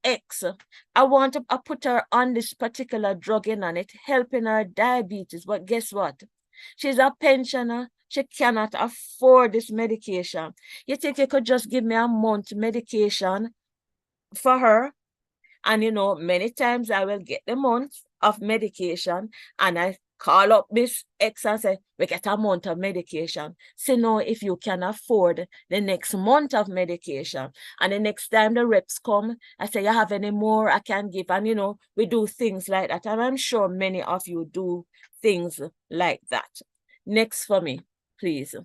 X, I want to put her on this particular drug in and it helping her diabetes, but guess what? She's a pensioner. She cannot afford this medication. You think you could just give me a month medication for her? And many times I will get the month of medication and I call up Miss X and say, we get a month of medication. So now if you can afford the next month of medication, and the next time the reps come, I say, you have any more I can give? And we do things like that. And I'm sure many of you do things like that. Next for me, please.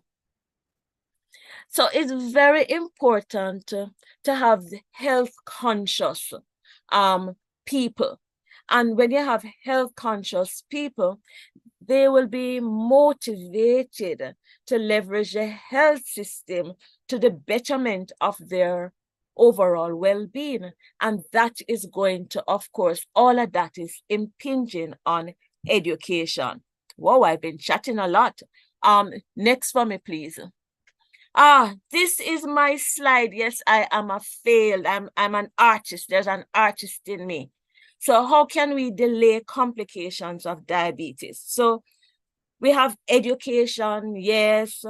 So it's very important to have health conscious people. And when you have health conscious people, they will be motivated to leverage the health system to the betterment of their overall well-being. And that is going to, of course, all of that is impinging on education. Whoa, I've been chatting a lot. Next for me, please. This is my slide. Yes, I am a failed. I'm an artist. There's an artist in me. So how can we delay complications of diabetes? So we have education, yes,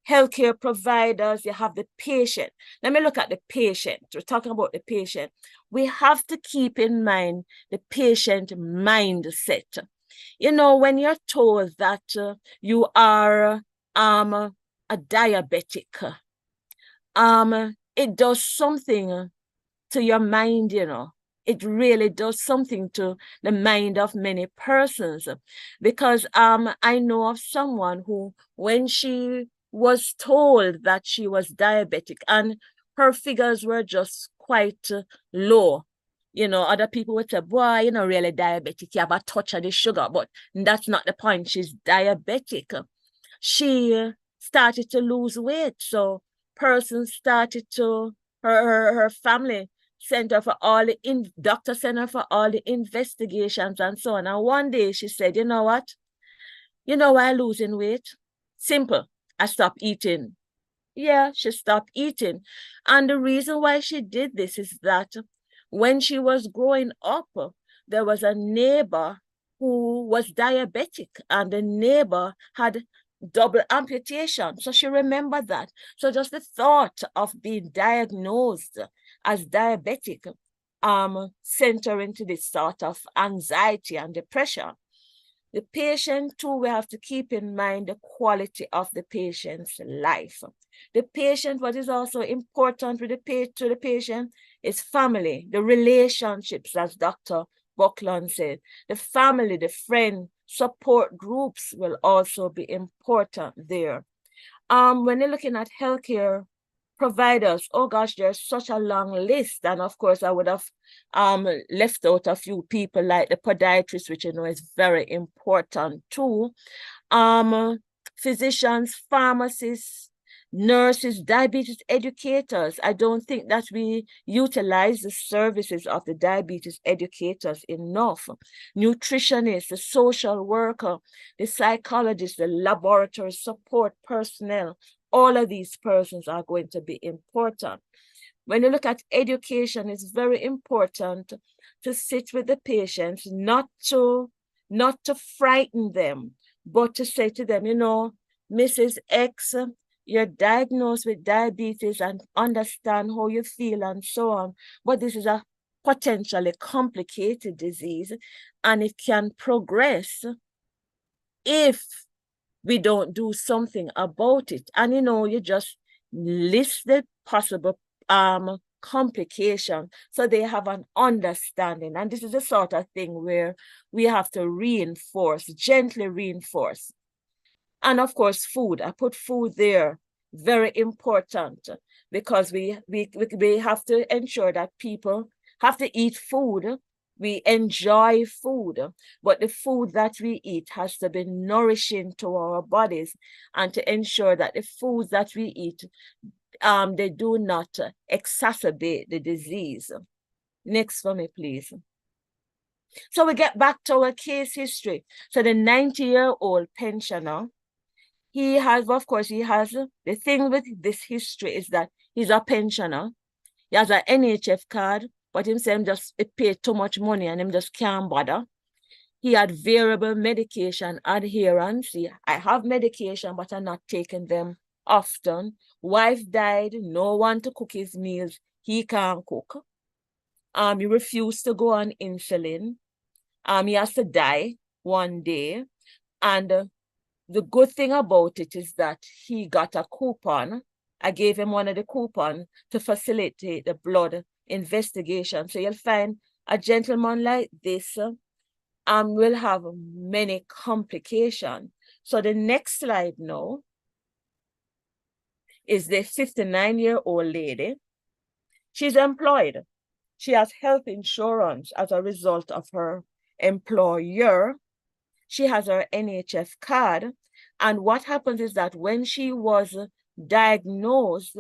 healthcare providers, you have the patient. Let me look at the patient. We're talking about the patient. We have to keep in mind the patient mindset. When you're told that you are a diabetic, it does something to your mind, It really does something to the mind of many persons, because I know of someone who, when she was told that she was diabetic and her figures were just quite low, other people would say, boy, you're not really diabetic, you have a touch of the sugar, but that's not the point. She's diabetic. She started to lose weight, so persons started to, her family sent her for all the doctor sent her for all the investigations and so on. And one day she said, you know what? You know why I'm losing weight? Simple. I stopped eating. Yeah, she stopped eating. And the reason why she did this is that when she was growing up, there was a neighbor who was diabetic, and the neighbor had double amputation. So she remembered that. So just the thought of being diagnosed as diabetic sent her into this sort of anxiety and depression. The patient too, we have to keep in mind the quality of the patient's life. The patient, what is also important with to the patient is family, the relationships, as Dr. Buckland said. The family, the friend, support groups will also be important there. When you're looking at healthcare providers, oh gosh, there's such a long list. And of course, I would have left out a few people like the podiatrist, which is very important too. Physicians, pharmacists, nurses, diabetes educators. I don't think that we utilize the services of the diabetes educators enough. Nutritionists, the social worker, the psychologist, the laboratory support personnel, all of these persons are going to be important. When you look at education, it's very important to sit with the patients, not to frighten them, but to say to them, Mrs. X, you're diagnosed with diabetes and understand how you feel and so on. But this is a potentially complicated disease and it can progress if we don't do something about it. And you just list the possible complication so they have an understanding. And this is the sort of thing where we have to reinforce, gently reinforce. And of course, food. I put food there, very important, because we have to ensure that people have to eat food. We enjoy food, but the food that we eat has to be nourishing to our bodies, and to ensure that the foods that we eat, they do not exacerbate the disease. Next for me, please. So we get back to our case history. So the 90-year-old pensioner, he has the thing with this history is that he's a pensioner. He has an NHF card, but him say him just it paid too much money and him just can't bother. He had variable medication adherence. I have medication, but I'm not taking them often. Wife died, no one to cook his meals. He can't cook. He refused to go on insulin. He has to die one day. And the good thing about it is that he got a coupon. I gave him one of the coupons to facilitate the blood investigation. So you'll find a gentleman like this will have many complications. So the next slide now is the 59-year-old lady. She's employed. She has health insurance as a result of her employer. She has her NHF card. And what happens is that when she was diagnosed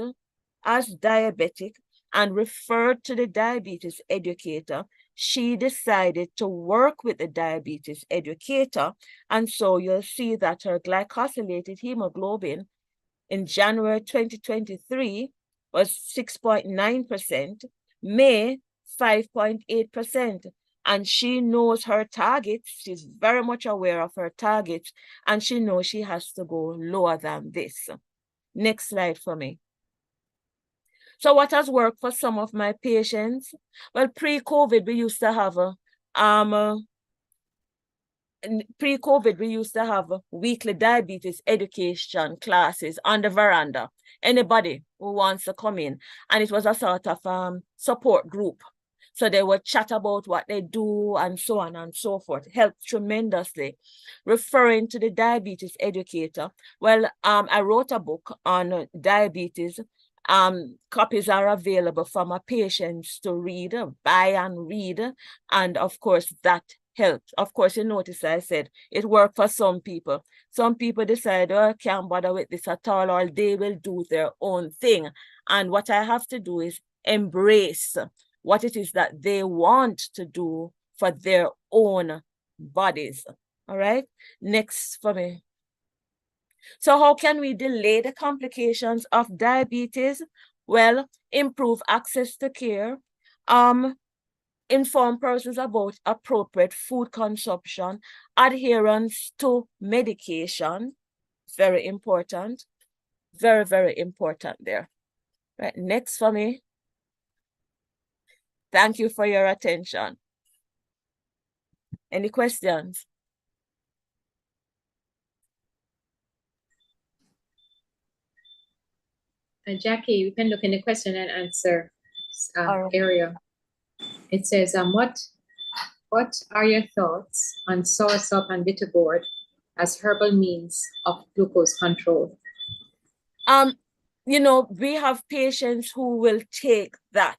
as diabetic and referred to the diabetes educator, she decided to work with the diabetes educator. And so you'll see that her glycosylated hemoglobin in January 2023 was 6.9%, May 5.8%. And she knows her targets. She's very much aware of her targets, and she knows she has to go lower than this. Next slide for me. So what has worked for some of my patients? Well, pre-COVID, we used to have weekly diabetes education classes on the veranda. Anybody who wants to come in, and it was a sort of support group. So they would chat about what they do and so on and so forth. Helped tremendously. Referring to the diabetes educator, well, I wrote a book on diabetes. Copies are available for my patients to read, buy and read. And of course, that helped. Of course, you notice I said it worked for some people. Some people decide, oh, I can't bother with this at all, or they will do their own thing. And what I have to do is embrace what it is that they want to do for their own bodies. All right, next for me. So how can we delay the complications of diabetes? Well, improve access to care, inform persons about appropriate food consumption, adherence to medication, very important, very, very important there. Right, next for me. Thank you for your attention. Any questions? Jackie, you can look in the question and answer right. area. It says, what are your thoughts on soursop and bitter gourd as herbal means of glucose control? You know, we have patients who will take that.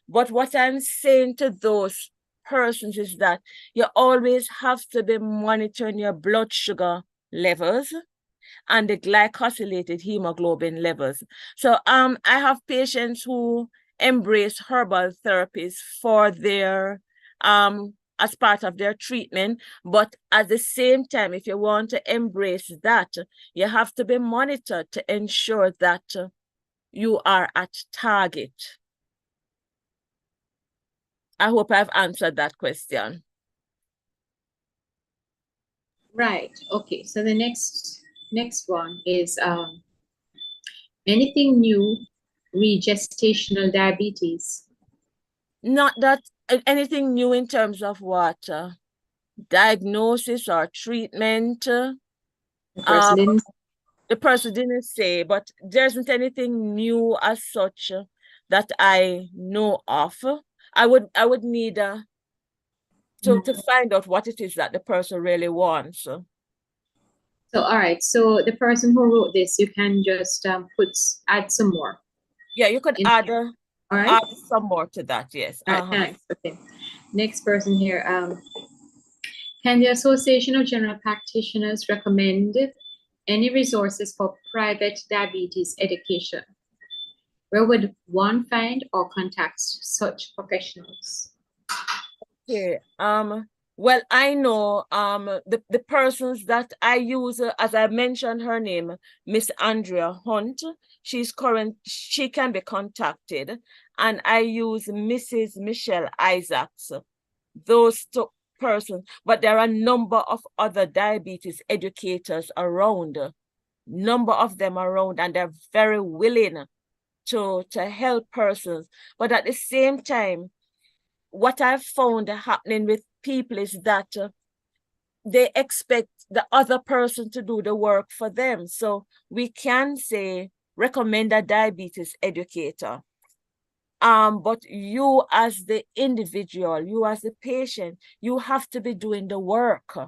But what I'm saying to those persons is that you always have to be monitoring your blood sugar levels and the glycosylated hemoglobin levels. So I have patients who embrace herbal therapies for their as part of their treatment, but at the same time, if you want to embrace that, you have to be monitored to ensure that you are at target. I hope I've answered that question. Right. Okay. So the next one is anything new re gestational diabetes? Not that anything new in terms of what diagnosis or treatment. The person didn't say, but there isn't anything new as such that I know of. I would need to find out what it is that the person really wants. So all right. So the person who wrote this, you can just add some more. Yeah, you could add add some more to that. Yes. Thanks. Okay. Next person here. Can the Association of General Practitioners recommend any resources for private diabetes education? Where would one find or contact such professionals? Okay. Well, I know the persons that I use, as I mentioned her name, Miss Andrea Hunt. She can be contacted, and I use Mrs. Michelle Isaacs. Those two persons, but there are a number of other diabetes educators around, number of them around, and they're very willing to help persons. But at the same time, what I've found happening with people is that they expect the other person to do the work for them. So we can say, recommend a diabetes educator. But you as the individual, you as the patient, you have to be doing the work.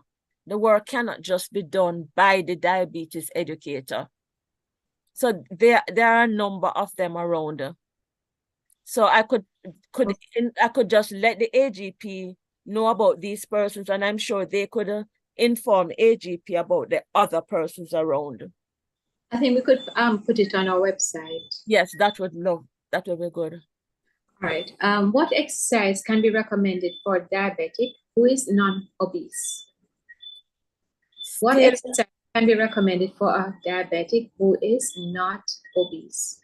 The work cannot just be done by the diabetes educator. So there are a number of them around. So I could just let the AGP know about these persons, and I'm sure they could inform AGP about the other persons around. I think we could put it on our website. Yes, that would be good. All right. What exercise can be recommended for a diabetic who is non-obese? What exercise can be recommended for a diabetic who is not obese?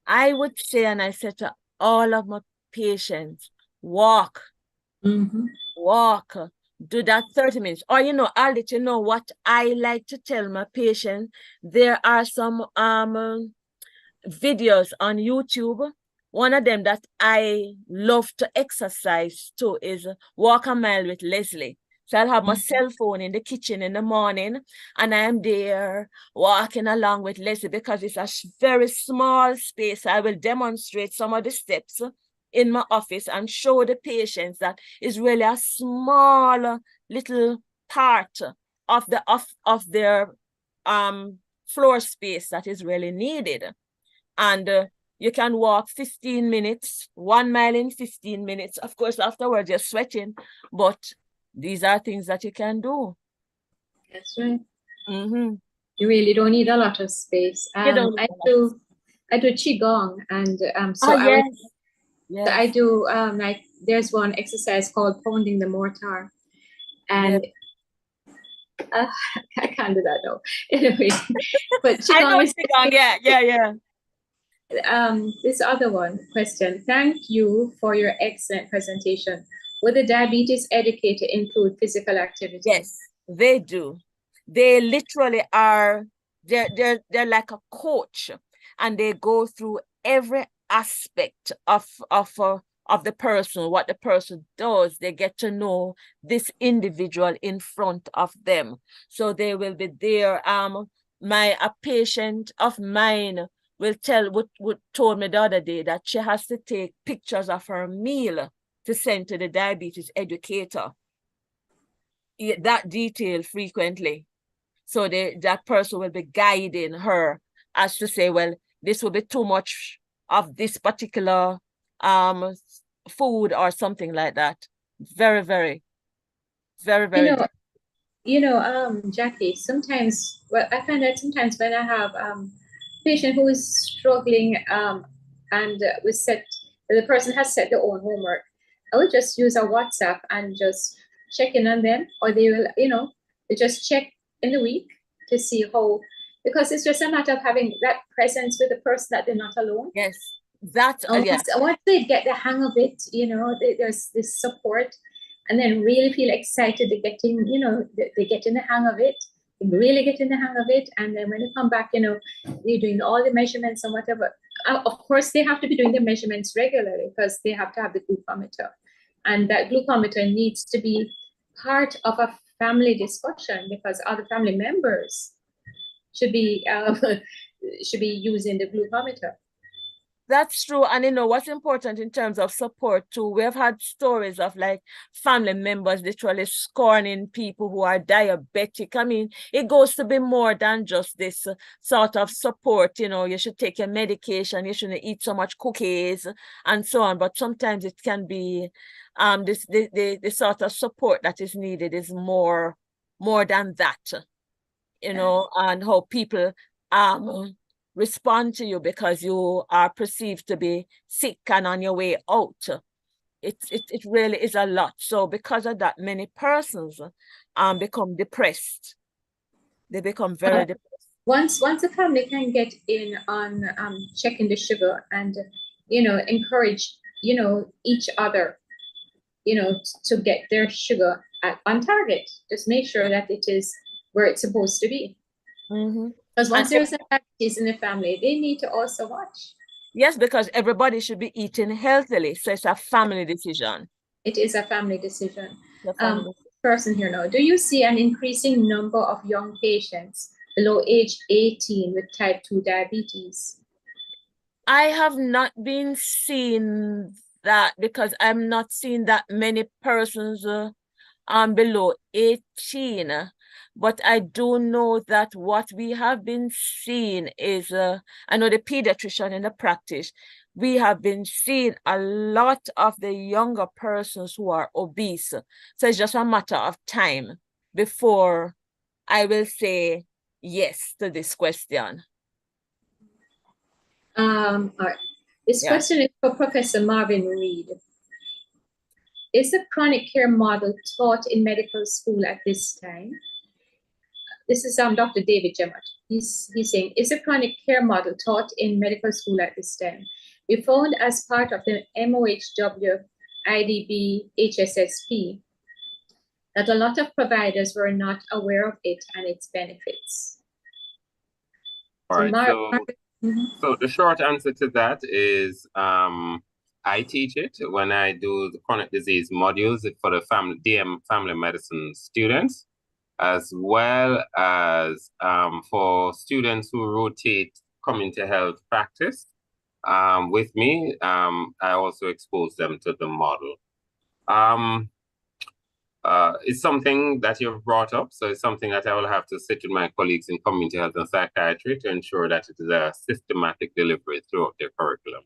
I would say, and I said to all of my patients, walk. Walk. Do that 30 minutes. Or, I'll let you know what I like to tell my patients. There are some videos on YouTube. One of them that I love to exercise too is Walk a Mile with Leslie. So I'll have my cell phone in the kitchen in the morning, and I am there walking along with Leslie because it's a very small space. I will demonstrate some of the steps in my office and show the patients that it's really a small little part of their floor space that is really needed. And you can walk 15 minutes, 1 mile in 15 minutes. Of course, afterwards you're sweating, but these are things that you can do. That's right. You really don't need a lot of space. I do qigong, and I do like there's one exercise called pounding the mortar, and I can't do that though. Anyway, but qigong is qigong. Yeah. This other question. Thank you for your excellent presentation. Would the diabetes educator include physical activity? Yes, they do. They literally are. They're like a coach, and they go through every aspect of the person, what the person does. They get to know this individual in front of them. So they will be there. A patient of mine told me the other day that she has to take pictures of her meal to send to the diabetes educator. That detail frequently. So that person will be guiding her as to say, well, this will be too much of this particular food or something like that. Very, very, very, very. Jackie, sometimes, I find that sometimes when I have patient who is struggling and the person has set their own homework, I will just use a WhatsApp and just check in on them, or they will, they just check in the week to see how, because it's just a matter of having that presence with the person that they're not alone. Yes, once they get the hang of it, there's this support, and then really feel excited to getting, they get in the hang of it. Really get in the hang of it, and then when they come back, they're doing all the measurements and whatever. Of course, they have to be doing the measurements regularly because they have to have the glucometer, and that glucometer needs to be part of a family discussion because other family members should be using the glucometer. That's true. And what's important in terms of support too, we've had stories of like family members literally scorning people who are diabetic. I mean, it goes to be more than just this sort of support. You should take your medication, you shouldn't eat so much cookies and so on. But sometimes it can be the sort of support that is needed is more than that, and how people respond to you because you are perceived to be sick and on your way out. it really is a lot. So because of that, many persons become depressed. They become very depressed. Once the family can get in on checking the sugar and encourage each other to get their sugar on target, just make sure that it is where it's supposed to be. Because once there's a diabetes in the family, they need to also watch. Yes, because everybody should be eating healthily, so it's a family decision. It is a family decision. Person here now, do you see an increasing number of young patients below age 18 with type 2 diabetes? I have not been seeing that because I'm not seeing that many persons below 18. But I do know that what we have been seeing is, I know the pediatrician in the practice, we have been seeing a lot of the younger persons who are obese. So it's just a matter of time before I will say yes to this question. All right. This question is for Professor Marvin Reed. Is the chronic care model taught in medical school at this time? This is Dr. David Jemmott. He's saying, is the chronic care model taught in medical school at this time? We found as part of the MOHW IDB HSSP that a lot of providers were not aware of it and its benefits. All right, so the short answer to that is I teach it when I do the chronic disease modules for the family medicine students, as well as for students who rotate community health practice with me. I also expose them to the model. It's something that you've brought up, so it's something that I will have to sit with my colleagues in community health and psychiatry to ensure that it is a systematic delivery throughout their curriculum.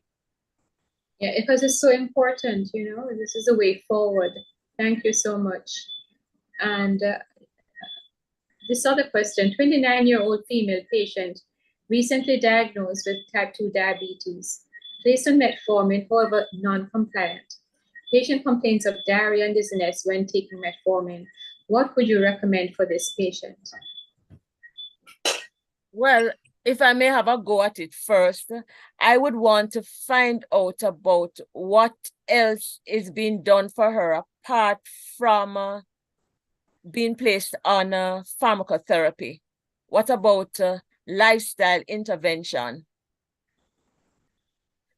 Yeah, because it's so important, this is the way forward. Thank you so much. And this other question, 29-year-old female patient recently diagnosed with type 2 diabetes, placed on metformin, however non-compliant. Patient complains of diarrhea and dizziness when taking metformin. What would you recommend for this patient? Well, if I may have a go at it first, I would want to find out about what else is being done for her apart from being placed on pharmacotherapy. What about lifestyle intervention?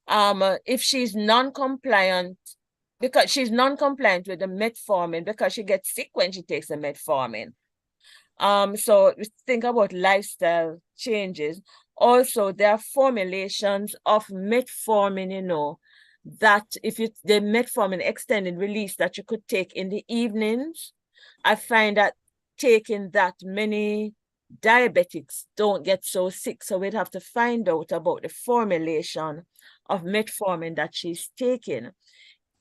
If she's non-compliant, because she's non-compliant with the metformin because she gets sick when she takes the metformin. So think about lifestyle changes. Also, there are formulations of metformin, that the metformin extended release that you could take in the evenings. I find that taking that, many diabetics don't get so sick. So we'd have to find out about the formulation of metformin that she's taking.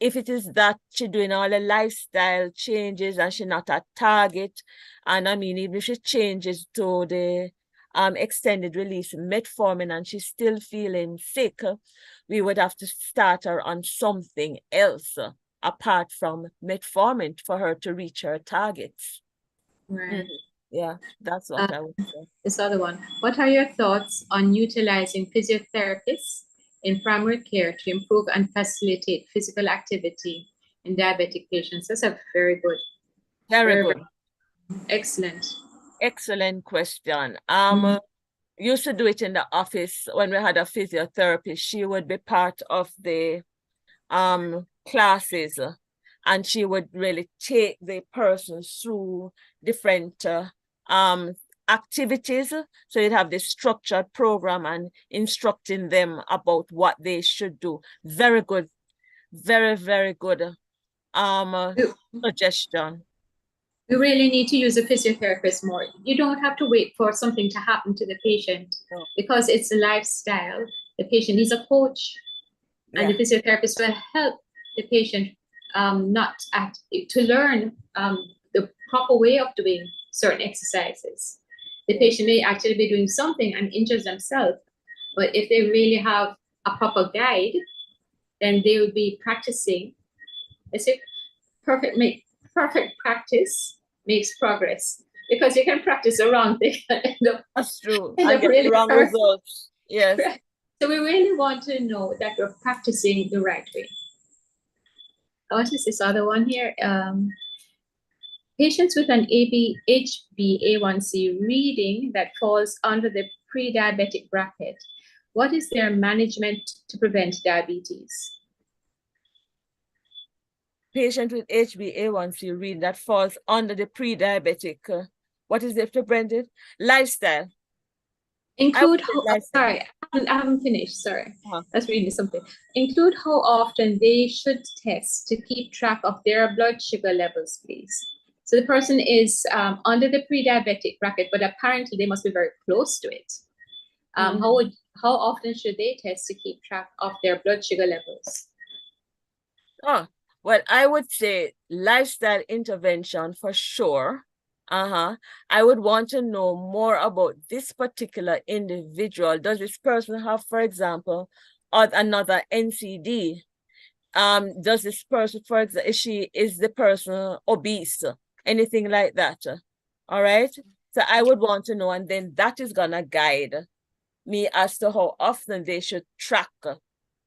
If it is that she's doing all the lifestyle changes and she's not at target, and I mean, even if she changes to the extended release metformin and she's still feeling sick, we would have to start her on something else apart from metformin for her to reach her targets. Right. Yeah, that's what I would say. This other one. What are your thoughts on utilizing physiotherapists in primary care to improve and facilitate physical activity in diabetic patients? That's a very good. Very good. Excellent. Excellent question. Used to do it in the office when we had a physiotherapist. She would be part of the classes, and she would really take the persons through different activities. So you'd have this structured program and instructing them about what they should do. Very good. Very, very good suggestion. We really need to use a physiotherapist more. You don't have to wait for something to happen to the patient because it's a lifestyle. The patient needs a coach, and the physiotherapist will help the patient to learn the proper way of doing certain exercises. The patient may actually be doing something and injures themselves, but if they really have a proper guide, then they will be practicing It's a perfect practice makes progress, because you can practice the wrong thing and That's true. end And up get really the wrong perfect. results. Yes. So we really want to know that we're practicing the right way. What is this other one here? Patients with an HbA1c reading that falls under the pre-diabetic bracket, what is their management to prevent diabetes? Patient with HbA1c reading that falls under the pre-diabetic. What is it to prevent it? Lifestyle. Include, lifestyle. sorry, I haven't finished, sorry. Uh-huh. That's reading something. Include how often they should test to keep track of their blood sugar levels, please. So the person is under the pre-diabetic bracket, but apparently they must be very close to it. How often should they test to keep track of their blood sugar levels? Oh, well, I would say lifestyle intervention for sure. I would want to know more about this particular individual. Does this person have, for example, another NCD? Does this person, for example, is the person obese? Anything like that? All right. So I would want to know, and then that is gonna guide me as to how often they should track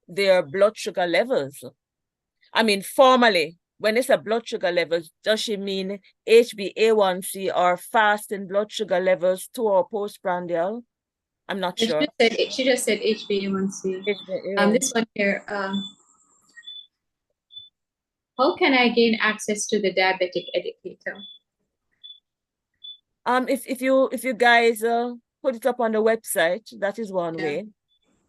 their blood sugar levels. I mean, formally, when it's a blood sugar levels, does she mean HbA1c or fasting blood sugar levels to or postprandial? I'm not sure. She just said HbA1c. This one here. How can I gain access to the diabetic educator? If you guys put it up on the website, that is one way.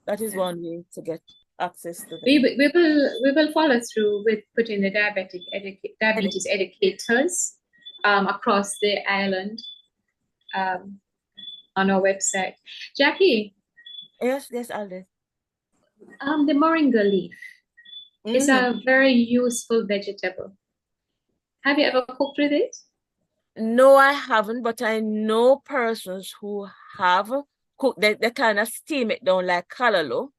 That is one way to get access to them. We will follow through with putting the diabetes educators across the island on our website. Jackie. Yes, Aldous. The moringa leaf is a very useful vegetable. Have you ever cooked with it? No, I haven't, but I know persons who have cooked. They kind of steam it down like callaloo.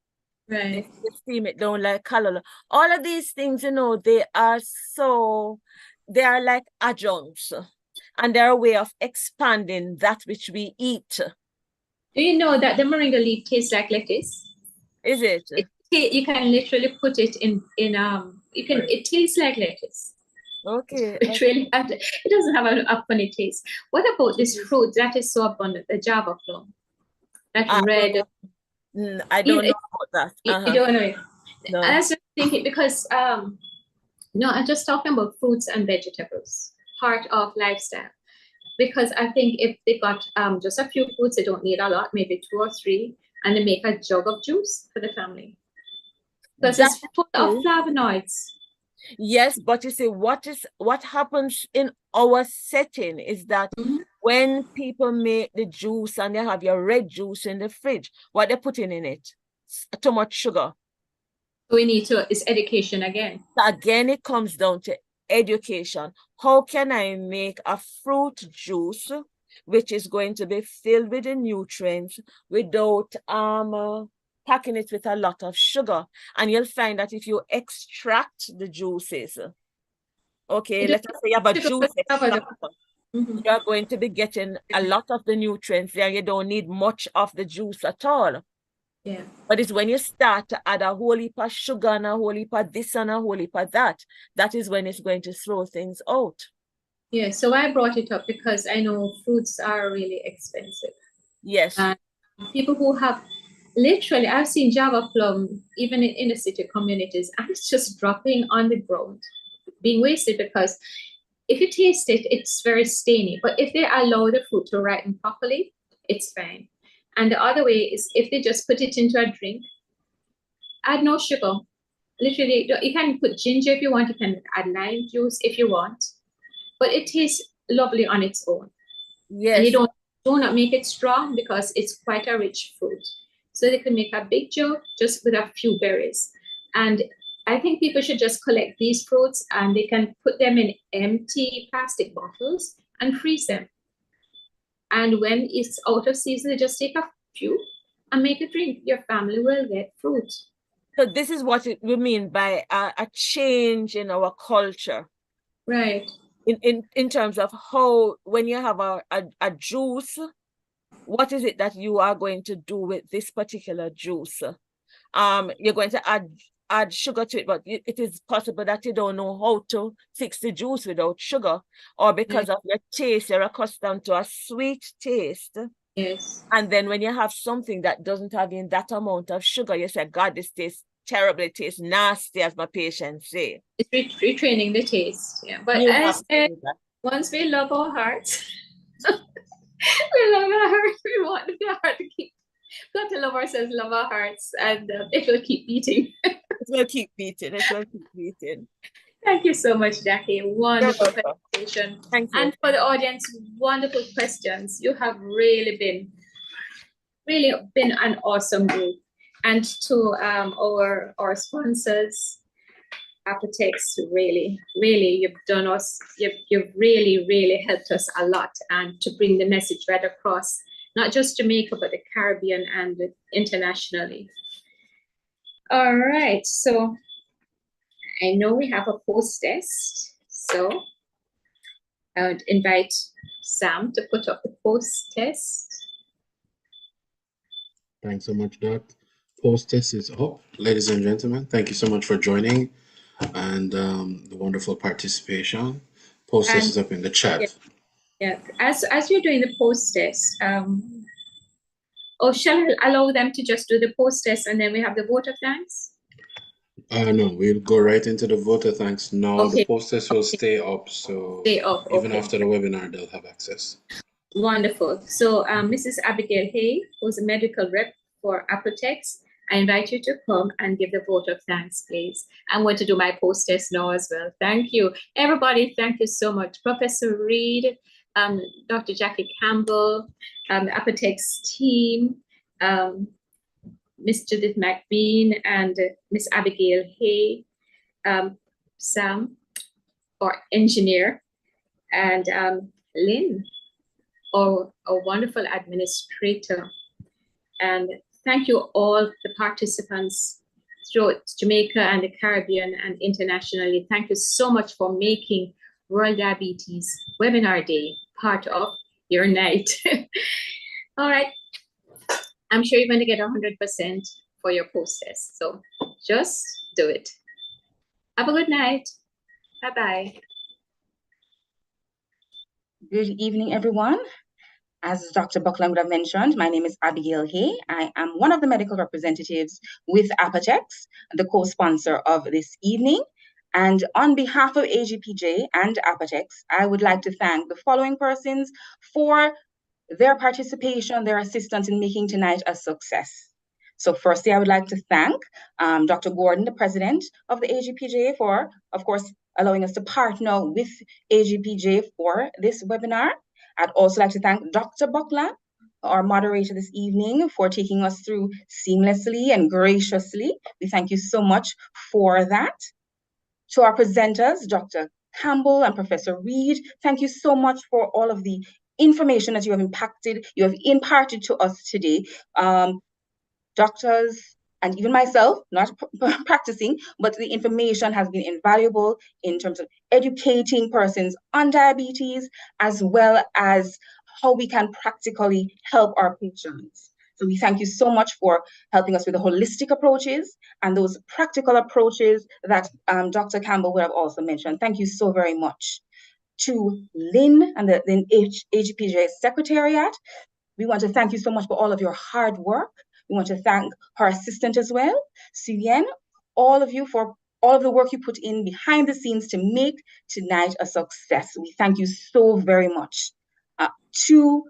Right. They steam it down like callaloo. All of these things, they are like adjuncts, and they're a way of expanding that which we eat. Do you know that the moringa leaf tastes like lettuce? Is it? You can literally put it it tastes like lettuce. Okay. It really it doesn't have a funny taste. What about this fruit that is so abundant, the Java plum? That red. I don't know about that. You don't know it. No. I was just thinking because no, I'm just talking about fruits and vegetables, part of lifestyle. Because I think if they got just a few fruits, they don't need a lot, maybe 2 or 3, and they make a jug of juice for the family. Because it's full of flavonoids. Yes, but you see, what happens in our setting is that when people make the juice and they have your red juice in the fridge, what they're putting in it? Too much sugar. It's education again. Again, it comes down to education. How can I make a fruit juice which is going to be filled with the nutrients without packing it with a lot of sugar? And you'll find that if you extract the juices, okay, let's say you have a juice extractor, you're going to be getting a lot of the nutrients there. You don't need much of the juice at all. Yeah. But it's when you start to add a whole heap of sugar and a whole heap of this and a whole heap of that, that is when it's going to throw things out. Yeah, so I brought it up because I know fruits are really expensive. Yes. And people who have, literally, I've seen Java plum, even in inner city communities, and it's just dropping on the ground, being wasted, because if you taste it, it's very stainy. But if they allow the fruit to ripen properly, it's fine. And the other way is if they just put it into a drink, add no sugar. Literally, you can put ginger if you want, you can add lime juice if you want, but it tastes lovely on its own. Yes. And you do not make it strong because it's quite a rich fruit. So they can make a big jug just with a few berries. And I think people should just collect these fruits and they can put them in empty plastic bottles and freeze them. And when it's out of season, they just take a few and make a drink. Your family will get fruit. So this is what we mean by a change in our culture. Right. In terms of how, when you have a juice, what is it that you are going to do with this particular juice? You're going to add sugar to it, but it is possible that you don't know how to fix the juice without sugar, or because of your taste, you're accustomed to a sweet taste. Yes. And then when you have something that doesn't have in that amount of sugar, you say, God, this tastes terrible, it tastes nasty, as my patients say. It's retraining the taste. Yeah. But You as once we love our hearts, we love our hearts, we want the heart to keep, we've got to love ourselves, love our hearts, and it will keep beating. It will keep beating. It will keep beating. Thank you so much, Jackie. Wonderful presentation. Thank you. And for the audience, wonderful questions. You have really been an awesome group. And to our sponsors, Apotex, really, you've really helped us a lot, and to bring the message right across, not just Jamaica, but the Caribbean and internationally. All right, so I know we have a post-test, so I would invite Sam to put up the post-test. Thanks so much, Doc. Post-test is up. Ladies and gentlemen, thank you so much for joining and the wonderful participation. Post-test is up in the chat. Yeah. As you're doing the post-test, shall I allow them to just do the post-test and then we have the vote of thanks? No, we'll go right into the vote of thanks now. Okay. The post-test will stay up, so even after the webinar, they'll have access. Wonderful. So Mrs. Abigail Hay, who's a medical rep for Apotex, I invite you to come and give the vote of thanks, please. I'm going to do my post-test now as well. Thank you. Everybody, thank you so much. Professor Reed, Dr. Jackie Campbell, the Apotex team, Miss Judith McBean and Miss Abigail Hay, Sam, our engineer, and Lynn, our wonderful administrator. And thank you all the participants throughout Jamaica and the Caribbean and internationally. Thank you so much for making World Diabetes Webinar Day part of your night. All right. I'm sure you're going to get 100% for your post-test. So just do it. Have a good night. Bye-bye. Good evening, everyone. As Dr. Buckland would have mentioned, my name is Abigail Hay. I am one of the medical representatives with Apotex, the co-sponsor of this evening. And on behalf of Agpj and Apotex, I would like to thank the following persons for their participation, their assistance in making tonight a success. So firstly, I would like to thank Dr. Gordon, the president of the Agpj, for, of course, allowing us to partner with Agpj for this webinar. I'd also like to thank Dr. Buckland, our moderator this evening, for taking us through seamlessly and graciously. We thank you so much for that. To our presenters, Dr. Campbell and Professor Reed, thank you so much for all of the information that you have imparted to us today. Doctors and even myself, not practicing, but the information has been invaluable in terms of educating persons on diabetes, as well as how we can practically help our patients. So we thank you so much for helping us with the holistic approaches and those practical approaches that Dr. Campbell would have also mentioned. Thank you so very much. To Lynn and the Agpj Secretariat, we want to thank you so much for all of your hard work. We want to thank her assistant as well, Sylviane, all of you for all of the work you put in behind the scenes to make tonight a success. We thank you so very much. To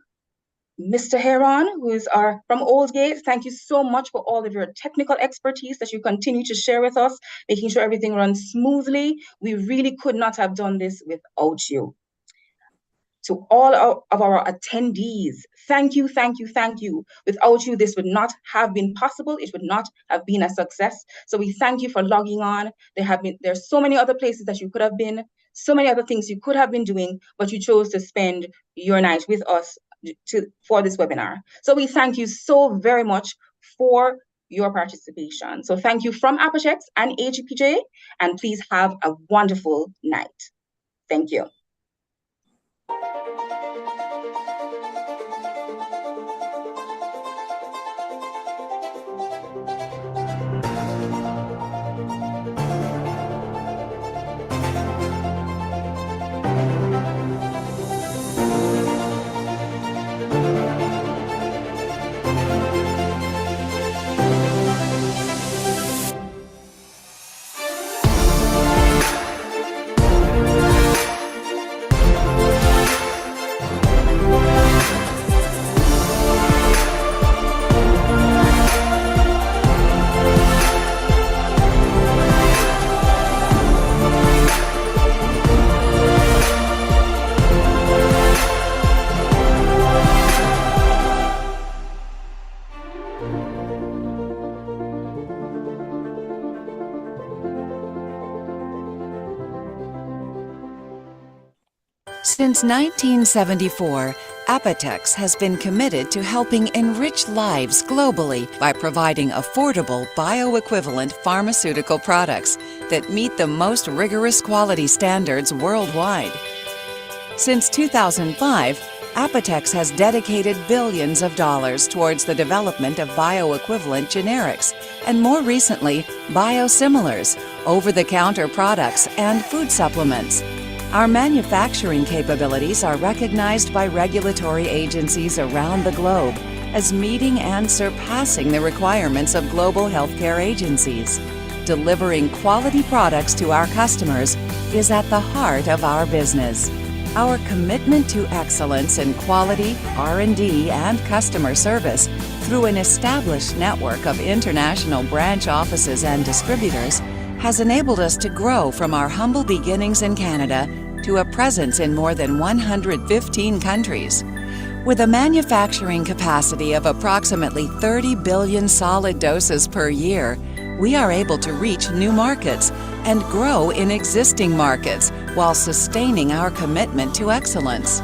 Mr. Heron, who is from Oldgate, thank you so much for all of your technical expertise that you continue to share with us, making sure everything runs smoothly. We really could not have done this without you. To all of our attendees, thank you, thank you, thank you. Without you, this would not have been possible. It would not have been a success. So we thank you for logging on. There's so many other places that you could have been, so many other things you could have been doing, but you chose to spend your night with us for this webinar. So we thank you so very much for your participation. So thank you from Apotex and Agpj, and please have a wonderful night. Thank you. Since 1974, Apotex has been committed to helping enrich lives globally by providing affordable bioequivalent pharmaceutical products that meet the most rigorous quality standards worldwide. Since 2005, Apotex has dedicated billions of dollars towards the development of bioequivalent generics and, more recently, biosimilars, over-the-counter products, and food supplements. Our manufacturing capabilities are recognized by regulatory agencies around the globe as meeting and surpassing the requirements of global healthcare agencies. Delivering quality products to our customers is at the heart of our business. Our commitment to excellence in quality, R&D, and customer service through an established network of international branch offices and distributors has enabled us to grow from our humble beginnings in Canada to a presence in more than 115 countries. With a manufacturing capacity of approximately 30 billion solid doses per year, we are able to reach new markets and grow in existing markets while sustaining our commitment to excellence.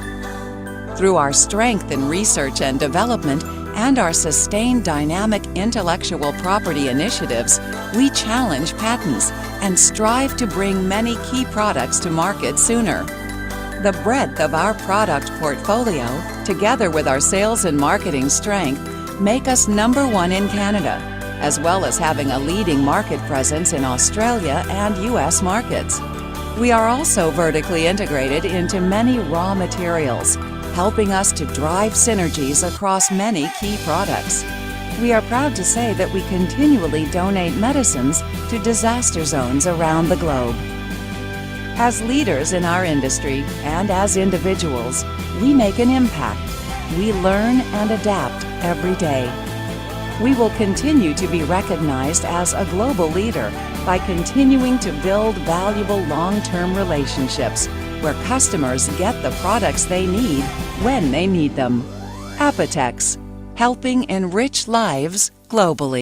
Through our strength in research and development and our sustained dynamic intellectual property initiatives, we challenge patents and strive to bring many key products to market sooner. The breadth of our product portfolio, together with our sales and marketing strength, make us #1 in Canada, as well as having a leading market presence in Australia and US markets. We are also vertically integrated into many raw materials, helping us to drive synergies across many key products. We are proud to say that we continually donate medicines to disaster zones around the globe. As leaders in our industry and as individuals, we make an impact. We learn and adapt every day. We will continue to be recognized as a global leader by continuing to build valuable long-term relationships where customers get the products they need when they need them. Apotex, helping enrich lives globally.